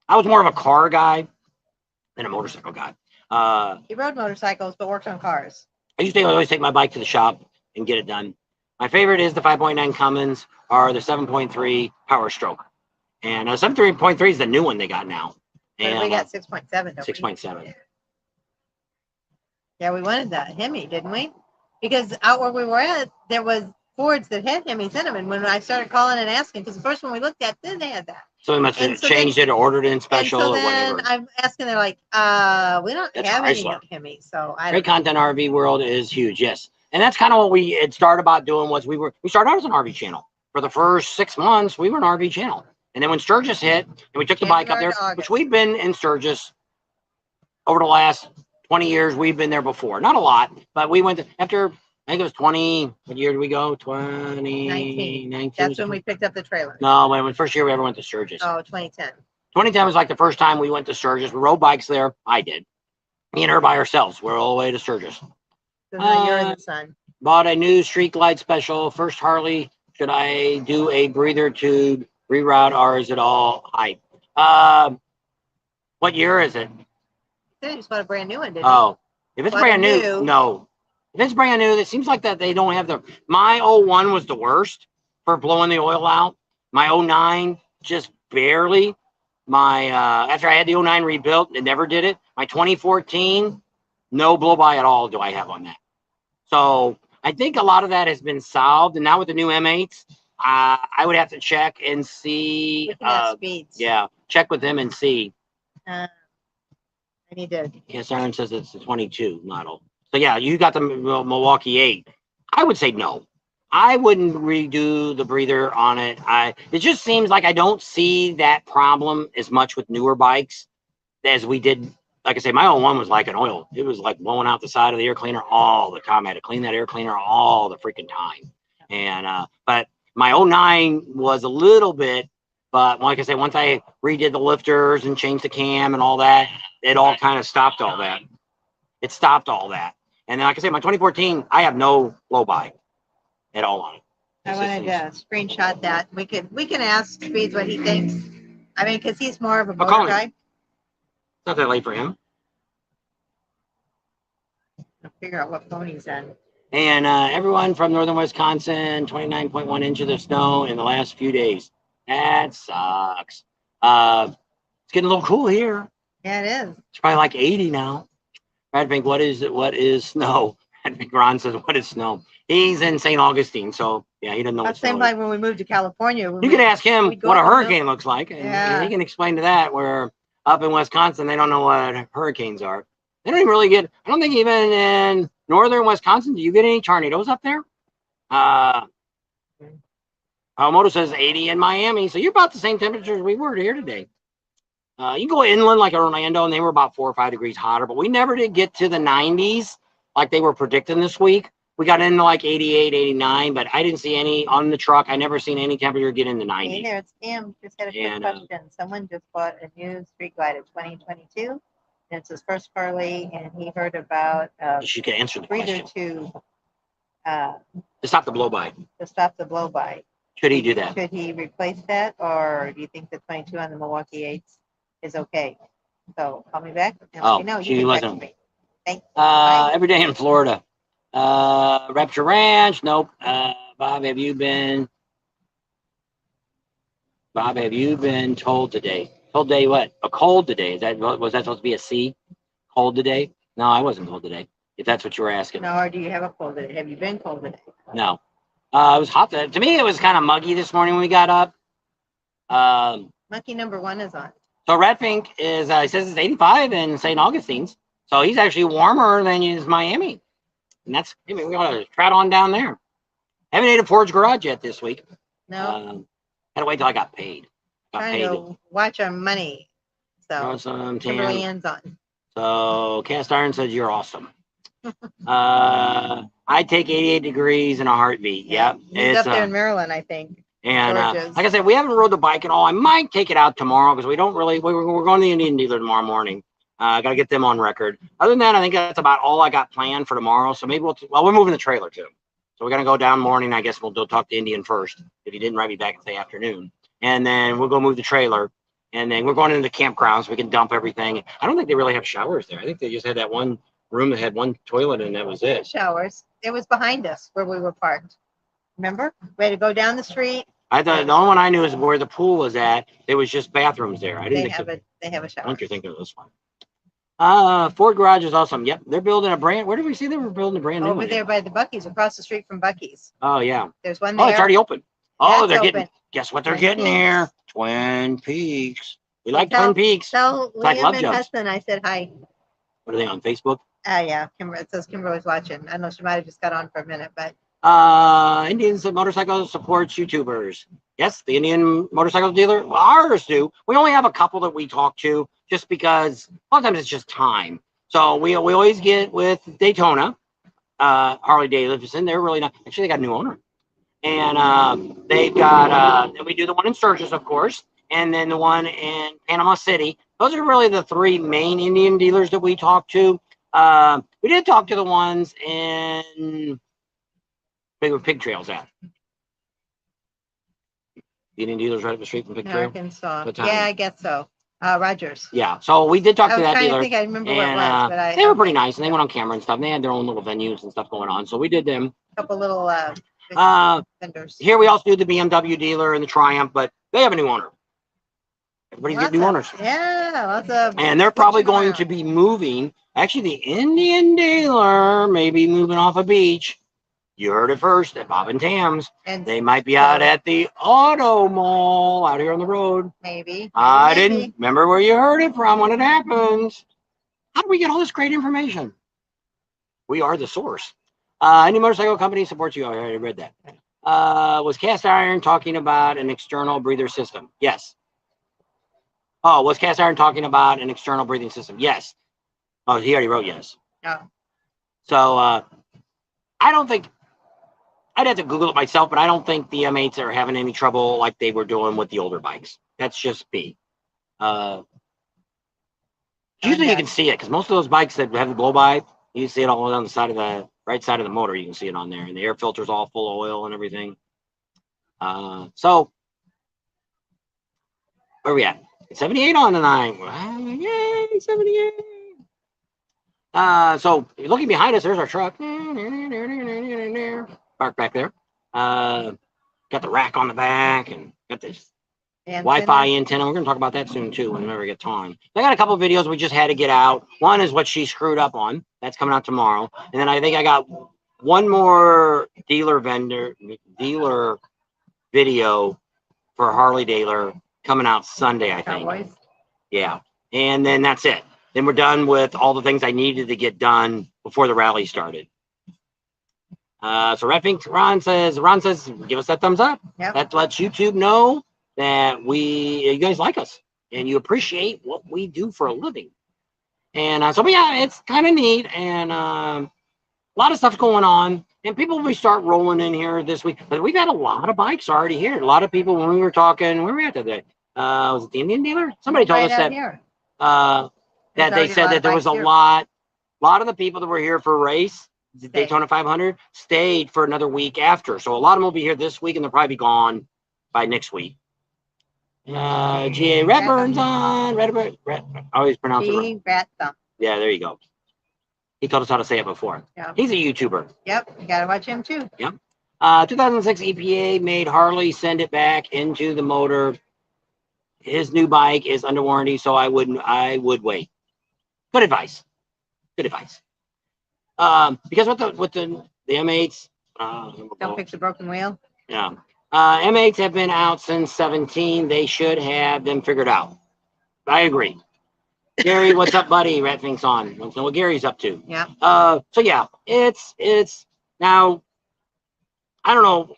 I was more of a car guy than a motorcycle guy. He rode motorcycles, but worked on cars. I used to always take my bike to the shop and get it done. My favorite is the 5.9 Cummins or the 7.3 Power Stroke. And 7.3 is the new one they got now. And we got 6.7. 6.7. Yeah, we wanted that Hemi, didn't we? Because out where we were at, there was Fords that had Hemis in them. And when I started calling and asking, because the first one we looked at, then they had that. So they must have changed it or ordered it in special or whatever. I'm asking, they're like, we don't have any Hemis. So Great Content RV World is huge, yes. And that's kind of what we had started about doing. Was we started out as an RV channel. For the first 6 months, we were an RV channel. And then when Sturgis hit, and we took the bike up there, which we've been in Sturgis over the last 20 years. We've been there before. Not a lot, but we went after, I think it was 20, what year did we go? 2019. That's when we picked up the trailer. No, when the first year we ever went to Sturgis. Oh, 2010. 2010 was like the first time we went to Sturgis. We rode bikes there. I did. Me and her by ourselves. We're all the way to Sturgis. So now you're in the sun. Bought a new Street Glide Special. First Harley. Should I do a breather tube reroute or is it all hype? What year is it? They just bought a brand new one, didn't Oh, if it's Bought a brand new, new- no. If it's brand new, it seems like that they don't have the. My '01 was the worst for blowing the oil out. My '09 just barely. My after I had the '09 rebuilt, it never did it. My 2014, no blow by at all do I have on that. So I think a lot of that has been solved, and now with the new M8s, I would have to check and see. Looking at speeds. Yeah, check with them and see. I need to. Yes, Aaron says it's the 22 model. So yeah, you got the Milwaukee 8. I would say no. I wouldn't redo the breather on it. It just seems like I don't see that problem as much with newer bikes as we did. Like I say, my old one was like an oil. It was like blowing out the side of the air cleaner all the time. I had to clean that air cleaner all the freaking time. And but my '09 was a little bit, but like I say, once I redid the lifters and changed the cam and all that, it all kind of stopped all that. It stopped all that. And then, like I say, my 2014, I have no blow by at all on it. I wanted to screenshot that. We can ask Speeds what he thinks. I mean, because he's more of a I'll call motor him. guy. It's not that late for him. I'll figure out what phone he's on. And everyone from northern Wisconsin, 29.1 inches of snow in the last few days. That sucks. It's getting a little cool here. Yeah, it is. It's probably like 80 now. Red Pink, what is snow? Red Pink Ron says, what is snow? He's in St. Augustine, so yeah, he doesn't know what snow same is. like when we moved to California. You can ask him what a hurricane looks like, and Yeah. he can explain to that. Where up in Wisconsin, they don't know what hurricanes are. They don't even really get. I don't think even in northern Wisconsin, do you get any tornadoes up there? Moto says 80 in Miami, so you're about the same temperatures we were here today. You go inland like Orlando, and they were about 4 or 5 degrees hotter, but we never did get to the 90s like they were predicting this week. We got into like 88, 89, but I didn't see any on the truck. I never seen any temperature get in the 90s. Hey there, it's Tim. Just had a quick question. Someone just bought a new Street Glide of 2022, and it's his first Harley, and he heard about She can answer the breather question. to stop the blow by. To stop the blow by. Should he do that? Should he replace that, or do you think the 22 on the Milwaukee 8s is okay? So call me back and let me know. She wasn't. Me. Thanks. Every day in Florida. Rapture Ranch. Nope. Bob, have you been told today? Told today what? A cold today. Was that supposed to be a C? Cold today? No, I wasn't cold today. If that's what you were asking. No, or do you have a cold today? Have you been cold today? No. It was hot. To me, it was kind of muggy this morning when we got up. Monkey number 1 is on. So Red Pink is, he says it's 85 in St. Augustine's. So he's actually warmer than is Miami. And that's, we got to trot on down there. Haven't ate at Ford's Garage yet this week. No. Had to wait till I got paid. Trying to watch our money. So awesome. Kimberly Ann's on. So Cast Iron says you're awesome. I take 88 degrees in a heartbeat. Yeah. He's up there in Maryland, I think. And like I said, we haven't rode the bike at all. I might take it out tomorrow because we don't really, we're going to the Indian dealer tomorrow morning. Got to get them on record. Other than that, I think that's about all I got planned for tomorrow. So maybe we're moving the trailer too. So we're going to go down morning. I guess we'll talk to Indian first if he didn't write me back in the afternoon. And then we'll go move the trailer. And then we're going into the campground so we can dump everything. I don't think they really have showers there. I think they just had that one room that had one toilet and that was it. Showers. It was behind us where we were parked. Remember? We had to go down the street. I thought the only one I knew is where the pool was at. There was just bathrooms there. I didn't think they have a shower. I don't you think of this one. Ford Garage is awesome. Yep, they're building a brand. Where did we see they were building a brand new one? Over there by the Buc-ee's, across the street from Buc-ee's. Oh yeah. There's one there. Oh, it's already open. Oh, they're open. getting. Guess what they're getting here? Twin Peaks. We like Twin Peaks. Tell like Liam and Hudson I said hi. What are they on Facebook? Yeah, Kimber. It says Kimber was watching. I know she might have just got on for a minute, but. Indian Motorcycle supports YouTubers. Yes, the Indian motorcycle dealer. Well, ours do. We only have a couple that we talk to, just because a lot of times it's just time. So we always get with Daytona, Harley Davidson. They're really not. Actually, they got a new owner, and they've got. And we do the one in Sturgis, of course, and then the one in Panama City. Those are really the 3 main Indian dealers that we talk to. We did talk to the ones in where Pig Trail's at. Indian dealers right up the street from Pig Trail. Arkansas. Yeah, I guess so. Rogers. Yeah. So we did talk I to was that trying dealer. to think I remember what it And was, but they were pretty nice, and they went on camera and stuff. And they had their own little venues and stuff going on. So we did them. a couple little vendors. Here we also do the BMW dealer and the Triumph, but they have a new owner. Everybody's getting new owners. Yeah, lots of. And they're probably switching going around. to be moving. Actually, the Indian dealer may be moving off a beach. You heard it first at Bob and Tam's. And They might be out at the auto mall out here on the road. maybe. I didn't remember where you heard it from when it happens. How do we get all this great information? We are the source. Any motorcycle company supports you. I already read that. Was Cast Iron talking about an external breather system? Yes. Oh, was Cast Iron talking about an external breathing system? Yes. Oh, he already wrote yes. Oh. So I don't think, I'd have to Google it myself, but I don't think the M8s are having any trouble like they were doing with the older bikes. That's just me. Usually you can see it because most of those bikes that have the blow by, you can see it all on the side of the right side of the motor. You can see it on there, and the air filter's all full of oil and everything. So where are we at? 78 on the 9. Yay, 78. So looking behind us, there's our truck. Parked back there. Got the rack on the back and got this Wi-Fi antenna. We're going to talk about that soon too whenever we get time. I got a couple of videos we just had to get out. One is what she screwed up on. That's coming out tomorrow. And then I think I got one more dealer video for Harley Dealer coming out Sunday, I think. Cowboys. Yeah. And then that's it. Then we're done with all the things I needed to get done before the rally started. So Ron says, give us that thumbs up. Yep. That lets YouTube know that you guys like us and you appreciate what we do for a living. And but yeah, it's kind of neat. And a lot of stuff's going on. And people will start rolling in here this week. But we've had a lot of bikes already here. A lot of people, when we were talking, where were we at today? Was it the Indian dealer? Somebody told us that that they said that there was a lot of the people that were here for a race, the Daytona 500, stayed for another week after. So a lot of them will be here this week, and they'll probably be gone by next week. G.A. Redburn's on. Redburn. I always pronounce it wrong. Yeah, there you go. He told us how to say it before. Yeah. He's a YouTuber. Yep, you got to watch him too. Yep. 2006 EPA made Harley send it back into the motor. His new bike is under warranty, so I would wait. Good advice. Good advice. Because with the M8s, Don't fix a broken wheel. Yeah. M8s have been out since 17. They should have them figured out. I agree. Gary, what's up, buddy? Ratfink's on. Let's know what Gary's up to. Yeah. So yeah, it's now. I don't know.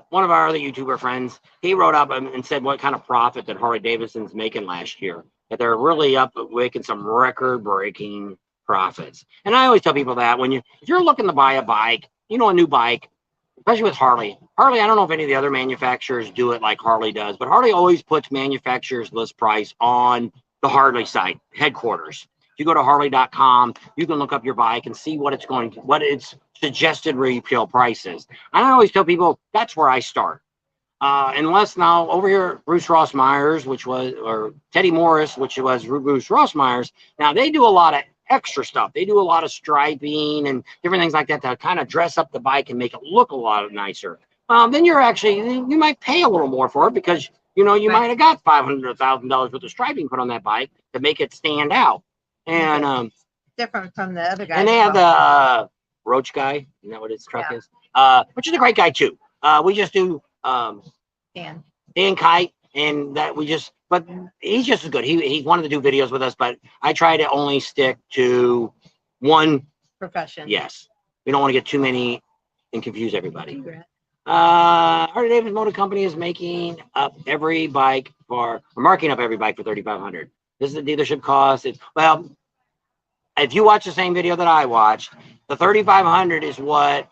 One of our other YouTuber friends, he wrote up and said what kind of profit that Harley Davidson's making last year. That they're really up making some record-breaking profits. And I always tell people that if you're looking to buy a bike, a new bike, especially with Harley. Harley, I don't know if any of the other manufacturers do it like Harley does, but Harley always puts manufacturer's list price on the Harley site, headquarters. If you go to harley.com, you can look up your bike and see what its suggested retail price is. And I always tell people that's where I start. Unless now over here at Bruce Ross Myers, or Teddy Morris, which was Bruce Ross Myers, now they do a lot of extra stuff. They do a lot of striping and different things like that to kind of dress up the bike and make it look a lot nicer. Then you might pay a little more for it because you might have got $500 or $1,000 worth of striping put on that bike to make it stand out. And different from the other guys. And they have the Roach guy, isn't that what his truck is? Which is a great guy too. We just do Dan Kite, and but he's just as good. He wanted to do videos with us, but I try to only stick to one profession. Yes, we don't want to get too many and confuse everybody. Harley Davidson Motor Company is marking up every bike for $3,500. This is the dealership cost. If you watch the same video that I watched, the $3,500 is what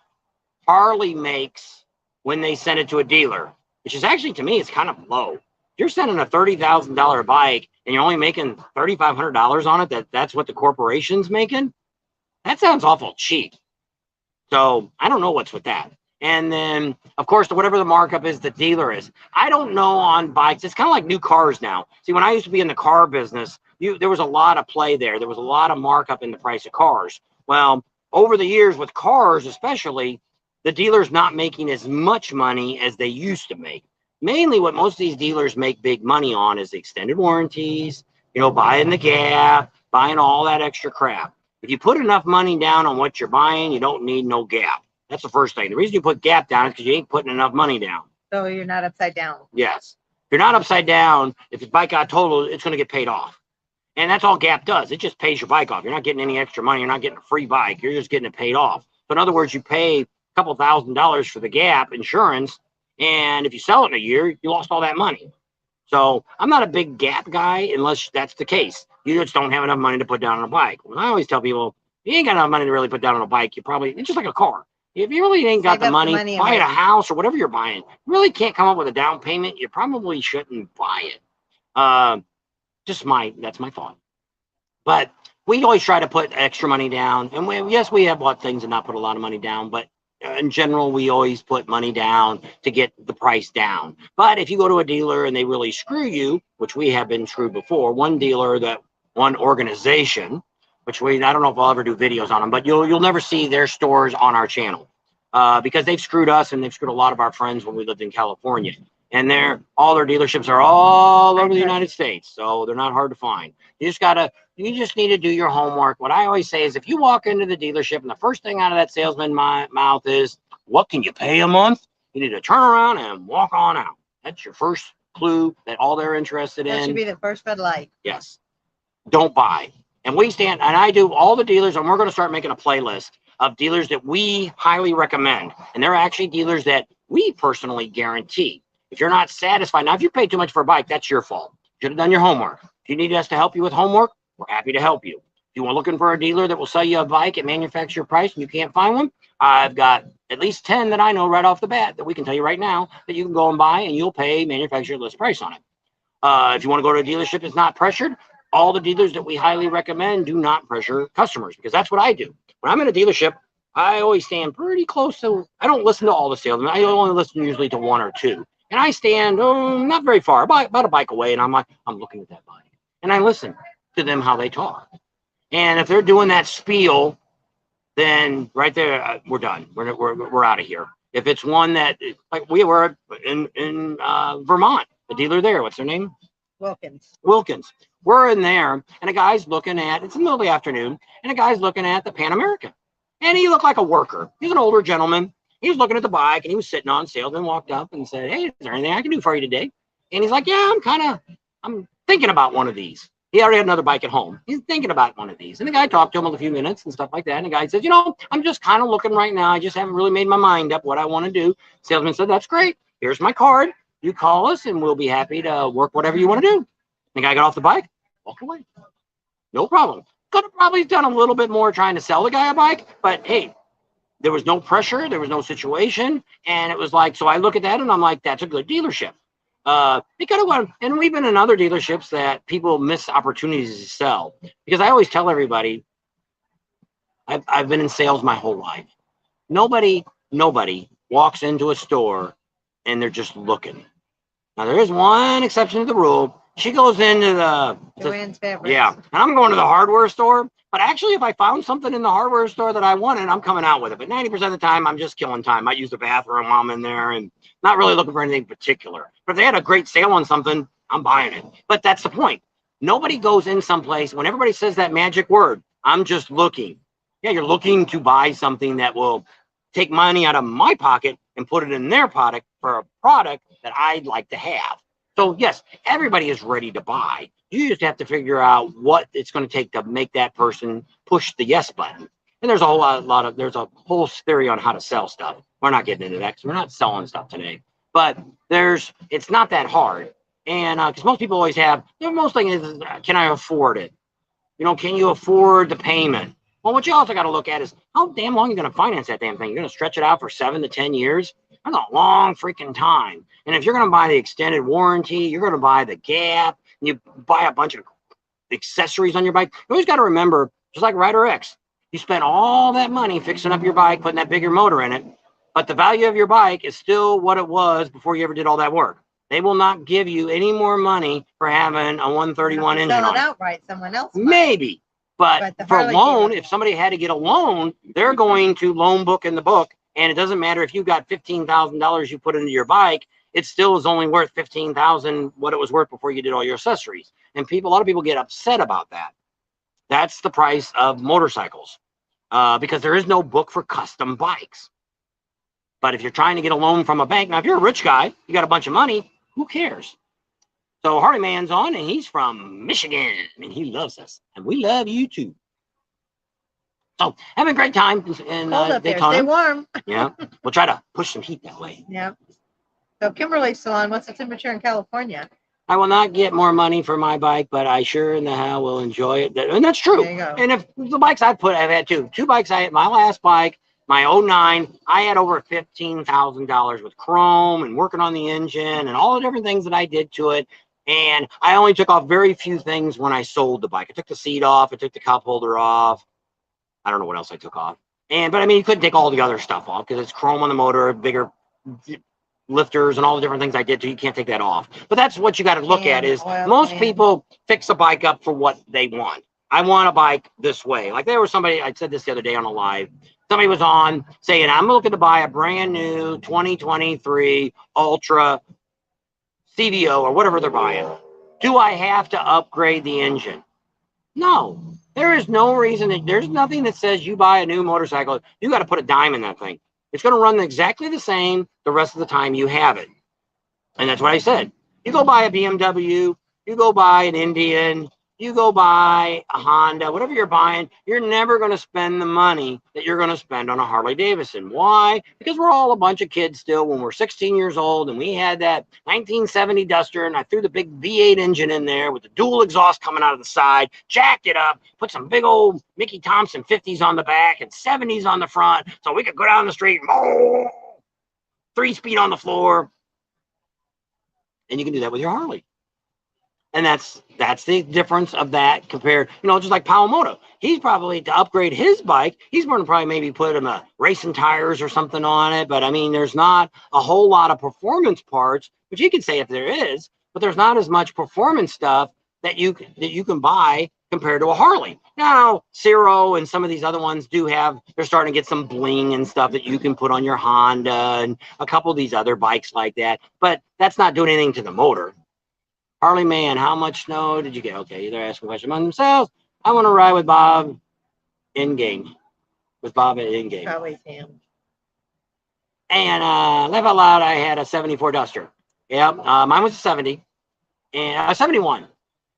Harley makes when they send it to a dealer, which is actually, to me, it's kind of low. If you're sending a $30,000 bike and you're only making $3,500 on it, that's what the corporation's making. That sounds awful cheap. So I don't know what's with that. And then, of course, whatever the markup is, the dealer is. I don't know on bikes. It's kind of like new cars now. See, when I used to be in the car business, there was a lot of play there. There was a lot of markup in the price of cars. Well, over the years with cars, especially, the dealer's not making as much money as they used to make. Mainly what most of these dealers make big money on is the extended warranties, buying the gap, buying all that extra crap. If you put enough money down on what you're buying, you don't need no gap. That's the first thing. The reason you put gap down is because you ain't putting enough money down. So you're not upside down. Yes. If you're not upside down, if the bike got totaled, it's going to get paid off. And that's all gap does. It just pays your bike off. You're not getting any extra money. You're not getting a free bike. You're just getting it paid off. So in other words, you pay a couple $1,000s for the gap insurance. And if you sell it in a year, you lost all that money. So I'm not a big gap guy unless that's the case. You just don't have enough money to put down on a bike. Well, I always tell people, you ain't got enough money to really put down on a bike. It's just like a car. If you really ain't got the money, buy it a house or whatever you're buying. You really can't come up with a down payment. You probably shouldn't buy it. That's my thought. But we always try to put extra money down. And we have bought things and not put a lot of money down. But in general, we always put money down to get the price down. But if you go to a dealer and they really screw you, which we have been screwed before, one organization, which I don't know if I'll ever do videos on them, but you'll never see their stores on our channel because they've screwed us and they've screwed a lot of our friends when we lived in California. And all their dealerships are all over the United States, so they're not hard to find. You just need to do your homework. What I always say is if you walk into the dealership and the first thing out of that salesman's mouth is, what can you pay a month? You need to turn around and walk on out. That's your first clue that all they're interested in. That should be the first red light. Yes. Don't buy. And I do all the dealers, and we're going to start making a playlist of dealers that we highly recommend. And they're actually dealers that we personally guarantee. If you're not satisfied, now if you pay too much for a bike, that's your fault. You should have done your homework. If you need us to help you with homework, we're happy to help you. If you are looking for a dealer that will sell you a bike at manufacturer price and you can't find one, I've got at least 10 that I know right off the bat that we can tell you right now that you can go and buy and you'll pay manufacturer list price on it. If you want to go to a dealership that's not pressured, all the dealers that we highly recommend do not pressure customers because that's what I do. When I'm in a dealership, I always stand pretty close to, I don't listen to all the salesmen. I only listen usually to one or two. And I stand not very far, about a bike away, and I'm looking at that bike. And I listen to them how they talk. And if they're doing that spiel, then right there, we're done. We're out of here. If it's one that, like we were in Vermont, the dealer there, what's their name? Wilkins. We're in there, and a guy's looking at, it's in the middle of the afternoon, and a guy's looking at the Pan American. And he looked like a worker. He's an older gentleman. He was looking at the bike and he was sitting on. Salesman walked up and said, "Hey, is there anything I can do for you today?" And he's like, "Yeah, I'm thinking about one of these." He already had another bike at home. He's thinking about one of these. And the guy talked to him a few minutes and stuff like that. And the guy said, "I'm just kind of looking right now. I just haven't really made my mind up what I want to do." Salesman said, "That's great. Here's my card. You call us and we'll be happy to work whatever you want to do." The guy got off the bike, walked away. No problem. Could have probably done a little bit more trying to sell the guy a bike, but hey, there was no pressure, there was no situation, and it was like, so I look at that and I'm like, that's a good dealership. They could have won, and we've been in other dealerships that people miss opportunities to sell. Because I always tell everybody, I've been in sales my whole life. Nobody walks into a store and they're just looking. Now there is one exception to the rule. She goes into Joanne's Fabrics. Yeah, and I'm going to the hardware store. But actually, if I found something in the hardware store that I wanted, I'm coming out with it. But 90% of the time, I'm just killing time. I use the bathroom while I'm in there and not really looking for anything particular. But if they had a great sale on something, I'm buying it. But that's the point. Nobody goes in someplace when everybody says that magic word, I'm just looking. Yeah, you're looking to buy something that will take money out of my pocket and put it in their pocket for a product that I'd like to have. So yes, everybody is ready to buy. You just have to figure out what it's going to take to make that person push the yes button. And there's a whole there's a whole theory on how to sell stuff. We're not getting into that because we're not selling stuff today. But it's not that hard. And because most people always have, the most thing is, can I afford it? Can you afford the payment? Well, what you also got to look at is how damn long you're going to finance that damn thing. You're going to stretch it out for 7 to 10 years. That's a long freaking time. And if you're going to buy the extended warranty, you're going to buy the gap, and you buy a bunch of accessories on your bike. You always got to remember, just like Rider X, you spent all that money fixing up your bike, putting that bigger motor in it. But the value of your bike is still what it was before you ever did all that work. They will not give you any more money for having a 131 engine Sell on it it. outright, someone else might. Maybe. But for a Harley loan, dealer if somebody had to get a loan, they're going to loan book in the book. And it doesn't matter if you got $15,000 you put into your bike, it still is only worth $15,000 what it was worth before you did all your accessories. And a lot of people get upset about that. That's the price of motorcycles, because there is no book for custom bikes. But if you're trying to get a loan from a bank, now if you're a rich guy, you got a bunch of money, who cares? So Harley Man's on, and he's from Michigan, and he loves us, and we love you too. So having a great time in Daytona. Stay warm. Yeah, we'll try to push some heat that way. Yeah. So Kimberly's salon, what's the temperature in California? I will not get more money for my bike, but I sure in the hell will enjoy it. And that's true. There you go. And if the bikes I've had two bikes. My last bike, my 09, I had over $15,000 with chrome and working on the engine and all the different things that I did to it. And I only took off very few things when I sold the bike. I took the seat off. I took the cup holder off. I don't know what else I took off. But I mean, you couldn't take all the other stuff off because it's chrome on the motor, bigger lifters and all the different things I did, so you can't take that off. But that's what you got to look at is most people fix a bike up for what they want. I want a bike this way. Like there was somebody, I said this the other day on a live, somebody was on saying, I'm looking to buy a brand new 2023 Ultra CVO or whatever they're buying. Do I have to upgrade the engine? No, there is no reason. There's nothing that says you buy a new motorcycle, you got to put a dime in that thing. It's going to run exactly the same the rest of the time you have it. And that's what I said. You go buy a BMW, you go buy an Indian, you go buy a Honda, whatever you're buying, you're never going to spend the money that you're going to spend on a Harley Davidson. Why? Because we're all a bunch of kids still when we're 16 years old and we had that 1970 Duster and I threw the big V8 engine in there with the dual exhaust coming out of the side, jacked it up, put some big old Mickey Thompson 50s on the back and 70s on the front so we could go down the street, 3-speed on the floor. And you can do that with your Harley. And that's the difference of that compared, just like Pawamoto. He's probably, to upgrade his bike, he's going to probably maybe put him a racing tires or something on it. But I mean, there's not a whole lot of performance parts, which you can say if there is, but there's not as much performance stuff that you can buy compared to a Harley. Now, Ciro and some of these other ones they're starting to get some bling and stuff that you can put on your Honda and a couple of these other bikes like that. But that's not doing anything to the motor. Harley Man, how much snow did you get? Okay, they're asking questions among themselves. I want to ride with Bob in-game. With Bob in-game. Probably Sam. And laugh out loud, I had a 74 Duster. Yeah, mine was a 70. And 71.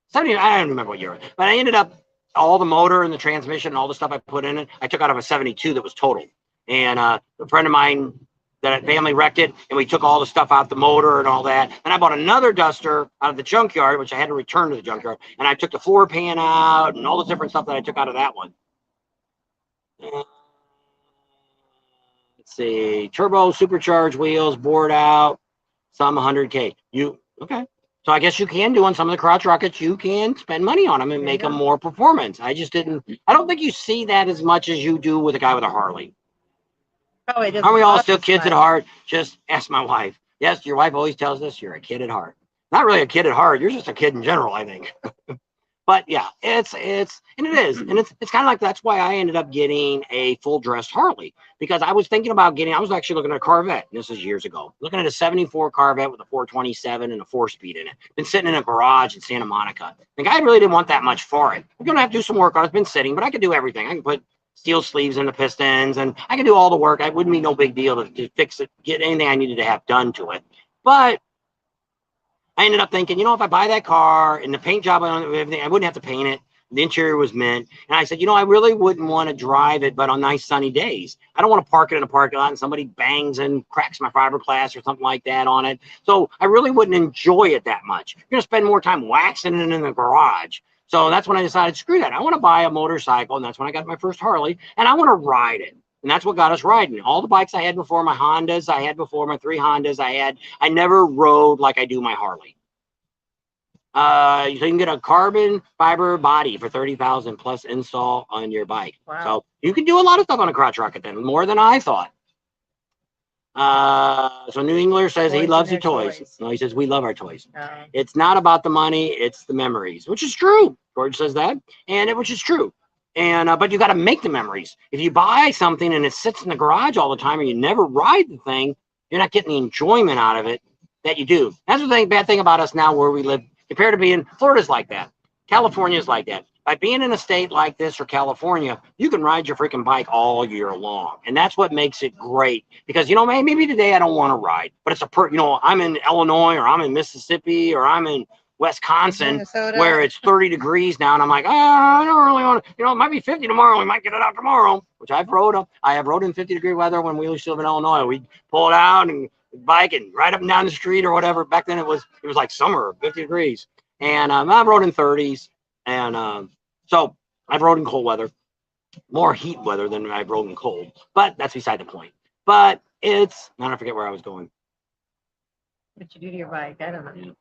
70, I don't remember what year. But I ended up, all the motor and the transmission and all the stuff I put in it, I took out of a 72 that was total. And a friend of mine, that family wrecked it, and we took all the stuff out, the motor and all that. And I bought another Duster out of the junkyard, which I had to return to the junkyard. And I took the floor pan out and all the different stuff that I took out of that one. Let's see, turbo, supercharged wheels, bored out, some 100K. Okay. So I guess you can do on some of the crotch rockets, you can spend money on them and make them more performance. I don't think you see that as much as you do with a guy with a Harley. Aren't we all still kids at heart? Just ask my wife. Yes, your wife always tells us you're a kid at heart. Not really a kid at heart. You're just a kid in general, I think. But yeah, it's kind of like that's why I ended up getting a full dressed Harley, because I was thinking about I was actually looking at a Corvette. This is years ago, looking at a 74 Corvette with a 427 and a 4-speed in it. Been sitting in a garage in Santa Monica. The guy really didn't want that much for it. I'm going to have to do some work on it. It's been sitting, but I could do everything. I can put steel sleeves in the pistons and I can do all the work. It wouldn't be no big deal to fix it, get anything I needed to have done to it. But I ended up thinking, if I buy that car and the paint job on everything, I wouldn't have to paint it. The interior was mint. And I said, I really wouldn't want to drive it, but on nice sunny days. I don't want to park it in a parking lot and somebody bangs and cracks my fiberglass or something like that on it. So I really wouldn't enjoy it that much. You're going to spend more time waxing it in the garage. So that's when I decided, screw that. I want to buy a motorcycle. And that's when I got my first Harley. And I want to ride it. And that's what got us riding. All the bikes I had before, my Hondas I had before, my 3 Hondas I never rode like I do my Harley. So you can get a carbon fiber body for $30,000 plus install on your bike. Wow. So you can do a lot of stuff on a crotch rocket then, more than I thought. So New Englander says he Boys loves the and their toys. No, he says we love our toys. Oh. It's not about the money, it's the memories, which is true. George says that, which is true. And but you got to make the memories. If you buy something and it sits in the garage all the time, or you never ride the thing, you're not getting the enjoyment out of it that you do. That's the bad thing about us now where we live compared to being Florida's like that. California's like that. By being in a state like this or California, you can ride your freaking bike all year long. And that's what makes it great. Because, maybe today I don't want to ride, but it's I'm in Illinois or I'm in Mississippi or I'm in Wisconsin Minnesota, where it's 30 degrees now. And I'm like, I don't really want to, it might be 50 tomorrow. We might get it out tomorrow, which I have rode in 50-degree weather when we used to live in Illinois. We'd pull it out and bike and ride up and down the street or whatever. Back then it was like summer, 50 degrees. And I've rode in 30s. And so I've rode in cold weather, more heat weather than I've rode in cold. But that's beside the point. But I don't forget where I was going. What you do to your bike? I don't know.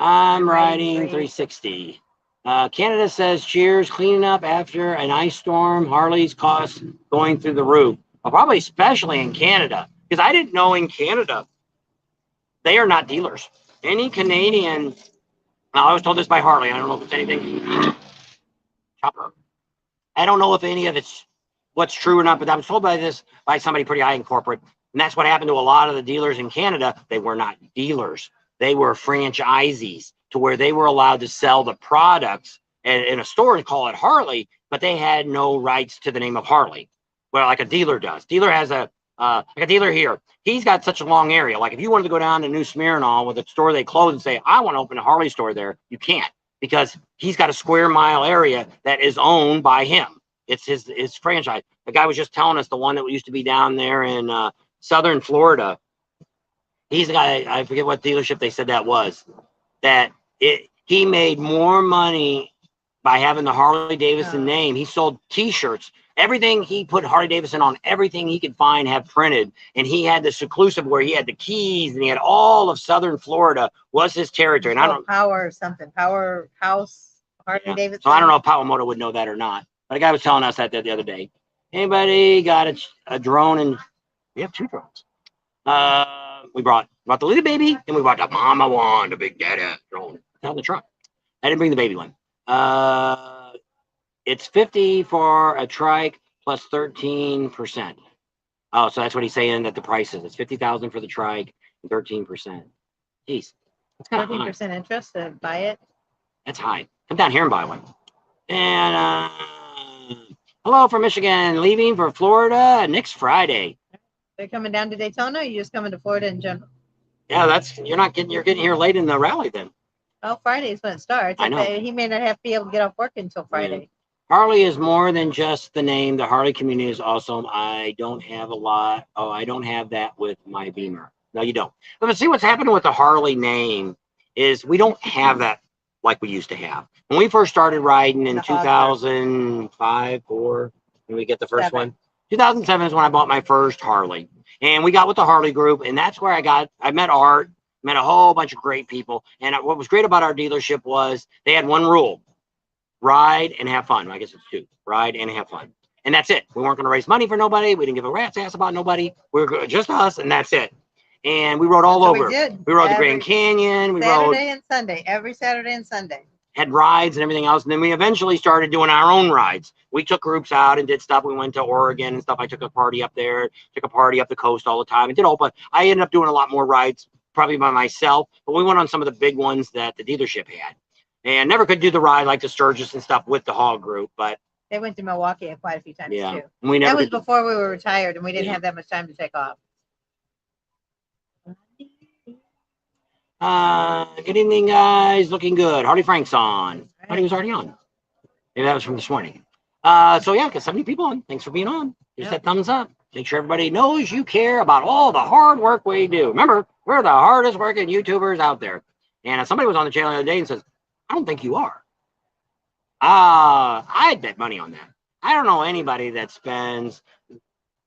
I'm riding 360. Canada says, cheers, cleaning up after an ice storm. Harley's costs going through the roof. Well, probably especially in Canada. Because I didn't know in Canada, they are not dealers. Any Canadian, I was told this by Harley. I don't know if it's anything. Chopper. I don't know if any of it's what's true or not, but I was told by somebody pretty high in corporate. And that's what happened to a lot of the dealers in Canada. They were not dealers. They were franchisees to where they were allowed to sell the products in a store and call it Harley, but they had no rights to the name of Harley. Well, like a dealer does. Dealer has like a dealer here. He's got such a long area. Like if you wanted to go down to New Smyrna with a store they close and say, I want to open a Harley store there, you can't because he's got a square mile area that is owned by him. It's his franchise. The guy was just telling us the one that used to be down there in southern Florida. He's the guy, I forget what dealership they said that was, he made more money by having the Harley Davidson name. He sold t-shirts, everything. He put Harley Davidson on everything he could find, have printed. And he had this exclusive where he had the keys and he had all of southern Florida was his territory. And I don't Power House, Harley Davidson. So I don't know if Power would know that or not. But a guy was telling us that the other day. Anybody got a drone? And we have 2 drones. We brought the little baby and we brought the mama one, the big daddy drone. Out in the truck. I didn't bring the baby one. It's 50 for a trike plus 13%. Oh, so that's what he's saying that the price is. It's 50,000 for the trike and 13%. Jeez, that's kind of 13% interest to buy it. That's high. Come down here and buy one. And hello from Michigan, leaving for Florida next Friday. They're coming down to Daytona. Or you just coming to Florida in general? Yeah, you're getting here late in the rally then. Oh, Friday is when it starts. I know. He may not have to be able to get off work until Friday. Yeah. Harley is more than just the name. The Harley community is awesome. I don't have that with my Beamer. No, you don't. But see what's happening with the Harley name is we don't have that like we used to have. When we first started riding in 2005, 4, when we get the first one. 2007 is when I bought my first Harley. And we got with the Harley group, and that's where I met Art, met a whole bunch of great people. And what was great about our dealership was they had one rule: ride and have fun. I guess it's 2: ride and have fun. And that's it. We weren't going to raise money for nobody. We didn't give a rat's ass about nobody. We were just us, and that's it. And we rode all over. We rode the Grand Canyon. We rode Saturday and Sunday, every Saturday and Sunday. Had rides and everything else. And then we eventually started doing our own rides. We took groups out and did stuff. We went to Oregon and stuff. I took a party up there, took a party up the coast all the time and did all, but I ended up doing a lot more rides probably by myself. But we went on some of the big ones that the dealership had and never could do the ride like the Sturgis and stuff with the Hog group. But they went to Milwaukee quite a few times too. That was before we were retired and we didn't have that much time to take off. Good evening, guys. Looking good. Hardy Frank's on. Hardy was already on. Maybe that was from this morning. So yeah, got 70 people on. Thanks for being on. Here's that thumbs up. Make sure everybody knows you care about all the hard work we do. Remember, we're the hardest working YouTubers out there. And somebody was on the channel the other day and says, I don't think you are. I'd bet money on that. I don't know anybody that spends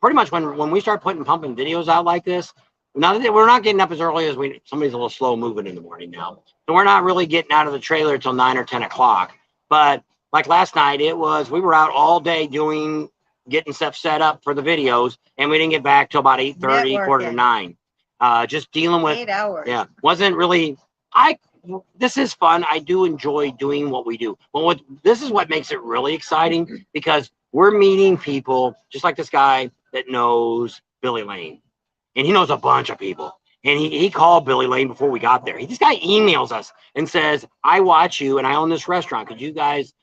pretty much when we start pumping videos out like this. Now that we're not getting up as early as somebody's a little slow moving in the morning now. So we're not really getting out of the trailer till 9 or 10 o'clock. But like last night, we were out all day doing getting stuff set up for the videos, and we didn't get back till about 8:30, quarter to 9. Just dealing with 8 hours. Yeah, wasn't really. This is fun. I do enjoy doing what we do. But this is what makes it really exciting, because we're meeting people just like this guy that knows Billy Lane, and he knows a bunch of people. And he called Billy Lane before we got there. This guy emails us and says, "I watch you, and I own this restaurant. Could you guys,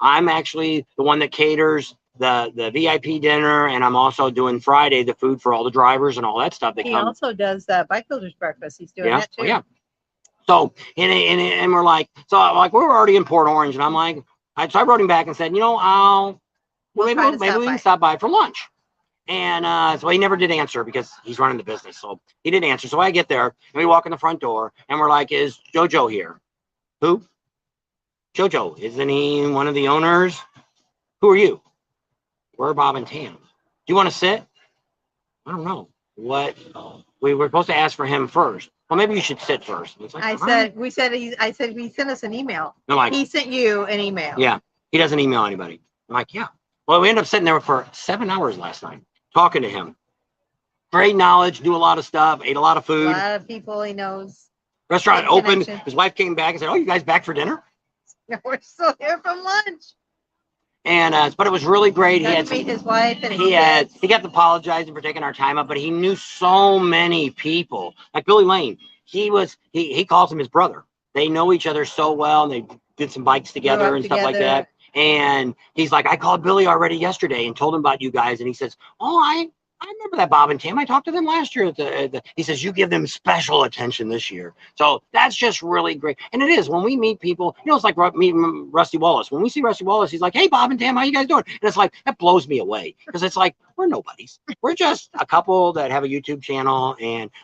I'm actually the one that caters the VIP dinner, and I'm also doing Friday the food for all the drivers and all that stuff." He also does bike builders breakfast. He's doing that too. Oh, yeah. So and we're like, we're already in Port Orange, and I'm like, so I wrote him back and said, maybe we can stop by for lunch. And so he never did answer because he's running the business. So he didn't answer. So I get there and we walk in the front door and we're like, "Is JoJo here?" "Who?" "JoJo. Isn't he one of the owners?" "Who are you?" "We're Bob and Tam." "Do you want to sit?" "I don't know. What?" "We were supposed to ask for him first." "Well, maybe you should sit first." Like, I said he sent us an email. Like, he sent you an email. Yeah. He doesn't email anybody. I'm like, yeah. Well, we ended up sitting there for 7 hours last night talking to him. Great knowledge, knew a lot of stuff, ate a lot of food. A lot of people he knows. Restaurant opened. His wife came back and said, "Oh, you guys back for dinner?" We're still here from lunch. And but it was really great. He had to meet his wife, and he kept apologizing for taking our time up, but he knew so many people. Like Billy Lane, he calls him his brother. They know each other so well, and they did some bikes together and stuff like that. And he's like, "I called Billy already yesterday and told him about you guys." And he says, "Oh, I remember that Bob and Tam. I talked to them last year." He says, "You give them special attention this year." So that's just really great. And it is, when we meet people, it's like meeting Rusty Wallace. When we see Rusty Wallace, he's like, "Hey, Bob and Tam, how you guys doing?" And it's like, that blows me away, because it's like, we're nobodies. We're just a couple that have a YouTube channel.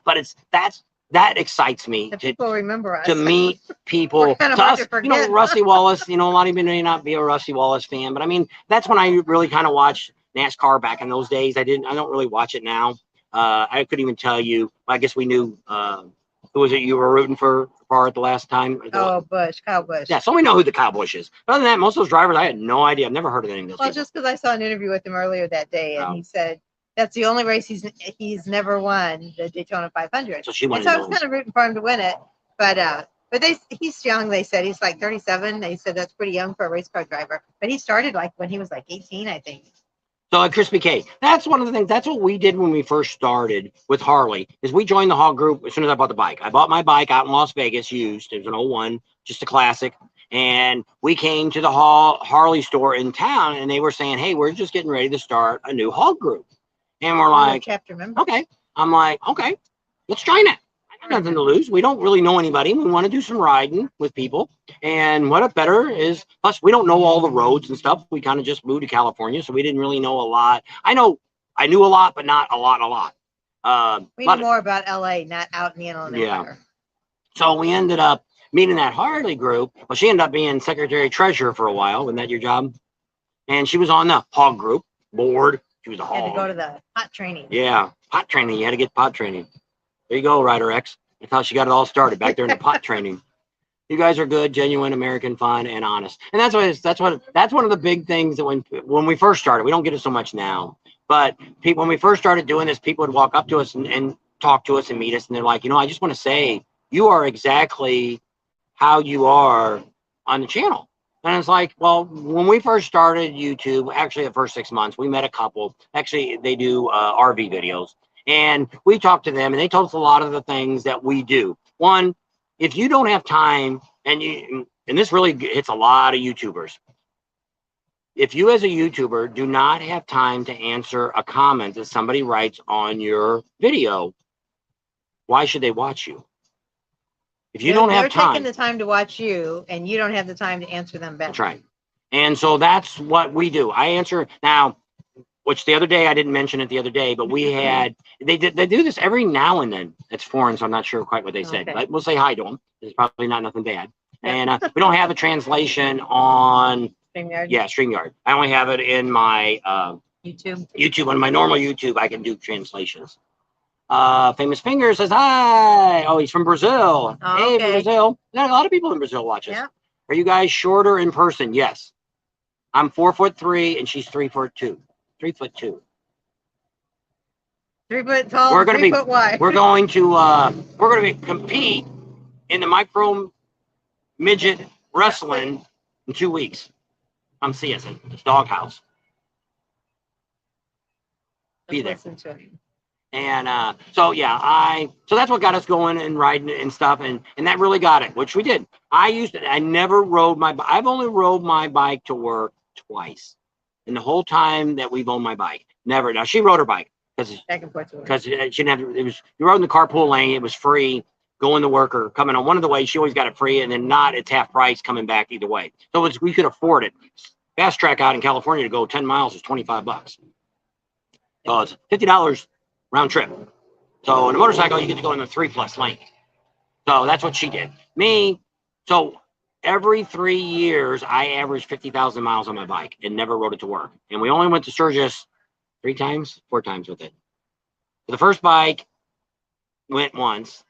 But that excites me people remember us. To meet people. To us, Rusty Wallace, a lot of you may not be a Rusty Wallace fan, but I mean, that's when I really kind of watched NASCAR back in those days. I don't really watch it now. I couldn't even tell you. I guess we knew who was it you were rooting for at the last time? Oh, Kyle Busch. Yeah, so we know who the Kyle Busch is. But other than that, most of those drivers, I had no idea. I've never heard of any of those. Well, just because I saw an interview with him earlier that day, and he said that's the only race he's never won, the Daytona 500. So I was kind of rooting for him to win it, but he's young. They said he's like 37. They said that's pretty young for a race car driver. But he started when he was like 18, I think. So at Crispy K, that's one of the things. That's what we did when we first started with Harley. Is we joined the Hog group as soon as I bought the bike. I bought my bike out in Las Vegas, used. It was an 01, just a classic. And we came to the Harley store in town, and they were saying, "Hey, we're just getting ready to start a new Hog group." And we're like, chapter member. Okay. I'm like, okay, let's join it. I got nothing to lose. We don't really know anybody. We want to do some riding with people. And what better is, plus we don't know all the roads and stuff. We kind of just moved to California, so we didn't really know a lot. I knew a lot, but not a lot. We knew more about LA, not out in the Inland Empire. So we ended up meeting that Harley group. Well, she ended up being secretary treasurer for a while. Wasn't that your job? And she was on the Hog group board. She was a hog. Had to go to the pot training. Yeah, pot training. You had to get pot training. There you go, Ryder X. That's how she got it all started, back there in the pot training. You guys are good, genuine, American, fun, and honest. And that's one of the big things that when we first started, we don't get it so much now. But when we first started doing this, people would walk up to us and talk to us and meet us, and they're like, I just want to say you are exactly how you are on the channel. And it's like, well, when we first started YouTube, actually the first 6 months, we met a couple. Actually, they do RV videos. And we talked to them, and they told us a lot of the things that we do. One, if you don't have time, and this really hits a lot of YouTubers. If you as a YouTuber do not have time to answer a comment that somebody writes on your video, why should they watch you? If you don't have time. They're taking the time to watch you, and you don't have the time to answer them back. That's right. And so that's what we do. I answer now, which the other day, I didn't mention it the other day, but we had, they do this every now and then. It's foreign, so I'm not sure quite what they said. But we'll say hi to them. It's probably not nothing bad. And we don't have a translation on StreamYard. Yeah, StreamYard. I only have it in my YouTube. On my normal YouTube, I can do translations. Famous Finger says hi. Oh, he's from Brazil. Hey, from Brazil. There's a lot of people in Brazil watch us. Yeah. Are you guys shorter in person? Yes. I'm 4'3" and she's 3'2". 3'2". 3 foot tall, We're going 3 to foot wide. We're going to compete in the micro midget wrestling in 2 weeks. Come see us at this doghouse. Be there. Listen to him. And so that's what got us going and riding and stuff, and that really got it, which we did. I never rode I've only rode my bike to work twice in the whole time that we've owned my bike. Never. Now she rode her bike because Back and forth to work. she didn't have to, you rode in the carpool lane, it was free going to work or coming on one of the ways. She always got it free, and then not, it's half price coming back either way. So we could afford it. Fast track out in California to go 10 miles is $25. So it's $50 round trip. So in a motorcycle, you get to go in the 3+ lane. So that's what she did. Me, so every 3 years, I averaged 50,000 miles on my bike and never rode it to work. And we only went to Sturgis 4 times with it. The first bike went once,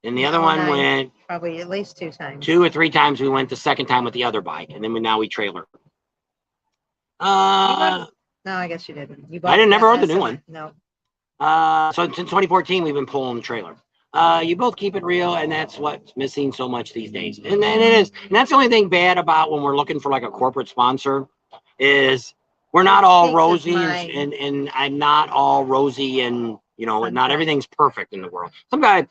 and the other one went probably at least 2 times. 2 or 3 times. We went the second time with the other bike, and then we trailer. No, I guess you didn't. I didn't never rode the new one. No. So since 2014, we've been pulling the trailer. You both keep it real, and that's what's missing so much these days. And then it is, and that's the only thing bad about when we're looking for like a corporate sponsor is we're not all rosy, and I'm not all rosy, and not everything's perfect in the world. Some guy,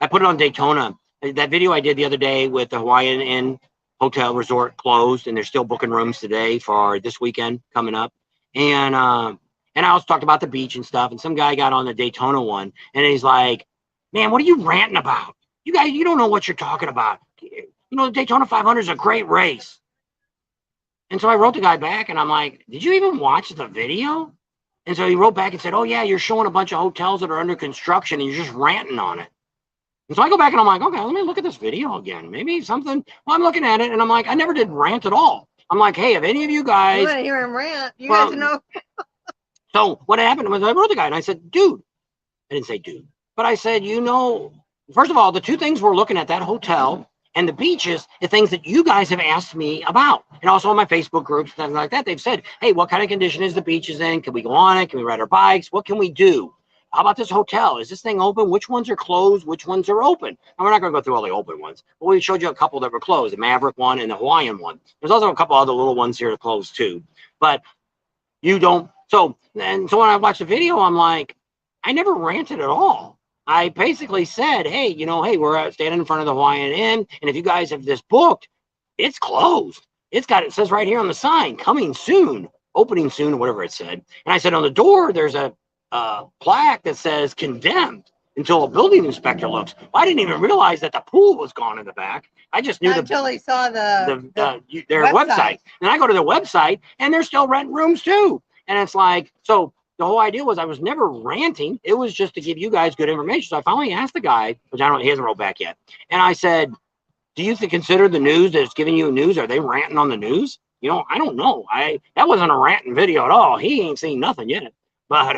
I put it on Daytona. That video I did the other day with the Hawaiian Inn Hotel Resort closed, and they're still booking rooms today for this weekend coming up. And I also talked about the beach and stuff, and some guy got on the Daytona one, and he's like, man, what are you ranting about? You guys, you don't know what you're talking about. The Daytona 500 is a great race. And so I wrote the guy back, and I'm like, did you even watch the video? And so he wrote back and said, oh, yeah, you're showing a bunch of hotels that are under construction, and you're just ranting on it. And so I go back, and I'm like, okay, let me look at this video again. Maybe something. Well, I'm looking at it, and I'm like, I never did rant at all. I'm like, hey, if any of you guys. You want to hear him rant? You guys know. So what happened was I wrote the guy, and I said, dude. I didn't say dude. But I said, first of all, the 2 things we're looking at, that hotel and the beaches, the things that you guys have asked me about. And also on my Facebook groups, things like that, they've said, hey, what kind of condition is the beaches in? Can we go on it? Can we ride our bikes? What can we do? How about this hotel? Is this thing open? Which ones are closed? Which ones are open? And we're not going to go through all the open ones. But we showed you a couple that were closed, the Maverick one and the Hawaiian one. There's also a couple other little ones here that closed too. But you don't. So when I watched the video, I'm like, I never ranted at all. I basically said, hey, we're standing in front of the Hawaiian Inn, and if you guys have this booked, it's closed. It says right here on the sign, coming soon, opening soon, or whatever it said. And I said on the door, there's a plaque that says condemned until a building inspector looks. Well, I didn't even realize that the pool was gone in the back. I just knew until he saw their website. And I go to their website, and they're still renting rooms too. And it's like, so the whole idea was I was never ranting. It was just to give you guys good information. So I finally asked the guy, which he hasn't wrote back yet. And I said, do you consider the news that's giving you news? Are they ranting on the news? I don't know. That wasn't a ranting video at all. He ain't seen nothing yet. But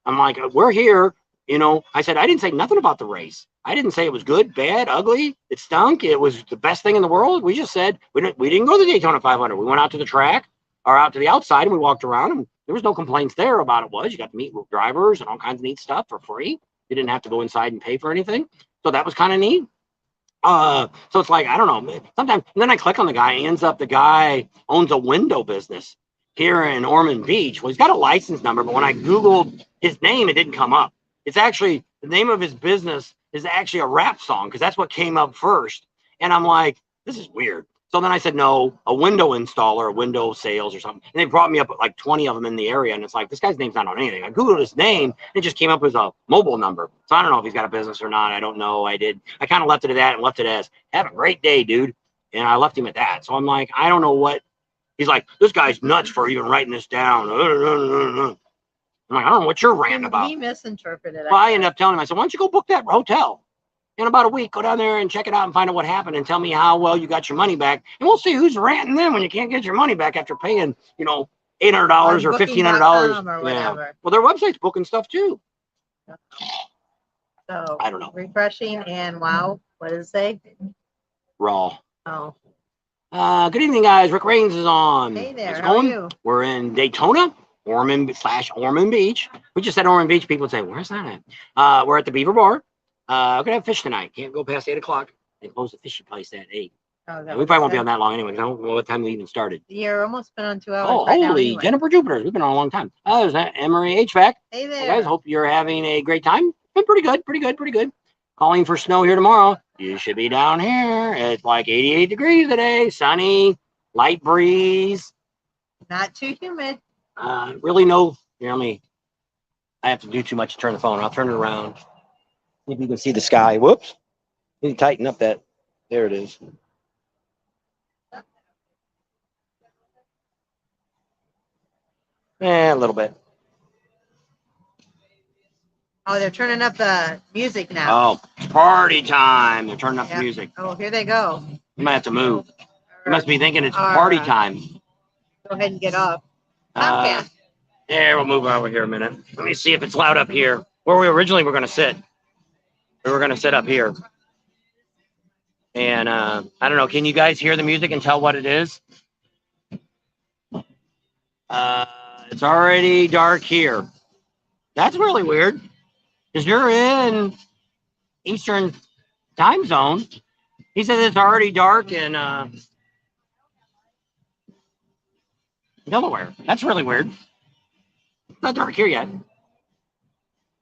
I'm like, we're here. I said, I didn't say nothing about the race. I didn't say it was good, bad, ugly. It stunk. It was the best thing in the world. We just said we didn't go to the Daytona 500. We went out to the track or out to the outside, and we walked around, and there was no complaints there about it. You got to meet with drivers and all kinds of neat stuff for free. You didn't have to go inside and pay for anything. So that was kind of neat. So it's like, I don't know. Sometimes, and then I click on the guy. The guy owns a window business here in Ormond Beach. Well, he's got a license number, but when I Googled his name, it didn't come up. It's actually, the name of his business is actually a rap song, because that's what came up first. And I'm like, this is weird. So then I said, no, a window installer, a window sales or something. And they brought me up like 20 of them in the area. And it's like, this guy's name's not on anything. I Googled his name, and it just came up as a mobile number. So I don't know if he's got a business or not. I don't know. I kind of left it at that and left it as, have a great day, dude. And I left him at that. So I'm like, I don't know what. He's like, this guy's nuts for even writing this down. I'm like, I don't know what you're ranting about. He misinterpreted it. Well, I ended up telling him, I said, why don't you go book that hotel? In about a week, go down there and check it out and find out what happened and tell me how well you got your money back. And we'll see who's ranting then when you can't get your money back after paying, $800 or $1,500. Or whatever. Yeah. Well, their website's booking stuff too. So I don't know. Refreshing and wow. What does it say? Raw. Oh. Good evening, guys. Rick Raines is on. Hey there. How are you? We're in Daytona. Ormond Beach. We just said Ormond Beach. People would say, where's that at? We're at the Beaver Bar. We're going to have fish tonight. Can't go past 8 o'clock. They close the fishing place at 8. Oh, And we probably won't be on that long anyway. I don't know what time we even started. You're almost been on 2 hours. Oh, right now holy anyway. Jennifer Jupiter. We've been on a long time. There's Emery HVAC. Hey there. Hey guys, hope you're having a great time. Been pretty good. Calling for snow here tomorrow. You should be down here. It's like 88 degrees today. Sunny, light breeze. Not too humid. Really no, I have to do too much to turn the phone. I'll turn it around. See if you can see the sky. Whoops. Need to tighten up that. There it is. A little bit. Oh, they're turning up the music now. Oh, it's party time. They're turning up the music. Oh, here they go. You might have to move. You must be thinking it's party time. Go ahead and get off. There, we'll move over here a minute. Let me see if it's loud up here. Where we originally were going to sit. We were going to sit up here. And I don't know. Can you guys hear the music and tell what it is? It's already dark here. That's really weird. Because you're in Eastern time zone. He says it's already dark in Delaware. That's really weird. It's not dark here yet.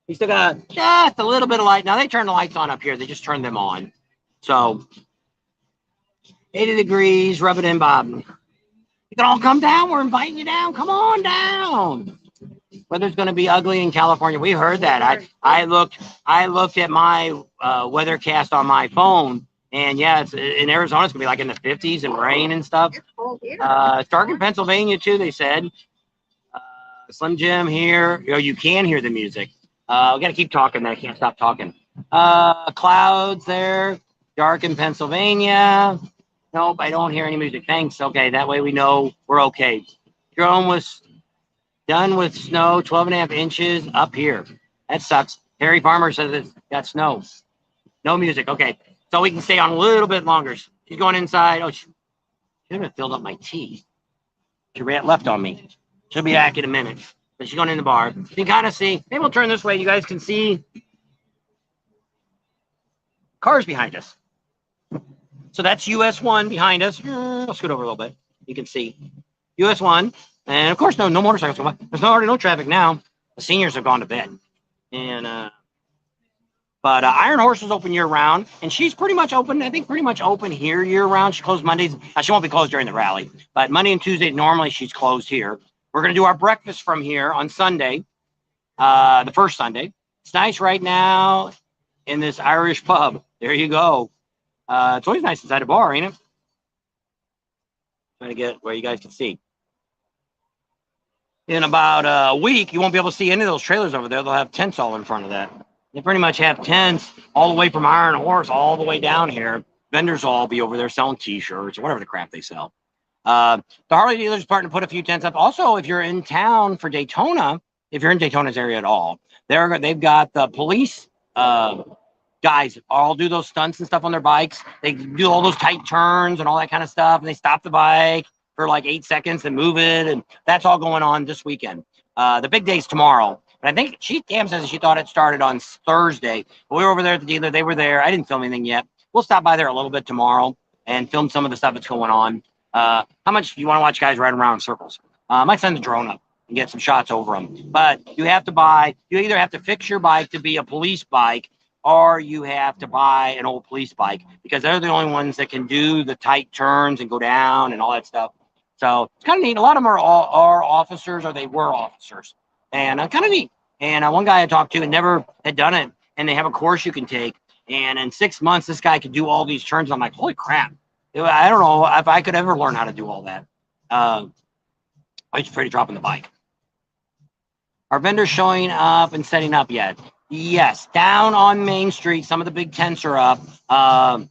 We still got just a little bit of light. Now they turn the lights on up here. They just turn them on. So 80 degrees, rub it in, Bob. You can all come down. We're inviting you down. Come on down. Weather's going to be ugly in California. We heard that. I looked at my weathercast on my phone, and yeah, it's in Arizona. It's going to be like in the 50s and rain and stuff. It's dark in Pennsylvania too. They said. Slim Jim here. You can hear the music. We got to keep talking. I can't stop talking. Clouds there. Dark in Pennsylvania. Nope, I don't hear any music. Thanks. Okay, that way we know we're okay. Drone was done with snow, 12.5 inches up here. That sucks. Harry Farmer says it's got snow. No music. Okay, so we can stay on a little bit longer. She's going inside. Oh, she should have filled up my tea. She left on me. She'll be back in a minute. But she's going in the bar. You can kind of see. Maybe we'll turn this way. You guys can see cars behind us. So that's US 1 behind us. I'll scoot over a little bit. You can see US 1. And, of course, no motorcycles. There's already no traffic now. The seniors have gone to bed. And But Iron Horse is open year-round. And she's pretty much open, I think, open here year-round. She closed Mondays. She won't be closed during the rally. But Monday and Tuesday, normally she's closed here. We're going to do our breakfast from here on Sunday, the first Sunday. It's nice right now in this Irish pub. There you go. It's always nice inside a bar, ain't it? Trying to get where you guys can see. In about a week, you won't be able to see any of those trailers over there. They'll have tents all in front of that. They pretty much have tents all the way from Iron Horse all the way down here. Vendors will all be over there selling T-shirts or whatever the crap they sell. The Harley dealers starting to put a few tents up. Also, if you're in town for Daytona, if you're in Daytona's area at all, they've got the police guys all do those stunts and stuff on their bikes. They do all those tight turns and all that kind of stuff. And they stop the bike for like 8 seconds and move it. And that's all going on this weekend. The big day's tomorrow. But I think she says she thought it started on Thursday. But we were over there at the dealer. They were there. I didn't film anything yet. We'll stop by there a little bit tomorrow and film some of the stuff that's going on. How much do you want to watch guys ride around in circles? I might send the drone up and get some shots over them. But you either have to fix your bike to be a police bike, or you have to buy an old police bike, because they're the only ones that can do the tight turns and go down and all that stuff. So it's kind of neat. A lot of them are officers, or they were officers, and kind of neat. And one guy I talked to and never had done it, and they have a course you can take. And in 6 months, this guy could do all these turns. I'm like, holy crap. I don't know if I could ever learn how to do all that. I was afraid of dropping the bike. Are vendors showing up and setting up yet? Yes, down on Main Street, some of the big tents are up. I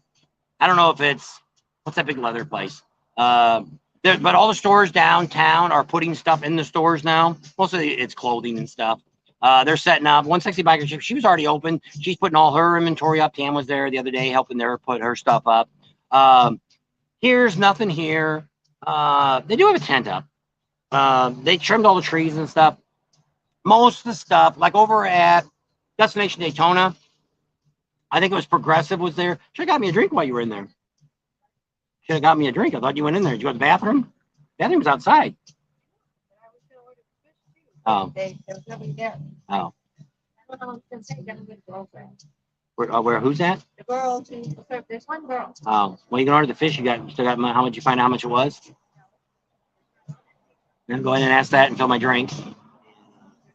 don't know if it's, what's that big leather place? But all the stores downtown are putting stuff in the stores now. Mostly it's clothing and stuff. They're setting up. 160 Biker Ship, she was already open. She's putting all her inventory up. Tam was there the other day helping her put her stuff up. Here's nothing here. They do have a tent up. They trimmed all the trees and stuff. Most of the stuff, like over at Destination Daytona, I think it was Progressive was there. Should have got me a drink while you were in there. Should have got me a drink. I thought you went in there. Did you go to the bathroom? The bathroom was outside. Oh. There was nobody there. Oh. I don't know what to say. Where? Who's that? The girl who served. There's one girl. Oh. Well, you can order the fish. You still got how much? You find out how much it was? Then go in and ask that and fill my drink. There's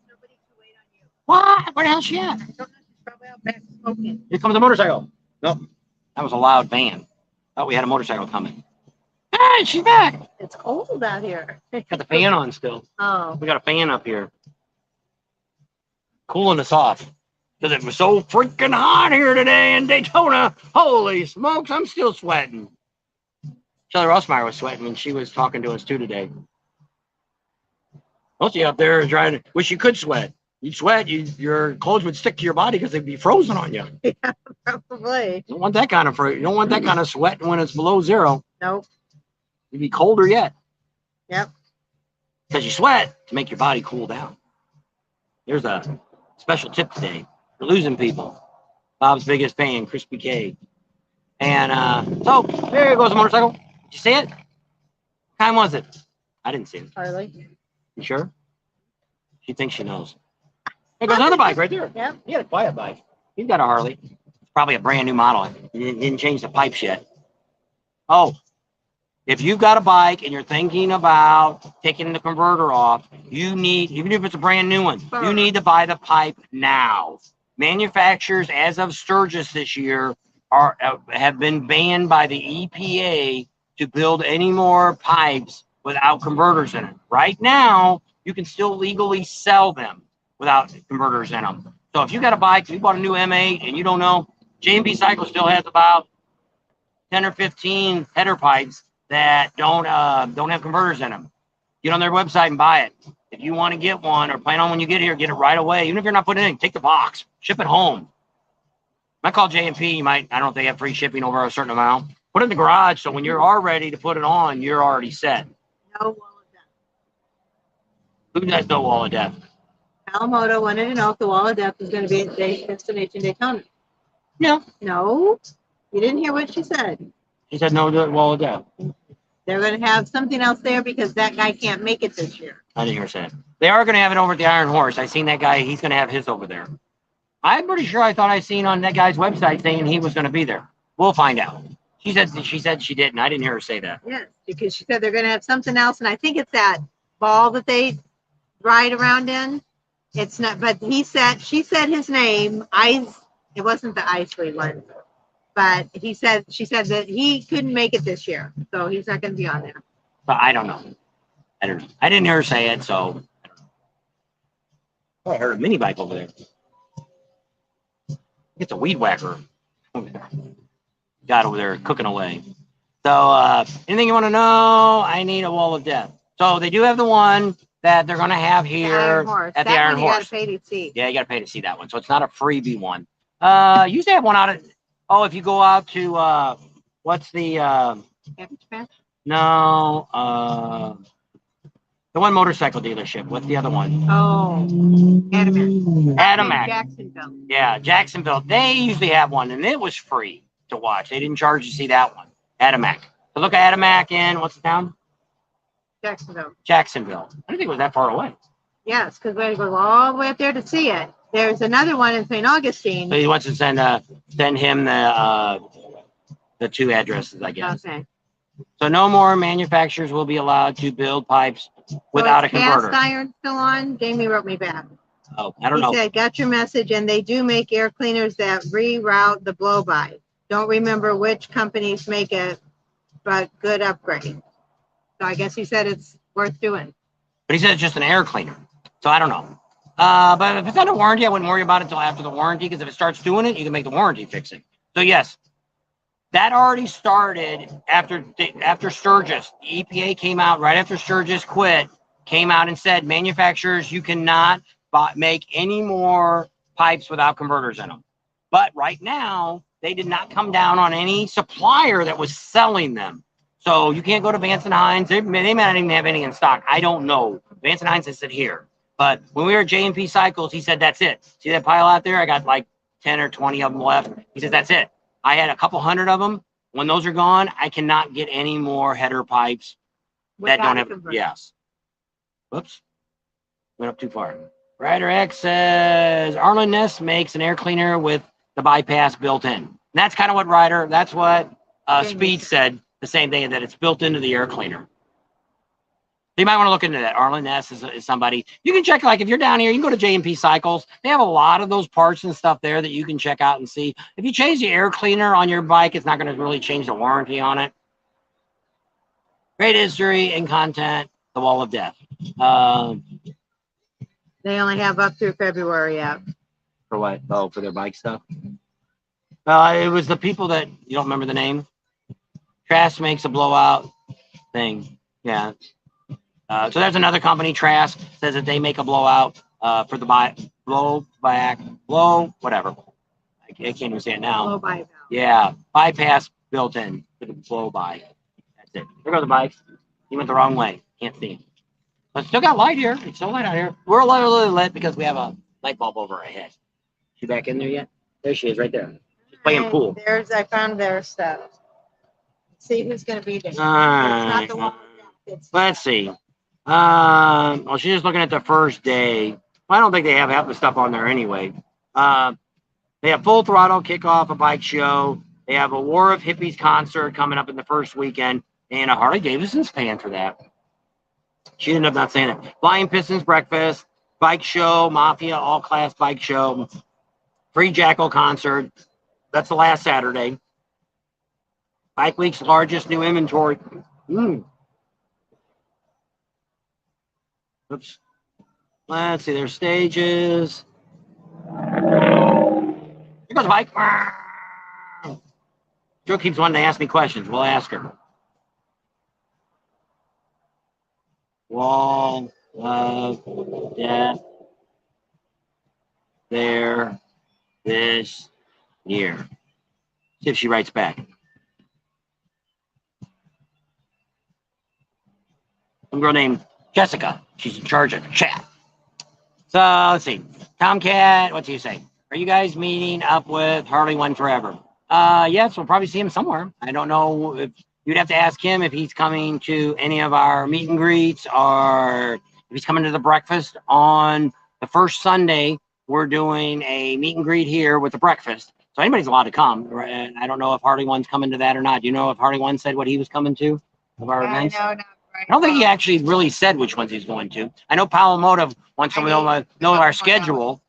nobody to wait on you. What? Where the hell's she at? I don't know. She's probably out back smoking. Here comes a motorcycle. Nope. That was a loud van. Thought we had a motorcycle coming. Hey, she's back. It's cold out here. Got the fan on still. Oh. We got a fan up here. Cooling us off. Because it was so freaking hot here today in Daytona. Holy smokes, I'm still sweating. Shelly Rossmeyer was sweating when she was talking to us too today. Most of you up there is trying to wish you could sweat. You'd sweat, your clothes would stick to your body because they'd be frozen on you. Yeah, probably. You don't want that kind of you don't want that kind of sweat when it's below zero. Nope. You'd be colder yet. Yep. Because you sweat to make your body cool down. There's a special tip today. We're losing people. Bob's biggest fan, Crispy K. And so there goes the motorcycle. Did you see it? What time was it? I didn't see it. Harley. You sure? She thinks she knows. There goes another bike right there. Yep. He had a quiet bike. He's got a Harley. It's probably a brand new model. He didn't change the pipes yet. Oh, if you've got a bike and you're thinking about taking the converter off, you need, even if it's a brand new one, you need to buy the pipe now. Manufacturers, as of Sturgis this year, have been banned by the EPA to build any more pipes without converters in it. Right now, you can still legally sell them without converters in them. So if you got a bike, if you bought a new M8 and you don't know, J&B Cycle still has about 10 or 15 header pipes that don't have converters in them. Get on their website and buy it. If you want to get one or plan on when you get here, get it right away. Even if you're not putting it in, take the box, ship it home. I call J&P, I don't know if they have free shipping over a certain amount. Put it in the garage so when you are ready to put it on, you're already set. No wall of death. Who has no wall of death? Alamoto wanted to know if the wall of death was going to be at Destination Daytona. No. No. You didn't hear what she said. She said no to the wall of death. They're going to have something else there because that guy can't make it this year. I didn't hear her say it. They are going to have it over at the Iron Horse. I seen that guy. He's going to have his over there. I'm pretty sure I thought I seen on that guy's website saying he was going to be there. We'll find out. She said she didn't. I didn't hear her say that. Yes, because she said they're going to have something else, and I think it's that ball that they ride around in. It's not, but she said his name. It wasn't the Isley one, but she said that he couldn't make it this year, so he's not going to be on there. But I don't know. I didn't hear her say it, so I heard a mini bike over there. It's a weed whacker. Got over there cooking away. So anything you want to know, I need a wall of death. So they do have the one that they're going to have here at the Iron Horse. You got to pay to see. Yeah, you got to pay to see that one. So it's not a freebie one. Used to have one out at, if you go out to, what's the, Cabbage Patch? No, the one motorcycle dealership. What's the other one? Oh, Adamak. Jacksonville. Yeah, Jacksonville. They usually have one, and it was free to watch. They didn't charge you to see that one. Adamak. So look at Adamak in, what's the town? Jacksonville. I didn't think it was that far away. Yes, because we had to go all the way up there to see it. There's another one in St. Augustine. So he wants to send him the two addresses, I guess. Okay. So no more manufacturers will be allowed to build pipes without a converter. Cast iron still on? Jamie wrote me back. Oh, I don't know. He said, got your message, and they do make air cleaners that reroute the blow-by. Don't remember which companies make it, but good upgrade. So I guess he said it's worth doing. But he said it's just an air cleaner. So I don't know. But if it's under warranty, I wouldn't worry about it until after the warranty, because if it starts doing it, you can make the warranty fix it. So yes, that already started after Sturgis. The EPA came out right after Sturgis quit, came out and said, manufacturers, you cannot make any more pipes without converters in them. But right now, they did not come down on any supplier that was selling them. So you can't go to Vance and Hines. They may not even have any in stock. I don't know. Vance and Hines has said here. But when we were at J&P Cycles, he said, that's it. See that pile out there? I got like 10 or 20 of them left. He says, that's it. I had a couple hundred of them. When those are gone, I cannot get any more header pipes that don't have, yes. Whoops. Went up too far. Ryder X says, Arlen Ness makes an air cleaner with the bypass built in. And that's kind of what Ryder, that's what Speed said, the same thing, that it's built into the air cleaner. You might want to look into that. Arlen Ness is somebody. You can check, like if you're down here, you can go to J&P Cycles. They have a lot of those parts and stuff there that you can check out and see. If you change the air cleaner on your bike, it's not going to really change the warranty on it. Great history and content, the Wall of Death. They only have up through February out. For what? Oh, for their bike stuff? It was the people that, you don't remember the name? Trask makes a blowout thing. Yeah. So there's another company, Trask, says that they make a blowout for the whatever. I can't even say it now. Blow by valve. Yeah, bypass built in for the blow by. That's it. There go the bike. He went the wrong way. Can't see him. But still got light here. It's still light out here. We're a little lit because we have a light bulb over our head. She back in there yet? There she is, right there. She's playing pool. I found their stuff. See who's going to be there. It's right. not the one. Let's see. Well, she's just looking at the first day. Well, I don't think they have half the stuff on there anyway. They have Full Throttle kickoff, a bike show. They have a War of Hippies concert coming up in the first weekend, and a Harley Davidson's paying for that. She ended up not saying it. Flying Pistons breakfast, bike show, Mafia all class bike show, free Jackal concert. That's the last Saturday. Bike Week's largest new inventory. Oops. Let's see, there's stages. Here goes the bike. Joe keeps wanting to ask me questions. We'll ask her. Wall of Death there this year. See if she writes back. Some girl named Jessica. She's in charge of the chat. So let's see. Tomcat, what do you say? Are you guys meeting up with Harley One Forever? Yes, we'll probably see him somewhere. I don't know if you'd have to ask him if he's coming to any of our meet and greets or if he's coming to the breakfast on the first Sunday. We're doing a meet and greet here with the breakfast. So anybody's allowed to come. And I don't know if Harley One's coming to that or not. Do you know if Harley One said what he was coming to of our events? No, not right. I don't think he actually really said which ones he's going to. I know Powell Motive wants to know our schedule.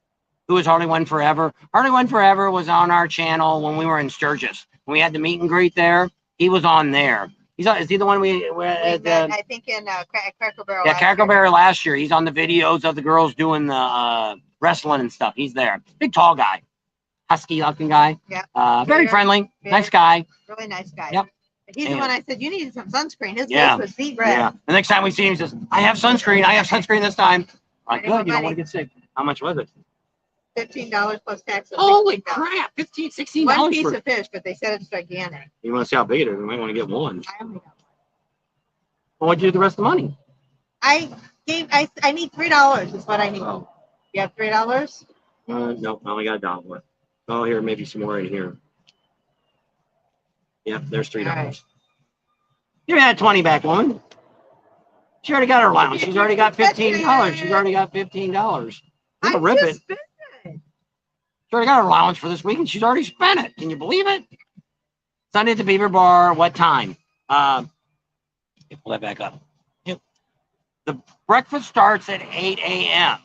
Who is Harley One Forever? Harley One Forever was on our channel when we were in Sturgis. When we had the meet and greet there, he was on there. Is he the one we met, I think in Cracker Barrel. Yeah, Cracker Barrel last year. He's on the videos of the girls doing the wrestling and stuff. He's there. Big tall guy. Husky looking guy. Yeah. Very friendly. Nice guy. Really nice guy. Yep. He's the one I said, you need some sunscreen. His Yeah. face was deep red. Yeah. The next time we see him, he says, I have sunscreen. I have sunscreen this time. I'm like, good. You don't want to get sick. How much was it? $15 plus tax. Holy crap. $15, $16. One piece of fish, but they said it's gigantic. You want to see how big it is? You might want to get one. I only got one. Well, what'd you do with the rest of the money? I need $3 is what I need. Oh. You have $3? No, I only got $1. Oh, here, maybe some more in here. Yep, there's $3. Right. Give me that 20 back, woman. She already got her allowance. She's already got $15. She's already got $15. I'm gonna rip it. She already got her allowance for this week, and she's already spent it. Can you believe it? Sunday at the Beaver Bar. What time? Pull that back up. The breakfast starts at 8 a.m.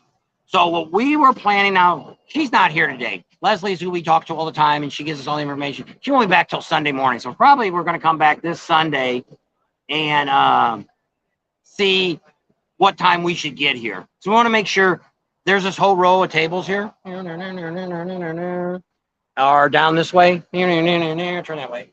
So what we were planning now, she's not here today. Leslie's who we talk to all the time, and she gives us all the information. She won't be back till Sunday morning. So probably we're going to come back this Sunday and see what time we should get here. So we want to make sure there's this whole row of tables here. Or down this way. Turn that way.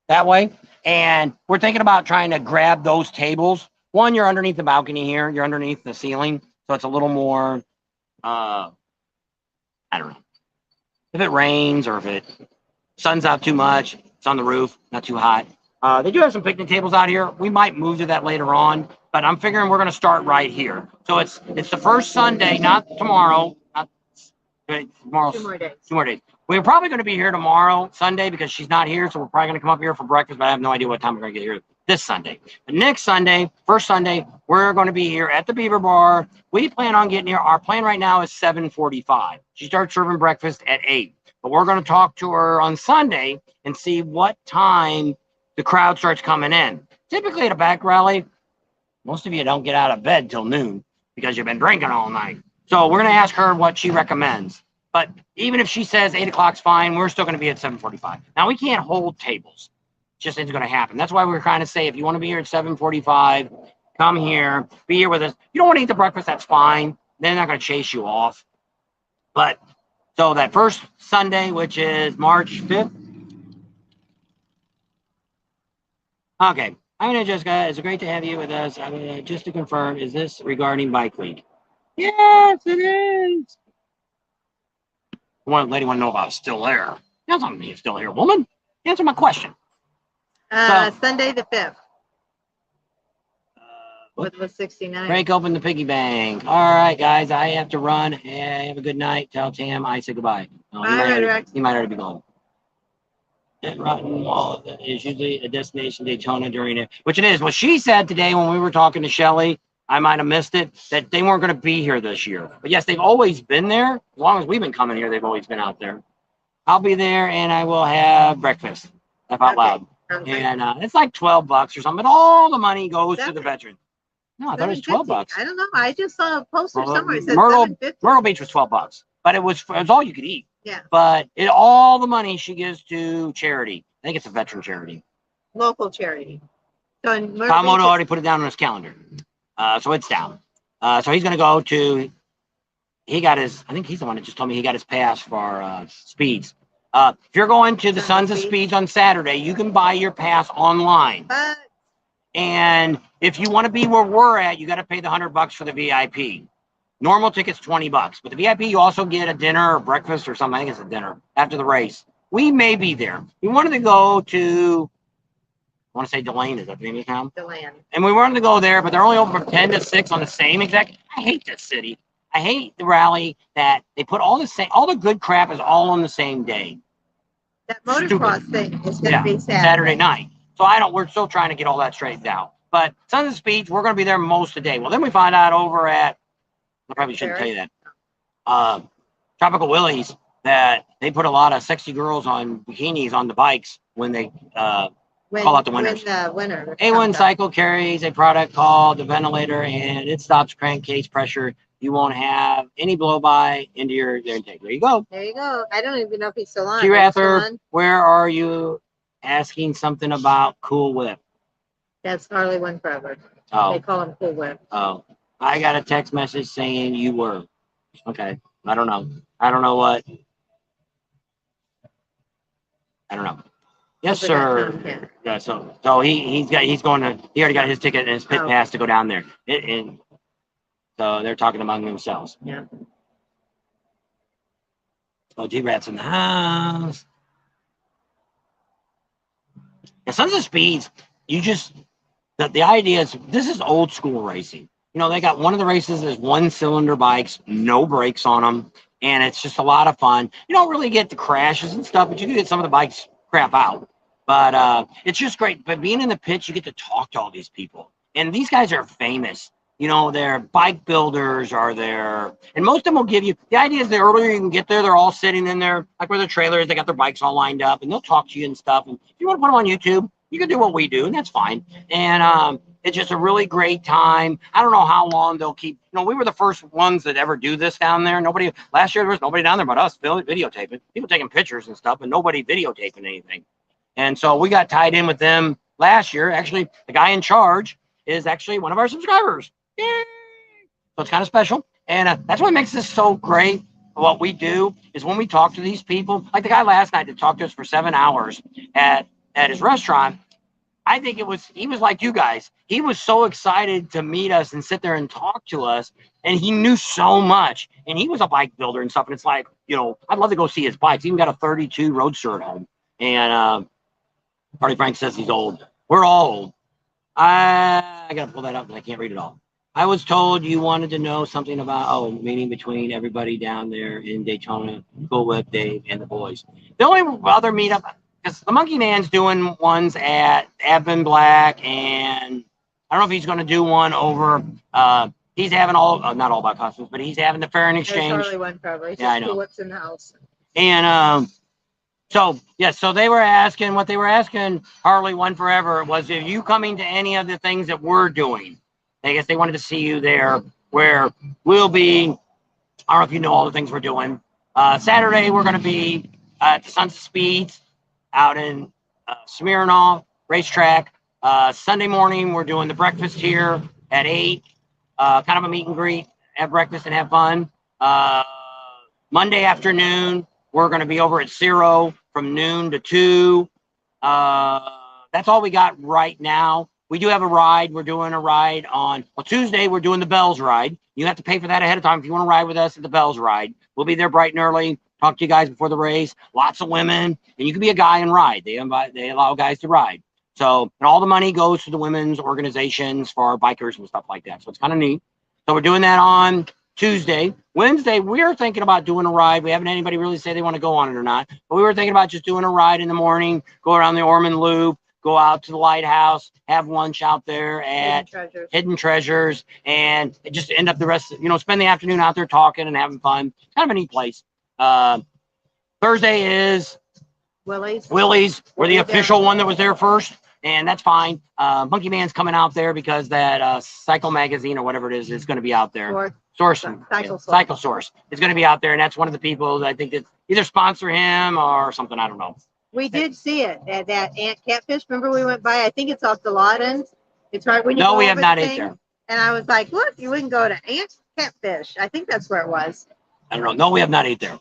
That way. And we're thinking about trying to grab those tables. One, you're underneath the balcony here. You're underneath the ceiling. So it's a little more, I don't know. If it rains or if it sun's out too much, it's on the roof, not too hot. They do have some picnic tables out here. We might move to that later on, but I'm figuring we're going to start right here. So it's the first Sunday, not tomorrow. Not tomorrow. 2 more days. 2 more days. We're probably going to be here tomorrow, Sunday, because she's not here. So we're probably going to come up here for breakfast, but I have no idea what time we're going to get here this Sunday. But next Sunday, first Sunday, we're going to be here at the Beaver Bar. We plan on getting here. Our plan right now is 7:45. She starts serving breakfast at 8. But we're going to talk to her on Sunday and see what time the crowd starts coming in. Typically at a back rally, most of you don't get out of bed till noon because you've been drinking all night. So we're going to ask her what she recommends. But even if she says 8 o'clock's fine, we're still going to be at 7:45. Now, we can't hold tables. It just isn't going to happen. That's why we're trying to say if you want to be here at 7:45, come here, be here with us. You don't want to eat the breakfast, that's fine. They're not going to chase you off. But so that first Sunday, which is March 5th, okay, I'm going to Jessica. It's great to have you with us. Just to confirm, is this regarding Bike Week? Yes, it is. One lady want to know if I was still there. That's not me still here, woman. Answer my question. Sunday the 5th. With 69. Break open the piggy bank. All right, guys, I have to run. Hey, have a good night. Tell Tam I say goodbye. Oh, he might already be gone. At Rotten Wall is usually a destination Daytona during it, which it is. What she said today when we were talking to Shelly, I might have missed it, that they weren't going to be here this year. But yes, they've always been there. As long as we've been coming here, they've always been out there. I'll be there and I will have breakfast. Laugh out loud. And it's like $12 or something. But all the money goes to the veterans. No, I thought it was $12. I don't know. I just saw a poster somewhere. It said Myrtle Beach was $12, but it was all you could eat. Yeah. But all the money she gives to charity. I think it's a veteran charity. Local charity. So in Kamoto already put it down on his calendar. So it's down. So he's going to go to. He got his. I think he's the one that just told me he got his pass for speeds. If you're going to the Sons of Speeds on Saturday, you can buy your pass online. And if you want to be where we're at, you got to pay the $100 for the VIP. Normal ticket's $20, but the VIP you also get a dinner or breakfast or something. I think it's a dinner after the race. We may be there. We wanted to go to. I want to say Delane. Is that the name of the town? Delane. And we wanted to go there, but they're only open from 10 to 6 on the same exact. I hate this city. I hate the rally that they put all the good crap is all on the same day. That motocross thing is going to be Saturday night. So we're still trying to get all that straightened out. But Sons of Speeds, we're going to be there most of the day. Well, then we find out over at, I probably shouldn't tell you that, Tropical Willie's, that they put a lot of sexy girls on bikinis on the bikes when they call out the winners. A1 Cycle carries a product called the ventilator, and it stops crankcase pressure. You won't have any blow-by into your intake. There you go. There you go. I don't even know if he's still on. G-Rather, where are you? Asking something about Cool Whip. That's Harley One Forever. Oh. They call him Cool Whip. Oh. I got a text message saying you were. Okay. I don't know. I don't know what. I don't know. Yes, sir. Yeah. So he already got his ticket and his pit pass to go down there. And so they're talking among themselves. Yeah. So G-Rat's in the house. And Sons of Speeds, the idea is this is old school racing. You know, they got one of the races is 1-cylinder bikes, no brakes on them, and it's just a lot of fun. You don't really get the crashes and stuff, but you can get some of the bikes crap out. But it's just great. But being in the pits, you get to talk to all these people. And these guys are famous. You know, they're bike builders are there. And most of them will give you, the idea is the earlier you can get there, they're all sitting in there, like where their trailers, they got their bikes all lined up, and they'll talk to you and stuff. And if you want to put them on YouTube, you can do what we do, and that's fine. And it's just a really great time. I don't know how long they'll keep, you know, we were the first ones that ever do this down there. Last year there was nobody down there but us videotaping, people taking pictures and stuff, and nobody videotaping anything. And so we got tied in with them last year. Actually, the guy in charge is actually one of our subscribers. Yay! So it's kind of special. And that's what makes this so great. What we do is when we talk to these people, like the guy last night that talked to us for 7 hours at his restaurant, I think he was like you guys. He was so excited to meet us and sit there and talk to us. And he knew so much. And he was a bike builder and stuff. And it's like, you know, I'd love to go see his bikes. He even got a 32 Roadster at home. And Harley Frank says he's old. We're all old. I got to pull that up, but I can't read it all. I was told you wanted to know something about, meeting between everybody down there in Daytona, Cool Whip, Dave, and the boys. The only other meetup, because the Monkey Man's doing ones at Evan Black, and I don't know if he's going to do one over, he's having not all about costumes, but he's having the Fair and Exchange. There's Harley one probably. Yeah, I know. Cool Whip's in the house. And, so they were asking, what they were asking Harley One Forever was, if you coming to any of the things that we're doing? I guess they wanted to see you there, where we'll be, I don't know if you know all the things we're doing. Saturday, we're going to be at the Sons of Speeds out in Smirnoff Racetrack. Sunday morning, we're doing the breakfast here at 8, kind of a meet and greet, have breakfast and have fun. Monday afternoon, we're going to be over at Zero from noon to 2. That's all we got right now. We do have a ride. We're doing a ride on, Tuesday, we're doing the Bells ride. You have to pay for that ahead of time if you want to ride with us at the Bells ride. We'll be there bright and early, talk to you guys before the race. Lots of women, and you can be a guy and ride. They allow guys to ride. So, and all the money goes to the women's organizations for our bikers and stuff like that. So it's kind of neat. So we're doing that on Tuesday. Wednesday, we're thinking about doing a ride. We haven't had anybody really say they want to go on it or not, but we were thinking about just doing a ride in the morning, go around the Ormond Loop, go out to the lighthouse, have lunch out there at Hidden Treasures, and just end up the rest, spend the afternoon out there talking and having fun. Kind of a neat place. Thursday is Willie's. We're the official one that was there first, and that's fine. Monkey Man's coming out there because that Cycle Magazine or whatever it is going to be out there. Cycle Source is going to be out there, and that's one of the people that I think that either sponsor him or something. I don't know. We did see it at that Ant Catfish. Remember we went by? I think it's off the Loudon. It's right when you No, go we over have not the ate thing. there. And I was like, look, you wouldn't go to Ant Catfish. I think that's where it was. I don't know. No, we have not ate there.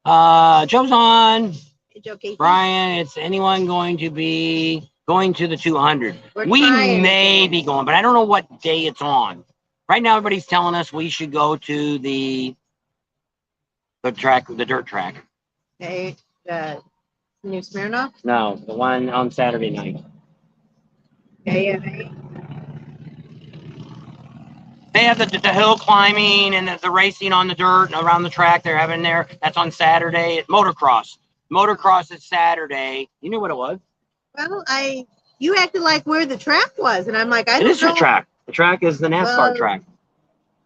Joe's on. Hey, Joe Casey. Brian, it's anyone going to be going to the 200? We may be going, but I don't know what day it's on. Right now, everybody's telling us we should go to the dirt track. Hey, New Smirnoff? No, the one on Saturday night. Yeah. They have the hill climbing and the racing on the dirt around the track they're having there. That's on Saturday. Motocross. Motocross is Saturday. You knew what it was? Well, you acted like where the track was, and I'm like, I don't know. It is the track. The track is the NASCAR track.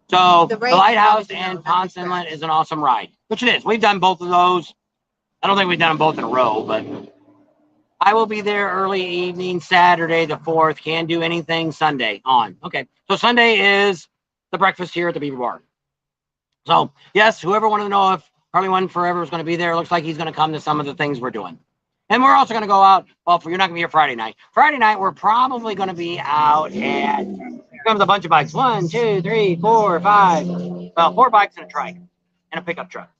So the Lighthouse and Ponce Inlet is an awesome ride, which it is. We've done both of those. I don't think we've done them both in a row, but I will be there early evening, Saturday the 4th. Can't do anything Sunday on. Okay. So Sunday is the breakfast here at the Beaver Bar. So, yes, whoever wanted to know if Harley One Forever is going to be there, looks like he's going to come to some of the things we're doing. And we're also going to go out. Well, you're not going to be here Friday night. Friday night, we're probably going to be out at, here comes a bunch of bikes. 1, 2, 3, 4, 5. Well, 4 bikes and a trike and a pickup truck.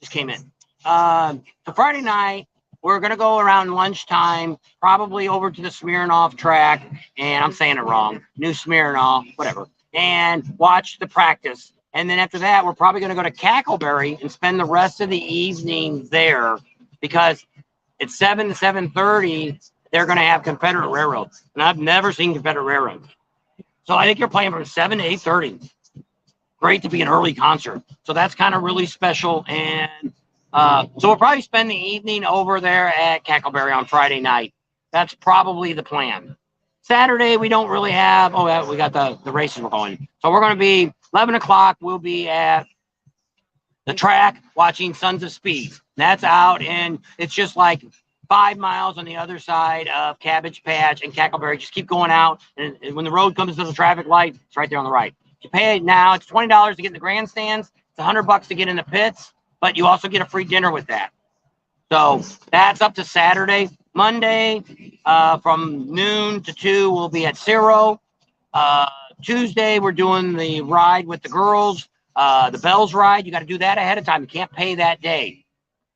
Just came in. So Friday night, we're going to go around lunchtime, probably over to the Smirnoff track. And I'm saying it wrong. New Smirnoff, whatever. And watch the practice. And then after that, we're probably going to go to Cackleberry and spend the rest of the evening there because at 7 to 7:30, they're going to have Confederate Railroad. And I've never seen Confederate Railroad. So I think you're playing from 7 to 8:30. Great to be an early concert. So that's kind of really special. And so we'll probably spend the evening over there at Cackleberry on Friday night. That's probably the plan. Saturday, we don't really have, we got the races we're going. So we're going to be 11 o'clock. We'll be at the track watching Sons of Speed. That's out, and it's just like 5 miles on the other side of Cabbage Patch and Cackleberry. Just keep going out, and when the road comes to the traffic light, it's right there on the right. You pay it now. It's $20 to get in the grandstands. It's $100 to get in the pits, but you also get a free dinner with that. So that's up to Saturday. Monday, from noon to 2, we'll be at Zero. Tuesday, we're doing the ride with the girls, the Bells ride. You got to do that ahead of time. You can't pay that day.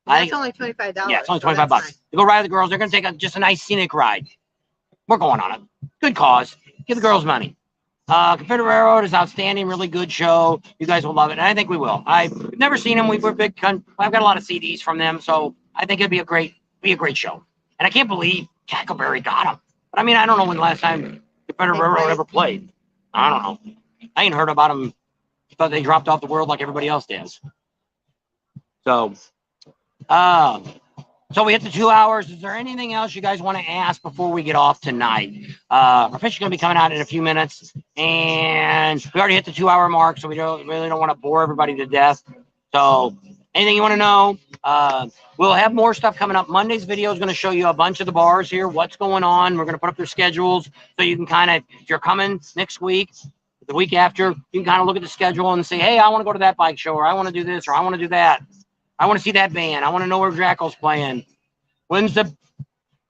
That's only $25. Yeah, it's only $25. Nice. You go ride with the girls. They're going to take just a nice scenic ride. We're going on it. Good cause. Give the girls money. Confederate Railroad is outstanding. Really good show. You guys will love it. And I think we will. I've never seen them. I've got a lot of CDs from them. So I think it'd be a great show. And I can't believe Cackleberry got him. But I mean, I don't know when the last time Confederate Railroad ever played. I don't know. I ain't heard about him, but they dropped off the world like everybody else does. So, so we hit the 2 hours. Is there anything else you guys want to ask before we get off tonight? Our fish is going to be coming out in a few minutes, and we already hit the 2 hour mark, so we really don't want to bore everybody to death. So anything you want to know? We'll have more stuff coming up. Monday's video is going to show you a bunch of the bars here, what's going on. We're going to put up their schedules so you can kind of, if you're coming next week, the week after, you can kind of look at the schedule and say, hey, I want to go to that bike show, or I want to do this, or I want to do that. I want to see that band. I want to know where Jackal's playing. When's the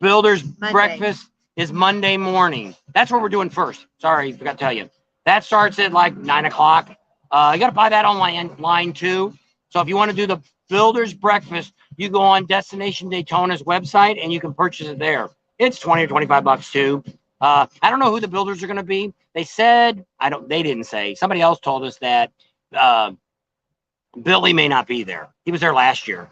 Builders Breakfast? Is Monday morning. That's what we're doing first. Sorry, forgot to tell you. That starts at like 9 o'clock. You got to buy that online too. So if you want to do the Builders Breakfast, you go on Destination Daytona's website and you can purchase it there. It's 20 or 25 bucks too. I don't know who the builders are going to be. They said, they didn't say. Somebody else told us that Billy may not be there. He was there last year.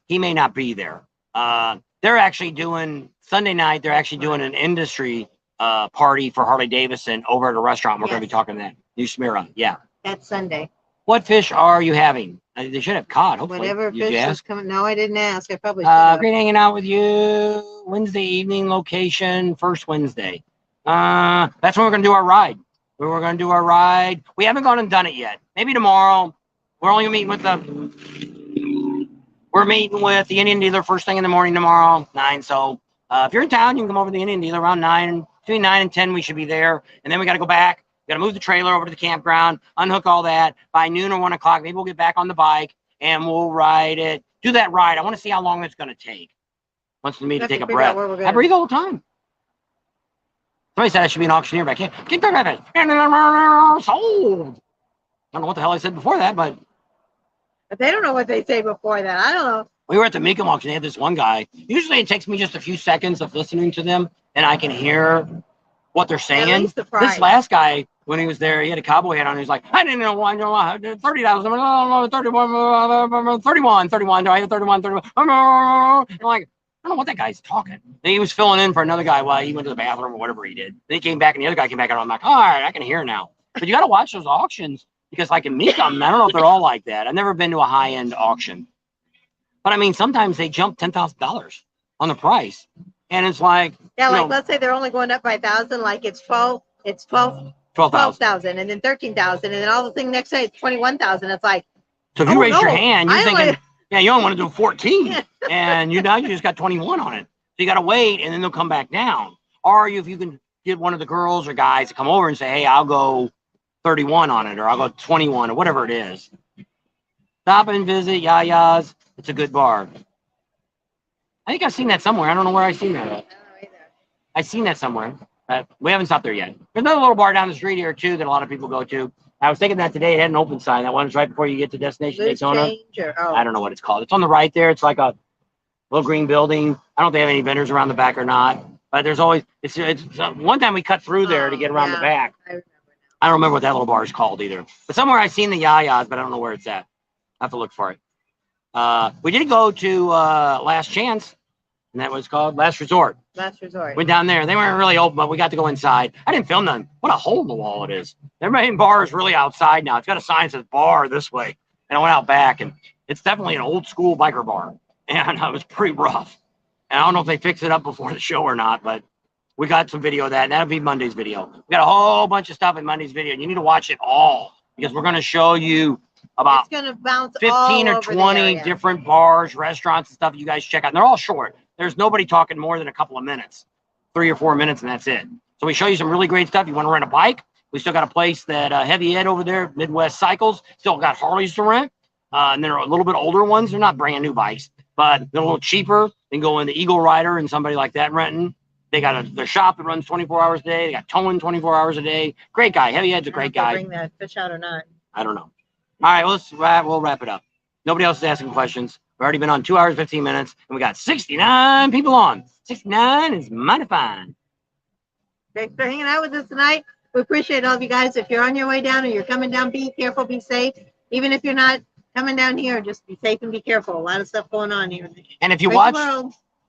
He may not be there. They're actually doing Sunday night. They're actually doing an industry party for Harley Davidson over at a restaurant. We're going to be talking to that. New Smyrna. Yeah. That's Sunday. What fish are you having? They should have caught. Hopefully. Whatever fish is coming. No, I didn't ask. I probably should have. Great hanging out with you. Wednesday evening location. First Wednesday. That's when we're going to do our ride. We're going to do our ride. We haven't gone and done it yet. Maybe tomorrow. We're only meeting with we're meeting with the Indian dealer first thing in the morning tomorrow, 9. So if you're in town, you can come over to the Indian dealer around 9. Between 9 and 10, we should be there. And then we got to go back. We got to move the trailer over to the campground, unhook all that. By noon or 1 o'clock, maybe we'll get back on the bike and we'll ride it. Do that ride. I want to see how long it's going to take. Wants me to take a breath. I breathe all the time. Somebody said I should be an auctioneer, but I can't. Sold. I don't know what the hell I said before that, but they don't know what they say before that. I don't know. We were at the Mecum auction. They had this one guy. Usually it takes me just a few seconds of listening to them, and I can hear what they're saying. This last guy, when he was there, he had a cowboy hat on. He was like, I didn't know why. 30,000, 31. Do I have 31? I'm like, I don't know what that guy's talking. And he was filling in for another guy while he went to the bathroom or whatever he did. Then he came back, and the other guy came back, and I'm like, all right, I can hear now. But you got to watch those auctions. Because like in Mecum, I don't know if they're all like that. I've never been to a high-end auction. But I mean, sometimes they jump $10,000 on the price. And it's like, yeah, like let's say they're only going up by 1,000, like it's 12,000 and then 13,000 and then all the thing next day it's 21,000. It's like, so if you raise your hand, you're thinking, yeah, you only want to do 14 and you just got 21 on it. So you got to wait and then they'll come back down. Or if you can get one of the girls or guys to come over and say, hey, I'll go 31 on it, or I'll go 21 or whatever it is. Stop and visit Yaya's. It's a good bar. I think I've seen that somewhere. I don't know where I've seen that. I don't know either. I've seen that somewhere. We haven't stopped there yet. There's another little bar down the street here too that a lot of people go to. I was thinking that today. It had an open sign. That one's right before you get to Destination Daytona. I don't know what it's called. It's on the right there. It's like a little green building. I don't know if they have any vendors around the back or not. But there's always it's one time we cut through there to get around the back. I don't remember what that little bar is called either. But somewhere I've seen the Yayas, but I don't know where it's at. I have to look for it. We did go to Last Chance, and that was called Last Resort. Last Resort. Went down there. They weren't really open, but we got to go inside. I didn't film none. What a hole in the wall it is. Their main bar is really outside now. It's got a sign that says bar this way. And I went out back, and it's definitely an old school biker bar. And it was pretty rough. And I don't know if they fixed it up before the show or not, but we got some video of that, and that'll be Monday's video. We got a whole bunch of stuff in Monday's video, and you need to watch it all because we're going to show you about 15 or 20 different bars, restaurants, and stuff you guys check out. And they're all short. There's nobody talking more than a couple of minutes, 3 or 4 minutes, and that's it. So we show you some really great stuff. You want to rent a bike? We still got a place that Heavy Ed over there, Midwest Cycles, still got Harleys to rent. And they're a little bit older ones. They're not brand new bikes, but they're a little cheaper than going to Eagle Rider and somebody like that renting. They got their shop that runs 24 hours a day. They got towing 24 hours a day. Great guy. Heavy Ed's a great guy. Bring that fish out or not? I don't know. All right, we'll wrap it up. Nobody else is asking questions. We've already been on 2 hours, 15 minutes, and we got 69 people on. 69 is mighty fine. Thanks for hanging out with us tonight. We appreciate all of you guys. If you're on your way down or you're coming down, be careful, be safe. Even if you're not coming down here, just be safe and be careful. A lot of stuff going on here. And if you watch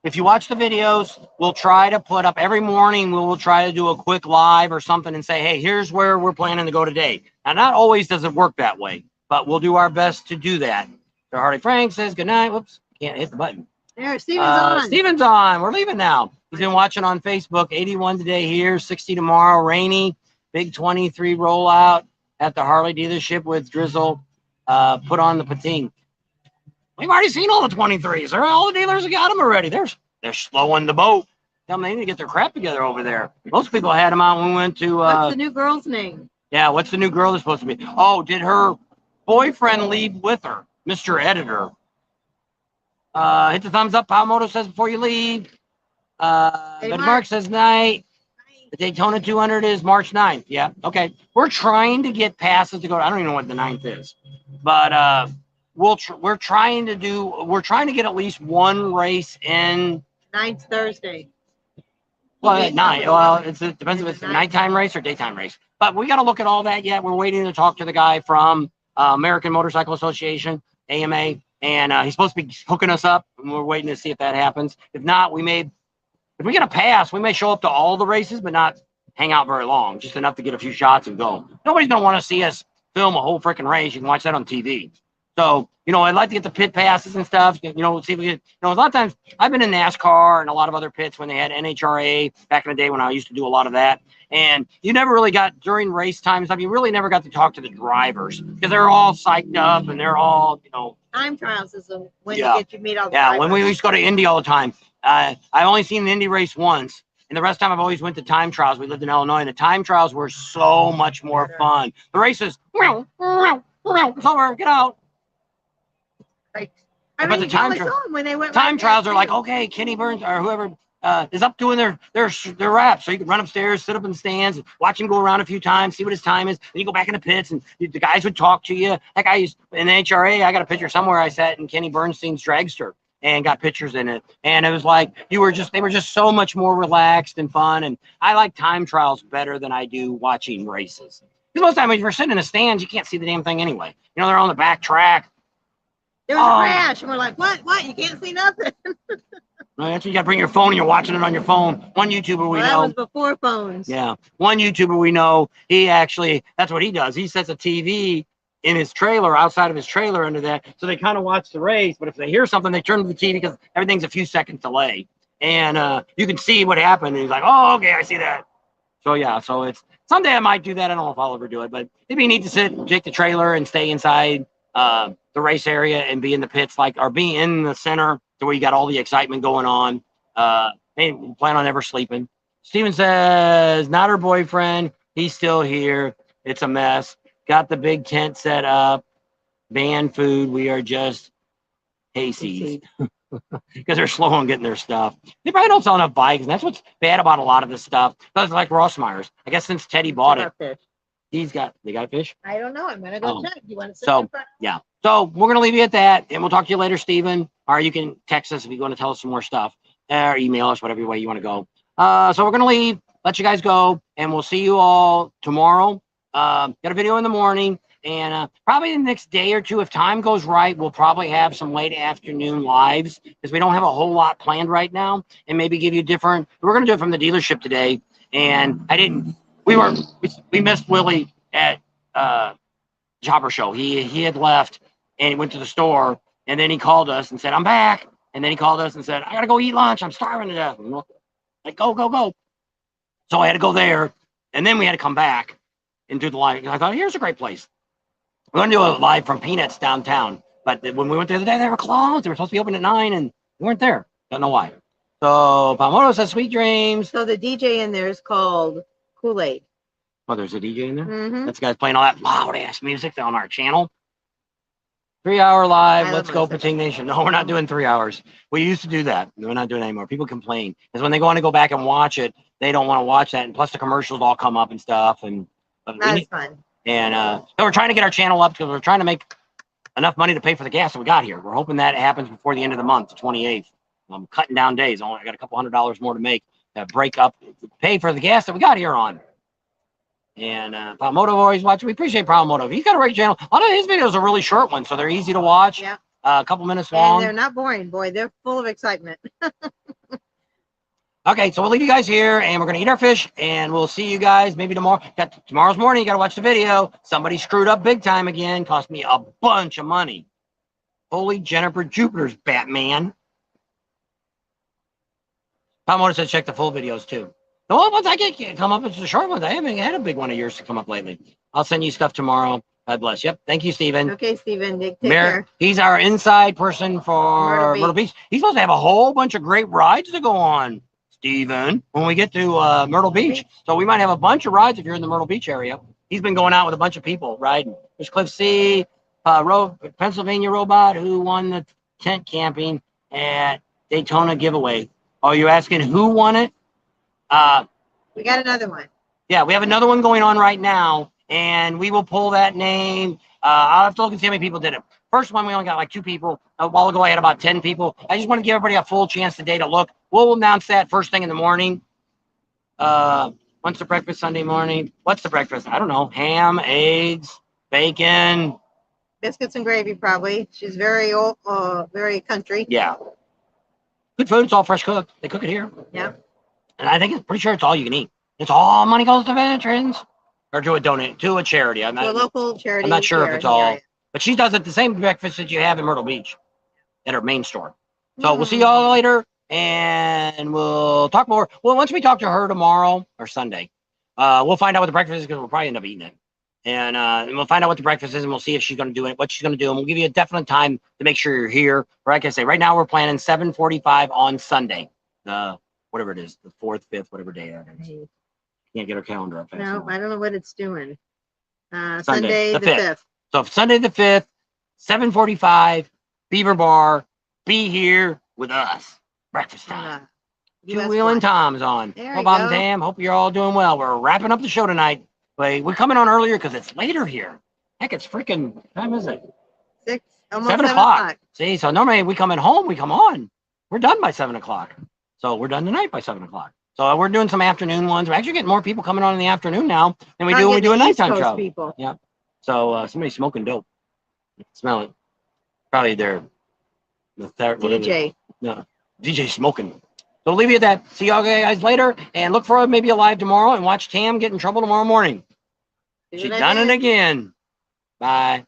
if you watch the videos, we'll try to put up every morning. We'll try to do a quick live or something and say, hey, here's where we're planning to go today. Now, not always does it work that way, but we'll do our best to do that. So Harley Frank says good night. Whoops, can't hit the button. There, Steven's on. Steven's on. We're leaving now. He's been watching on Facebook. 81 today here, 60 tomorrow, rainy. Big 23 rollout at the Harley dealership with Drizzle. Put on the patin. We've already seen all the 23s. All the dealers have got them already. They're slowing the boat. Tell them they need to get their crap together over there. Most people had them out when we went to. What's the new girl's name? Yeah, what's the new girl that's supposed to be? Oh, did her boyfriend leave with her, Mr. Editor? Hit the thumbs up. Palmoto says before you leave. But Mark says night. The Daytona 200 is March 9th. Yeah, okay. We're trying to get passes to go. I don't even know what the 9th is, but we're trying to get at least one race in. 9th Thursday. Well, at night. Well, it depends if it's a nighttime race or daytime race. But we got to look at all that yet. We're waiting to talk to the guy from American Motorcycle Association, AMA, and he's supposed to be hooking us up, and we're waiting to see if that happens. If not, if we get a pass, we may show up to all the races, but not hang out very long, just enough to get a few shots and go. Nobody's going to want to see us film a whole freaking race. You can watch that on TV. So, I'd like to get the pit passes and stuff, see if we get, a lot of times I've been in NASCAR and a lot of other pits when they had NHRA back in the day when I used to do a lot of that. And you never really got, during race time and stuff, you really never got to talk to the drivers because they're all psyched up and they're all, Time trials is when you get to meet all the drivers. When we used to go to Indy all the time. I've only seen the Indy race once. And the rest of the time I've always went to time trials. We lived in Illinois, and the time trials were so much more fun. The races, it's over, get out. Right. But the time trials are like, okay, Kenny Burns or whoever is up doing their wraps. So you can run upstairs, sit up in the stands, and watch him go around a few times, see what his time is. Then you go back in the pits, and the guys would talk to you. Like I used in the HRA, I got a picture somewhere I sat in Kenny Bernstein's dragster and got pictures in it. And it was like they were just so much more relaxed and fun. And I like time trials better than I do watching races. Because most of the time when you're sitting in the stands, you can't see the damn thing anyway. They're on the back track. There was a crash, and we're like, what? You can't see nothing. No, that's when you got to bring your phone, and you're watching it on your phone. One YouTuber we know. That was before phones. Yeah. One YouTuber we know, that's what he does. He sets a TV in his trailer, outside of his trailer under that, so they kind of watch the race, but if they hear something, they turn to the TV because everything's a few seconds delay. And you can see what happened, and he's like, oh, okay, I see that. So, yeah, so it's, someday I might do that. I don't know if I'll ever do it, but it'd be neat to take the trailer and stay inside the race area and be in the pits, or be in the center to where you got all the excitement going on. And plan on never sleeping. Steven says, not her boyfriend. He's still here. It's a mess. Got the big tent set up. Banned food. We are just hayseeds. Because they're slow on getting their stuff. They probably don't sell enough bikes, and that's what's bad about a lot of this stuff. That's like Rossmeyer's. I guess since Teddy bought it, they got a fish? I don't know. I'm going to go check. You want to sit So, yeah. So we're going to leave you at that, and we'll talk to you later, Steven. Or you can text us if you want to tell us some more stuff, or email us, whatever way you want to go. So we're going to leave, let you guys go, and we'll see you all tomorrow. Got a video in the morning, and probably the next day or two, if time goes right, we'll probably have some late afternoon lives because we don't have a whole lot planned right now, and maybe give you different. We're going to do it from the dealership today, and we missed Willie at Jobber Show. He had left and he went to the store, and then he called us and said, I'm back. And then he called us and said, I got to go eat lunch. I'm starving to death. And we're like, go. So I had to go there, and then we had to come back and do the live. I thought, here's a great place. We're going to do a live from Peanuts downtown. But when we went there the other day, they were closed. They were supposed to be open at 9, and we weren't there. Don't know why. So Palmoto says sweet dreams. So the DJ in there is called Kool-Aid. Oh, there's a DJ in there? Mm-hmm. That's the guy's playing all that loud-ass music on our channel. 3-hour live. Let's go, Pating Nation. No, we're not doing 3 hours. We used to do that. We're not doing it anymore. People complain. Because when they want to go back and watch it, they don't want to watch that. And plus the commercials all come up and stuff. And that's fun. And so we're trying to get our channel up because we're trying to make enough money to pay for the gas that we got here. We're hoping that happens before the end of the month, the 28th. I'm cutting down days. I got a couple $100 more to make to break up, pay for the gas that we got here on. And Palmoto always watching. We appreciate Palmoto. He's got a great channel. A lot of his videos are really short ones, so they're easy to watch. Yeah. A couple minutes long. And they're not boring, boy. They're full of excitement. Okay, so we'll leave you guys here, and we're going to eat our fish, and we'll see you guys maybe tomorrow. Tomorrow's morning, you got to watch the video. Somebody screwed up big time again. Cost me a bunch of money. Holy Jennifer Jupiter's Batman. Tom Motor said check the full videos, too. The ones I get come up, it's the short ones. I haven't had a big one of yours to come up lately. I'll send you stuff tomorrow. God bless. Yep. Thank you, Stephen. Okay, Stephen. Take care. He's our inside person for Myrtle Beach. He's supposed to have a whole bunch of great rides to go on, Stephen, when we get to Myrtle Beach. So we might have a bunch of rides if you're in the Myrtle Beach area. He's been going out with a bunch of people riding. There's Cliff C, Pennsylvania Robot, who won the tent camping at Daytona giveaway. Oh, you're asking who won it? We got another one. Yeah, we have another one going on right now, and we will pull that name. I'll have to look and see how many people did it. First one, we only got like 2 people. A while ago, I had about 10 people. I just want to give everybody a full chance today to look. We'll announce that first thing in the morning. What's the breakfast Sunday morning? What's the breakfast? I don't know. Ham, eggs, bacon. Biscuits and gravy, probably. She's very old, very country. Yeah. Good food. It's all fresh cooked. They cook it here. Yeah. And I think it's pretty sure it's all you can eat. It's all money goes to veterans or to a charity. I'm not, to a local charity. I'm not sure if it's all, but she does it the same breakfast that you have in Myrtle Beach at her main store. So we'll see y'all later, and we'll talk more. Well, once we talk to her tomorrow or Sunday, we'll find out what the breakfast is because we'll probably end up eating it. And we'll find out what the breakfast is, and we'll see if she's going to do it, what she's going to do. And we'll give you a definite time to make sure you're here. Like I say, right now we're planning 7:45 on Sunday. Whatever it is, the 4th, 5th, whatever day that is. Can't get our calendar up. No, I don't know what it's doing. Sunday the 5th. So Sunday the 5th, 7:45, Beaver Bar. Be here with us. Breakfast time. Two Wheeling Tom's on. Well, Bob and Tam, hope you're all doing well. We're wrapping up the show tonight. We're coming on earlier because it's later here. Heck, it's freaking, what time is it? 6, almost 7 o'clock. See, so normally we come home, we come on. We're done by 7 o'clock. So we're done tonight by 7 o'clock. So we're doing some afternoon ones. We're actually getting more people coming on in the afternoon now than we do when we do a nighttime show. People. Yeah. So somebody's smoking dope. Smell it. Probably their DJ. No, DJ smoking. So we'll leave you at that. See y'all guys later, and look for maybe a live tomorrow and watch Tam get in trouble tomorrow morning. She's done it again. Bye.